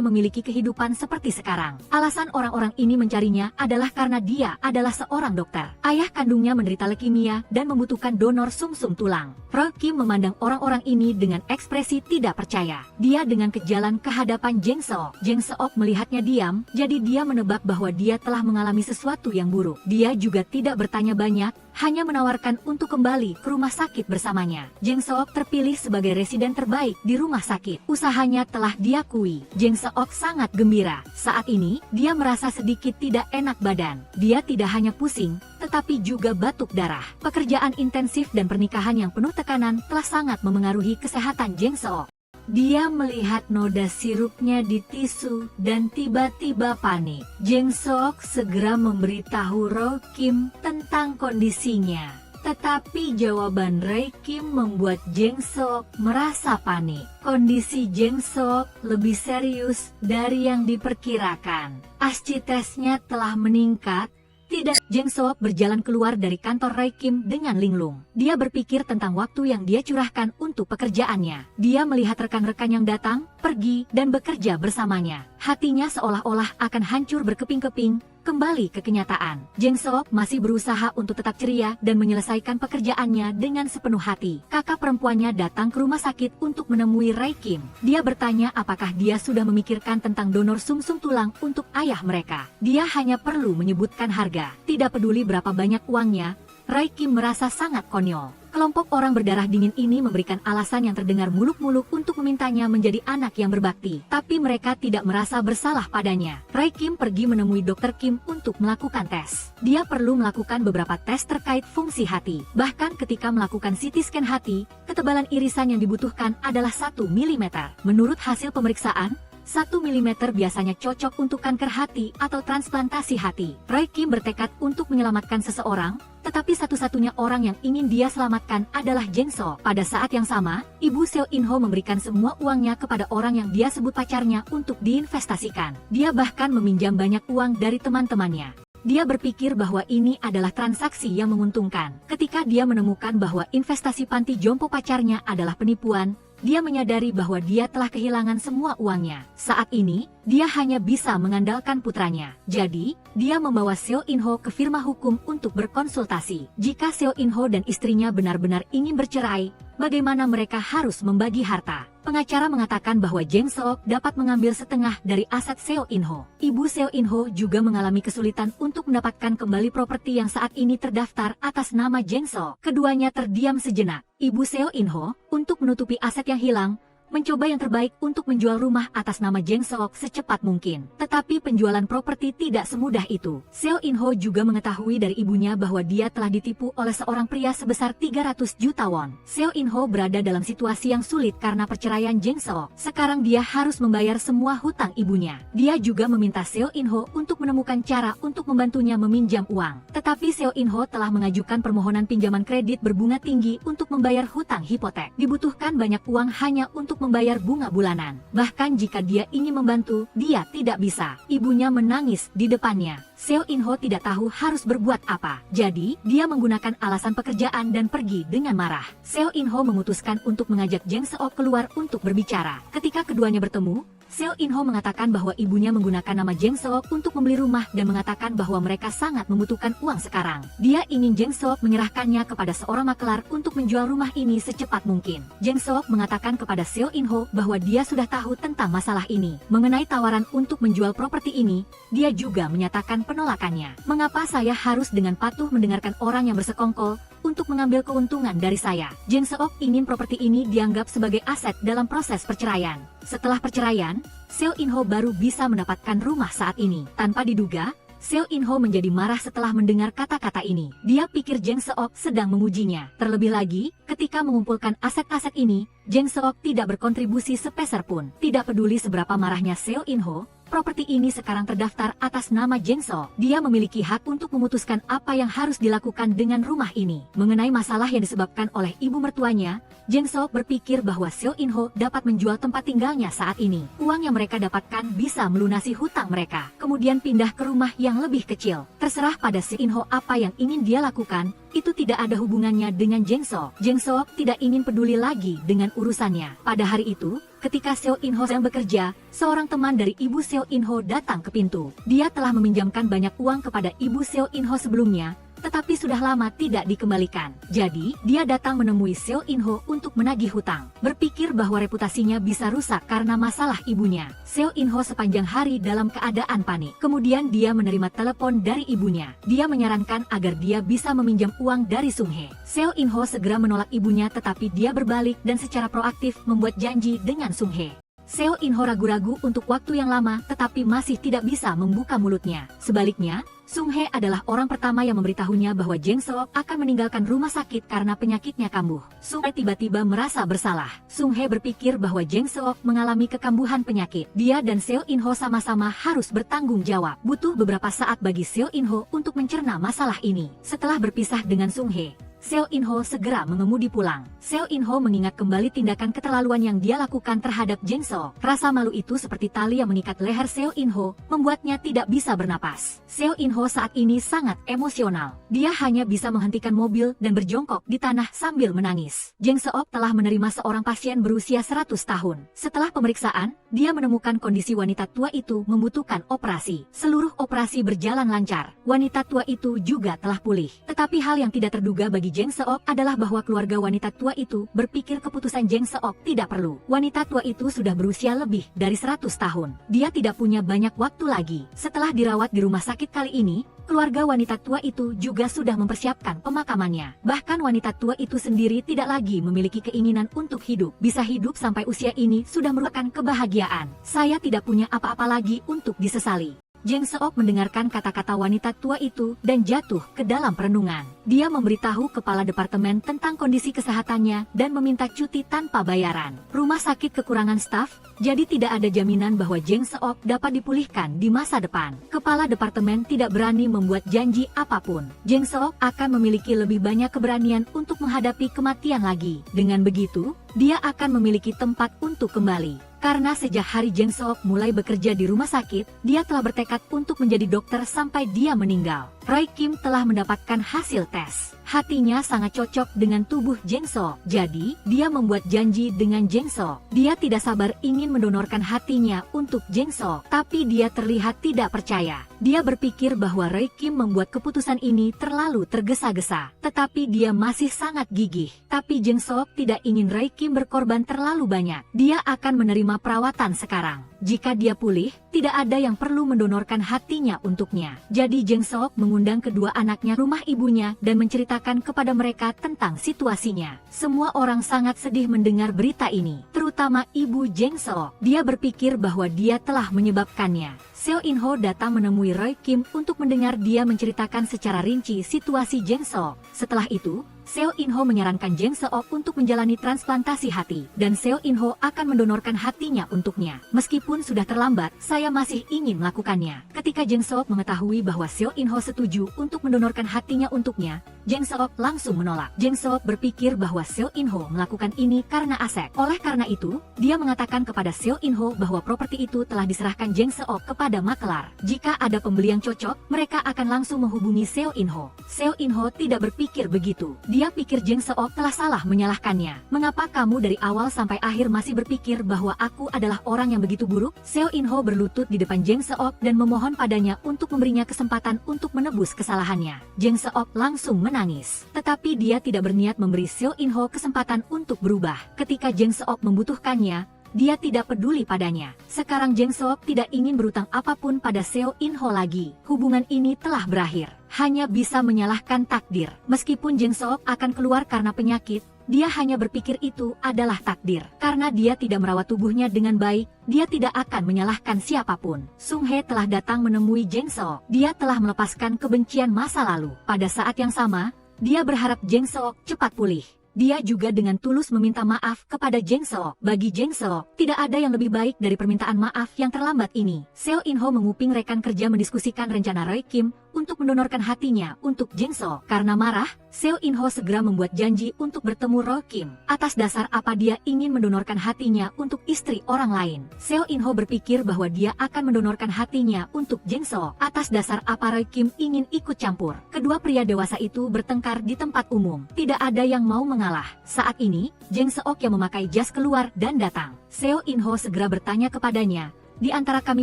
memiliki kehidupan seperti sekarang. Alasan orang-orang ini mencarinya adalah karena dia adalah seorang dokter. Ayah kandungnya menderita leukemia dan membutuhkan donor sumsum tulang. Roy Kim memandang orang-orang ini dengan ekspresi tidak percaya. Dia dengan kejalan ke hadapan Jeng Seok. Jeng Seok melihatnya diam, jadi dia menebak bahwa dia telah mengalami sesuatu yang buruk. Dia juga tidak bertanya banyak, hanya menawarkan untuk kembali ke rumah sakit bersamanya. Jeng Seok terpilih sebagai residen terbaik di rumah sakit. Usahanya telah diakui. Jeng Seok sangat gembira. Saat ini, dia merasa sedikit tidak enak badan. Dia tidak hanya pusing, tetapi juga batuk darah. Pekerjaan intensif dan pernikahan yang penuh tekanan telah sangat memengaruhi kesehatan Jeng Seok. Dia melihat noda sirupnya di tisu dan tiba-tiba panik. Jeng Seok segera memberitahu Roy Kim tentang kondisinya. Tetapi jawaban Roy Kim membuat Jeng Seok merasa panik. Kondisi Jeng Seok lebih serius dari yang diperkirakan. ASCII tesnya telah meningkat. Tidak, Jeng Seok berjalan keluar dari kantor Roy Kim dengan linglung. Dia berpikir tentang waktu yang dia curahkan untuk pekerjaannya. Dia melihat rekan-rekan yang datang, pergi, dan bekerja bersamanya. Hatinya seolah-olah akan hancur berkeping-keping, kembali ke kenyataan. Jeng Seok masih berusaha untuk tetap ceria dan menyelesaikan pekerjaannya dengan sepenuh hati. Kakak perempuannya datang ke rumah sakit untuk menemui Roy Kim. Dia bertanya apakah dia sudah memikirkan tentang donor sumsum tulang untuk ayah mereka. Dia hanya perlu menyebutkan harga. Tidak peduli berapa banyak uangnya, Roy Kim merasa sangat konyol. Kelompok orang berdarah dingin ini memberikan alasan yang terdengar muluk-muluk untuk memintanya menjadi anak yang berbakti. Tapi mereka tidak merasa bersalah padanya. Roy Kim pergi menemui Dr. Kim untuk melakukan tes. Dia perlu melakukan beberapa tes terkait fungsi hati. Bahkan ketika melakukan CT scan hati, ketebalan irisan yang dibutuhkan adalah 1 mm. Menurut hasil pemeriksaan, 1 mm biasanya cocok untuk kanker hati atau transplantasi hati. Roy Kim bertekad untuk menyelamatkan seseorang, tetapi satu-satunya orang yang ingin dia selamatkan adalah Jang Seok. Pada saat yang sama, ibu Seo In Ho memberikan semua uangnya kepada orang yang dia sebut pacarnya untuk diinvestasikan. Dia bahkan meminjam banyak uang dari teman-temannya. Dia berpikir bahwa ini adalah transaksi yang menguntungkan. Ketika dia menemukan bahwa investasi panti jompo pacarnya adalah penipuan, dia menyadari bahwa dia telah kehilangan semua uangnya. Saat ini, dia hanya bisa mengandalkan putranya. Jadi, dia membawa Seo In Ho ke firma hukum untuk berkonsultasi. Jika Seo In Ho dan istrinya benar-benar ingin bercerai, bagaimana mereka harus membagi harta? Pengacara mengatakan bahwa Jang Seok dapat mengambil setengah dari aset Seo In Ho. Ibu Seo In Ho juga mengalami kesulitan untuk mendapatkan kembali properti yang saat ini terdaftar atas nama Jang Seok. Keduanya terdiam sejenak. Ibu Seo In Ho, untuk menutupi aset yang hilang, mencoba yang terbaik untuk menjual rumah atas nama Jang Seok secepat mungkin. Tetapi penjualan properti tidak semudah itu. Seo In Ho juga mengetahui dari ibunya bahwa dia telah ditipu oleh seorang pria sebesar 300 juta won. Seo In Ho berada dalam situasi yang sulit karena perceraian Jang Seok. Sekarang dia harus membayar semua hutang ibunya. Dia juga meminta Seo In Ho untuk menemukan cara untuk membantunya meminjam uang. Tetapi Seo In Ho telah mengajukan permohonan pinjaman kredit berbunga tinggi untuk membayar hutang hipotek. Dibutuhkan banyak uang hanya untuk membayar bunga bulanan. Bahkan jika dia ingin membantu, dia tidak bisa. Ibunya menangis di depannya. Seo In Ho tidak tahu harus berbuat apa. Jadi, dia menggunakan alasan pekerjaan dan pergi dengan marah. Seo In Ho memutuskan untuk mengajak Jang Seok keluar untuk berbicara. Ketika keduanya bertemu, Seo In Ho mengatakan bahwa ibunya menggunakan nama Jang Seok untuk membeli rumah dan mengatakan bahwa mereka sangat membutuhkan uang sekarang. Dia ingin Jang Seok menyerahkannya kepada seorang makelar untuk menjual rumah ini secepat mungkin. Jang Seok mengatakan kepada Seo In Ho bahwa dia sudah tahu tentang masalah ini. Mengenai tawaran untuk menjual properti ini, dia juga menyatakan penolakannya. Mengapa saya harus dengan patuh mendengarkan orang yang bersekongkol untuk mengambil keuntungan dari saya? Jang Seok ingin properti ini dianggap sebagai aset dalam proses perceraian. Setelah perceraian, Seo In Ho baru bisa mendapatkan rumah saat ini. Tanpa diduga, Seo In Ho menjadi marah setelah mendengar kata-kata ini. Dia pikir Jang Seok sedang memujinya. Terlebih lagi, ketika mengumpulkan aset-aset ini, Jang Seok tidak berkontribusi sepeser pun. Tidak peduli seberapa marahnya Seo In Ho, properti ini sekarang terdaftar atas nama Jang Seok. Dia memiliki hak untuk memutuskan apa yang harus dilakukan dengan rumah ini. Mengenai masalah yang disebabkan oleh ibu mertuanya, Jang Seok berpikir bahwa Seo In Ho dapat menjual tempat tinggalnya saat ini. Uang yang mereka dapatkan bisa melunasi hutang mereka, kemudian pindah ke rumah yang lebih kecil. Terserah pada Seo In Ho apa yang ingin dia lakukan, itu tidak ada hubungannya dengan Jang Seok. Jang Seok tidak ingin peduli lagi dengan urusannya. Pada hari itu, ketika Seo In Ho sedang bekerja, seorang teman dari ibu Seo In Ho datang ke pintu. Dia telah meminjamkan banyak uang kepada ibu Seo In Ho sebelumnya, tetapi sudah lama tidak dikembalikan. Jadi, dia datang menemui Seo In Ho untuk menagih hutang. Berpikir bahwa reputasinya bisa rusak karena masalah ibunya. Seo In Ho sepanjang hari dalam keadaan panik. Kemudian dia menerima telepon dari ibunya. Dia menyarankan agar dia bisa meminjam uang dari Sung Hye. Seo In Ho segera menolak ibunya, tetapi dia berbalik dan secara proaktif membuat janji dengan Sung Hye. Seo In Ho ragu-ragu untuk waktu yang lama, tetapi masih tidak bisa membuka mulutnya. Sebaliknya, Sung Hye adalah orang pertama yang memberitahunya bahwa Jang Seok akan meninggalkan rumah sakit karena penyakitnya kambuh. Sung Hye tiba-tiba merasa bersalah. Sung Hye berpikir bahwa Jang Seok mengalami kekambuhan penyakit. Dia dan Seo In Ho sama-sama harus bertanggung jawab. Butuh beberapa saat bagi Seo In Ho untuk mencerna masalah ini. Setelah berpisah dengan Sung Hye, Seo In Ho segera mengemudi pulang. Seo In Ho mengingat kembali tindakan keterlaluan yang dia lakukan terhadap Jang Seok. Rasa malu itu seperti tali yang mengikat leher Seo In Ho, membuatnya tidak bisa bernapas. Seo In Ho saat ini sangat emosional. Dia hanya bisa menghentikan mobil dan berjongkok di tanah sambil menangis. Jang Seok telah menerima seorang pasien berusia 100 tahun. Setelah pemeriksaan, dia menemukan kondisi wanita tua itu membutuhkan operasi. Seluruh operasi berjalan lancar. Wanita tua itu juga telah pulih. Tetapi hal yang tidak terduga bagi Jang Seok adalah bahwa keluarga wanita tua itu berpikir keputusan Jang Seok tidak perlu. Wanita tua itu sudah berusia lebih dari 100 tahun. Dia tidak punya banyak waktu lagi. Setelah dirawat di rumah sakit kali ini, keluarga wanita tua itu juga sudah mempersiapkan pemakamannya. Bahkan wanita tua itu sendiri tidak lagi memiliki keinginan untuk hidup. Bisa hidup sampai usia ini sudah merupakan kebahagiaan. Saya tidak punya apa-apa lagi untuk disesali. Jeng Seok mendengarkan kata-kata wanita tua itu dan jatuh ke dalam perenungan. Dia memberitahu kepala departemen tentang kondisi kesehatannya dan meminta cuti tanpa bayaran. Rumah sakit kekurangan staf, jadi tidak ada jaminan bahwa Jeng Seok dapat dipulihkan di masa depan. Kepala departemen tidak berani membuat janji apapun. Jeng Seok akan memiliki lebih banyak keberanian untuk menghadapi kematian lagi. Dengan begitu, dia akan memiliki tempat untuk kembali. Karena sejak hari Jeng Seok mulai bekerja di rumah sakit, dia telah bertekad untuk menjadi dokter sampai dia meninggal. Roy Kim telah mendapatkan hasil tes. Hatinya sangat cocok dengan tubuh Jeng Seok. Jadi, dia membuat janji dengan Jeng Seok. Dia tidak sabar ingin mendonorkan hatinya untuk Jeng Seok. Tapi dia terlihat tidak percaya. Dia berpikir bahwa Roy Kim membuat keputusan ini terlalu tergesa-gesa. Tetapi dia masih sangat gigih. Tapi Jeng Seok tidak ingin Roy Kim berkorban terlalu banyak. Dia akan menerima perawatan sekarang. Jika dia pulih, tidak ada yang perlu mendonorkan hatinya untuknya. Jadi Jeng Seok mengundang kedua anaknya rumah ibunya dan menceritakan kepada mereka tentang situasinya. Semua orang sangat sedih mendengar berita ini, terutama ibu Jeng Seok. Dia berpikir bahwa dia telah menyebabkannya. Seo In-ho datang menemui Roy Kim untuk mendengar dia menceritakan secara rinci situasi Jeng Seok. Setelah itu, Seo In-ho menyarankan Jeng Seok untuk menjalani transplantasi hati, dan Seo In-ho akan mendonorkan hatinya untuknya. Meskipun sudah terlambat, saya masih ingin melakukannya. Ketika Jeng Seok mengetahui bahwa Seo In-ho setuju untuk mendonorkan hatinya untuknya, Jeng Seok langsung menolak. Jeng Seok berpikir bahwa Seo In-ho melakukan ini karena Asek. Oleh karena itu, dia mengatakan kepada Seo In-ho bahwa properti itu telah diserahkan Jeng Seok kepada makelar. Jika ada pembeli yang cocok, mereka akan langsung menghubungi Seo In-ho. Seo In-ho tidak berpikir begitu. Dia pikir Jeng Seok telah salah menyalahkannya. Mengapa kamu dari awal sampai akhir masih berpikir bahwa aku adalah orang yang begitu buruk? Seo In-ho berlutut di depan Jeng Seok dan memohon padanya untuk memberinya kesempatan untuk menebus kesalahannya. Jeng Seok langsung menangis. Tetapi dia tidak berniat memberi Seo In-ho kesempatan untuk berubah. Ketika Jeng Seok membutuhkannya, dia tidak peduli padanya. Sekarang Jeng Seok tidak ingin berutang apapun pada Seo In-ho lagi. Hubungan ini telah berakhir. Hanya bisa menyalahkan takdir. Meskipun Jeng Seok akan keluar karena penyakit, dia hanya berpikir itu adalah takdir. Karena dia tidak merawat tubuhnya dengan baik, dia tidak akan menyalahkan siapapun. Sung Hye telah datang menemui Jeng Seok. Dia telah melepaskan kebencian masa lalu. Pada saat yang sama, dia berharap Jeng Seok cepat pulih. Dia juga dengan tulus meminta maaf kepada Jeng Seok. Bagi Jeng Seok, tidak ada yang lebih baik dari permintaan maaf yang terlambat ini. Seo In-ho menguping rekan kerja mendiskusikan rencana Roy Kim untuk mendonorkan hatinya untuk Jeng Seok. Karena marah, Seo In-ho segera membuat janji untuk bertemu Roy Kim. Atas dasar apa dia ingin mendonorkan hatinya untuk istri orang lain? Seo In-ho berpikir bahwa dia akan mendonorkan hatinya untuk Jeng Seok. Atas dasar apa Roy Kim ingin ikut campur? Kedua pria dewasa itu bertengkar di tempat umum. Tidak ada yang mau mengalah. Saat ini, Jeng Seok yang memakai jas keluar dan datang. Seo In-ho segera bertanya kepadanya, "Di antara kami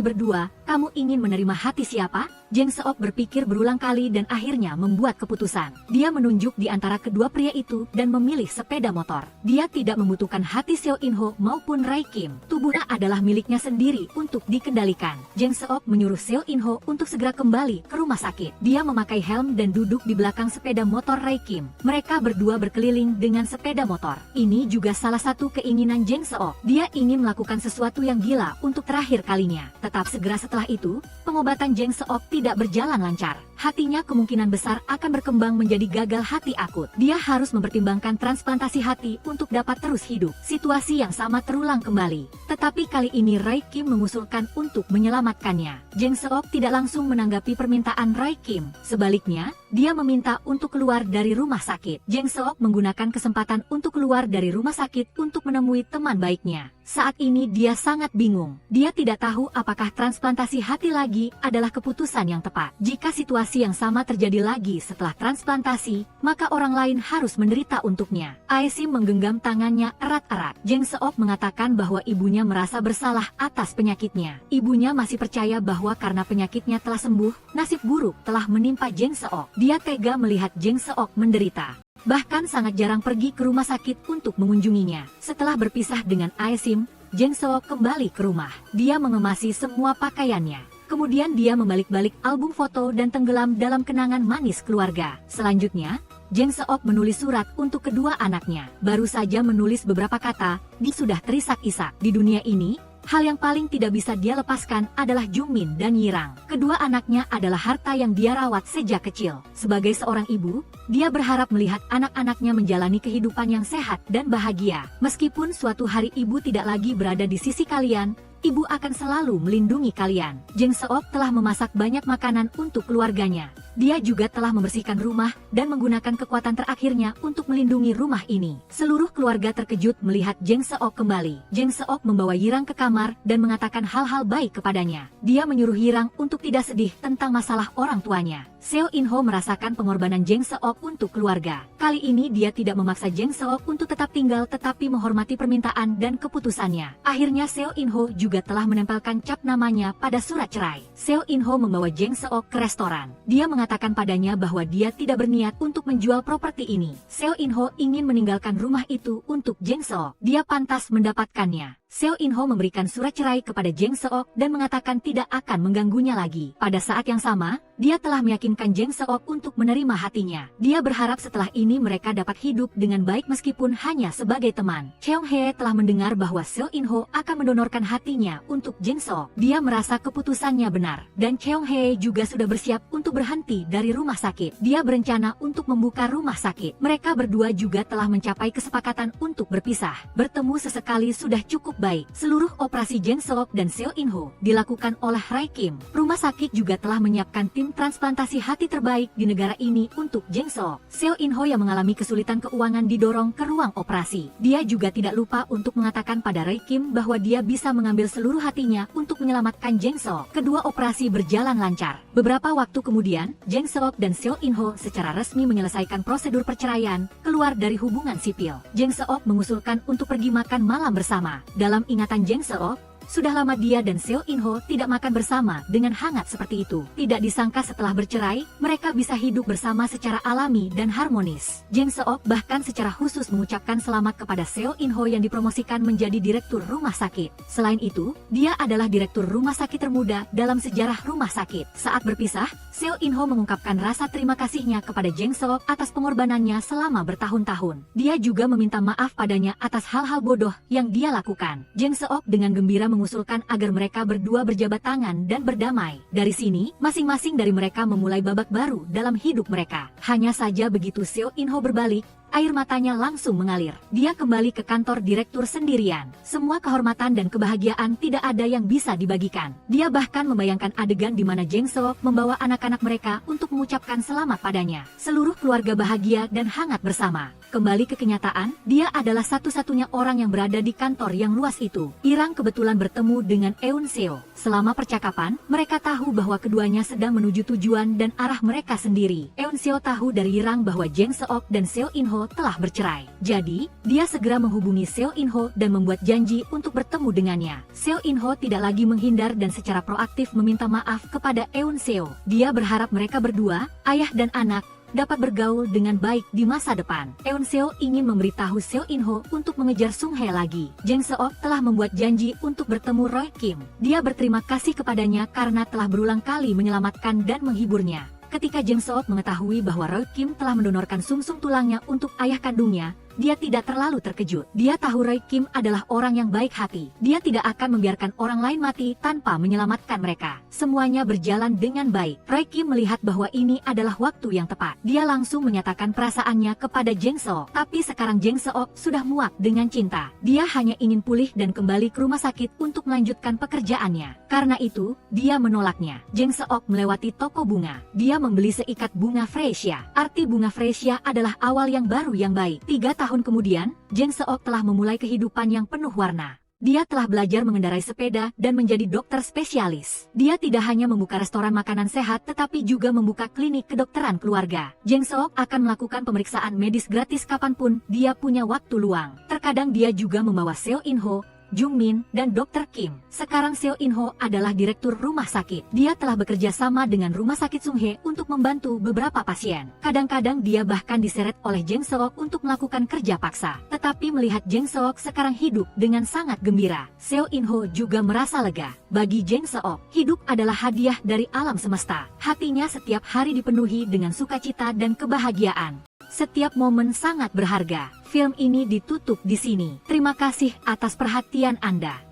berdua, kamu ingin menerima hati siapa?" Jeng Seok berpikir berulang kali dan akhirnya membuat keputusan. Dia menunjuk di antara kedua pria itu dan memilih sepeda motor. Dia tidak membutuhkan hati Seo In-ho maupun Roy Kim. Tubuhnya adalah miliknya sendiri untuk dikendalikan. Jeng Seok menyuruh Seo In-ho untuk segera kembali ke rumah sakit. Dia memakai helm dan duduk di belakang sepeda motor Roy Kim. Mereka berdua berkeliling dengan sepeda motor. Ini juga salah satu keinginan Jeng Seok. Dia ingin melakukan sesuatu yang gila untuk terakhir kalinya. Tetap segera setelah itu, pengobatan Jeng Seok tidak berjalan lancar. Hatinya kemungkinan besar akan berkembang menjadi gagal hati akut. Dia harus mempertimbangkan transplantasi hati untuk dapat terus hidup. Situasi yang sama terulang kembali. Tetapi kali ini Roy Kim mengusulkan untuk menyelamatkannya. Jeng Seok tidak langsung menanggapi permintaan Roy Kim. Sebaliknya, dia meminta untuk keluar dari rumah sakit. Jeng Seok menggunakan kesempatan untuk keluar dari rumah sakit untuk menemui teman baiknya. Saat ini dia sangat bingung. Dia tidak tahu apakah transplantasi hati lagi adalah keputusan yang tepat. Jika situasi yang sama terjadi lagi setelah transplantasi, maka orang lain harus menderita untuknya. Aesim menggenggam tangannya erat-erat. Jeng Seok mengatakan bahwa ibunya merasa bersalah atas penyakitnya. Ibunya masih percaya bahwa karena penyakitnya telah sembuh, nasib buruk telah menimpa Jeng Seok. Dia tega melihat Jeng Seok menderita. Bahkan sangat jarang pergi ke rumah sakit untuk mengunjunginya. Setelah berpisah dengan Aesim, Jeng Seok kembali ke rumah. Dia mengemasi semua pakaiannya. Kemudian dia membalik-balik album foto dan tenggelam dalam kenangan manis keluarga. Selanjutnya, Jeng Seok menulis surat untuk kedua anaknya. Baru saja menulis beberapa kata, dia sudah terisak-isak. Di dunia ini, Hal yang paling tidak bisa dia lepaskan adalah Jungmin dan Yirang. Kedua anaknya adalah harta yang dia rawat sejak kecil. Sebagai seorang ibu, dia berharap melihat anak-anaknya menjalani kehidupan yang sehat dan bahagia. Meskipun suatu hari ibu tidak lagi berada di sisi kalian, ibu akan selalu melindungi kalian. Jang Seok telah memasak banyak makanan untuk keluarganya. Dia juga telah membersihkan rumah dan menggunakan kekuatan terakhirnya untuk melindungi rumah ini. Seluruh keluarga terkejut melihat Jang Seok kembali. Jang Seok membawa Yirang ke kamar dan mengatakan hal-hal baik kepadanya. Dia menyuruh Yirang untuk tidak sedih tentang masalah orang tuanya. Seo In-ho merasakan pengorbanan Jang Seok untuk keluarga. Kali ini dia tidak memaksa Jang Seok untuk tetap tinggal tetapi menghormati permintaan dan keputusannya. Akhirnya Seo In-ho juga telah menempelkan cap namanya pada surat cerai. Seo In-ho membawa Jang Seok ke restoran. Dia mengatakan padanya bahwa dia tidak berniat untuk menjual properti ini. Seo In-ho ingin meninggalkan rumah itu untuk Jang Seok. Dia pantas mendapatkannya. Seo In-ho memberikan surat cerai kepada Jang Seok dan mengatakan tidak akan mengganggunya lagi. Pada saat yang sama, dia telah meyakinkan Jang Seok untuk menerima hatinya. Dia berharap setelah ini mereka dapat hidup dengan baik meskipun hanya sebagai teman. Cheong Hye telah mendengar bahwa Seo In-ho akan mendonorkan hatinya untuk Jang Seok. Dia merasa keputusannya benar. Dan Cheong Hye juga sudah bersiap untuk berhenti dari rumah sakit. Dia berencana untuk membuka rumah sakit. Mereka berdua juga telah mencapai kesepakatan untuk berpisah. Bertemu sesekali sudah cukup baik. Seluruh operasi Jang Seok dan Seo In-ho dilakukan oleh Rai Kim. Rumah sakit juga telah menyiapkan tim transplantasi hati terbaik di negara ini untuk Jang Seok. Seo In-ho yang mengalami kesulitan keuangan didorong ke ruang operasi. Dia juga tidak lupa untuk mengatakan pada Rai Kim bahwa dia bisa mengambil seluruh hatinya untuk menyelamatkan Jang Seok. Kedua operasi berjalan lancar. Beberapa waktu kemudian, Jang Seok dan Seo In-ho secara resmi menyelesaikan prosedur perceraian, keluar dari hubungan sipil. Jang Seok mengusulkan untuk pergi makan malam bersama. Dalam ingatan Jang Seok, sudah lama dia dan Seo In-ho tidak makan bersama dengan hangat seperti itu. Tidak disangka setelah bercerai, mereka bisa hidup bersama secara alami dan harmonis. Jang Seok bahkan secara khusus mengucapkan selamat kepada Seo In-ho yang dipromosikan menjadi direktur rumah sakit. Selain itu, dia adalah direktur rumah sakit termuda dalam sejarah rumah sakit. Saat berpisah, Seo In-ho mengungkapkan rasa terima kasihnya kepada Jang Seok atas pengorbanannya selama bertahun-tahun. Dia juga meminta maaf padanya atas hal-hal bodoh yang dia lakukan. Jang Seok dengan gembira mengusulkan agar mereka berdua berjabat tangan dan berdamai. Dari sini, masing-masing dari mereka memulai babak baru dalam hidup mereka. Hanya saja begitu Seo In-ho berbalik, air matanya langsung mengalir. Dia kembali ke kantor direktur sendirian. Semua kehormatan dan kebahagiaan tidak ada yang bisa dibagikan. Dia bahkan membayangkan adegan di mana Jang Seok membawa anak-anak mereka untuk mengucapkan selamat padanya. Seluruh keluarga bahagia dan hangat bersama. Kembali ke kenyataan, dia adalah satu-satunya orang yang berada di kantor yang luas itu. Irang kebetulan bertemu dengan Eun Seo. Selama percakapan, mereka tahu bahwa keduanya sedang menuju tujuan dan arah mereka sendiri. Eun Seo tahu dari Irang bahwa Jang Seok dan Seo In-ho telah bercerai. Jadi, dia segera menghubungi Seo In-ho dan membuat janji untuk bertemu dengannya. Seo In-ho tidak lagi menghindar dan secara proaktif meminta maaf kepada Eun Seo. Dia berharap mereka berdua, ayah dan anak, dapat bergaul dengan baik di masa depan. Eun Seo ingin memberitahu Seo In-ho untuk mengejar Sung Hye lagi. Jang Seok telah membuat janji untuk bertemu Roy Kim. Dia berterima kasih kepadanya karena telah berulang kali menyelamatkan dan menghiburnya. Ketika Jang Seok mengetahui bahwa Roy Kim telah mendonorkan sumsum tulangnya untuk ayah kandungnya, dia tidak terlalu terkejut. Dia tahu Roy Kim adalah orang yang baik hati. Dia tidak akan membiarkan orang lain mati tanpa menyelamatkan mereka. Semuanya berjalan dengan baik. Roy Kim melihat bahwa ini adalah waktu yang tepat. Dia langsung menyatakan perasaannya kepada Jang Seok. Tapi sekarang Jang Seok sudah muak dengan cinta. Dia hanya ingin pulih dan kembali ke rumah sakit untuk melanjutkan pekerjaannya. Karena itu, dia menolaknya. Jang Seok melewati toko bunga. Dia membeli seikat bunga freesia. Arti bunga freesia adalah awal yang baru yang baik. 3 tahun kemudian, Jang Seok telah memulai kehidupan yang penuh warna. Dia telah belajar mengendarai sepeda dan menjadi dokter spesialis. Dia tidak hanya membuka restoran makanan sehat tetapi juga membuka klinik kedokteran keluarga. Jang Seok akan melakukan pemeriksaan medis gratis kapanpun dia punya waktu luang. Terkadang dia juga membawa Seo In-ho, Jungmin, dan Dr. Kim. Sekarang Seo In-ho adalah direktur rumah sakit. Dia telah bekerja sama dengan rumah sakit Sung Hye untuk membantu beberapa pasien. Kadang-kadang dia bahkan diseret oleh Jang Seok untuk melakukan kerja paksa. Tetapi melihat Jang Seok sekarang hidup dengan sangat gembira, Seo In-ho juga merasa lega. Bagi Jang Seok, hidup adalah hadiah dari alam semesta. Hatinya setiap hari dipenuhi dengan sukacita dan kebahagiaan. Setiap momen sangat berharga. Film ini ditutup di sini. Terima kasih atas perhatian Anda.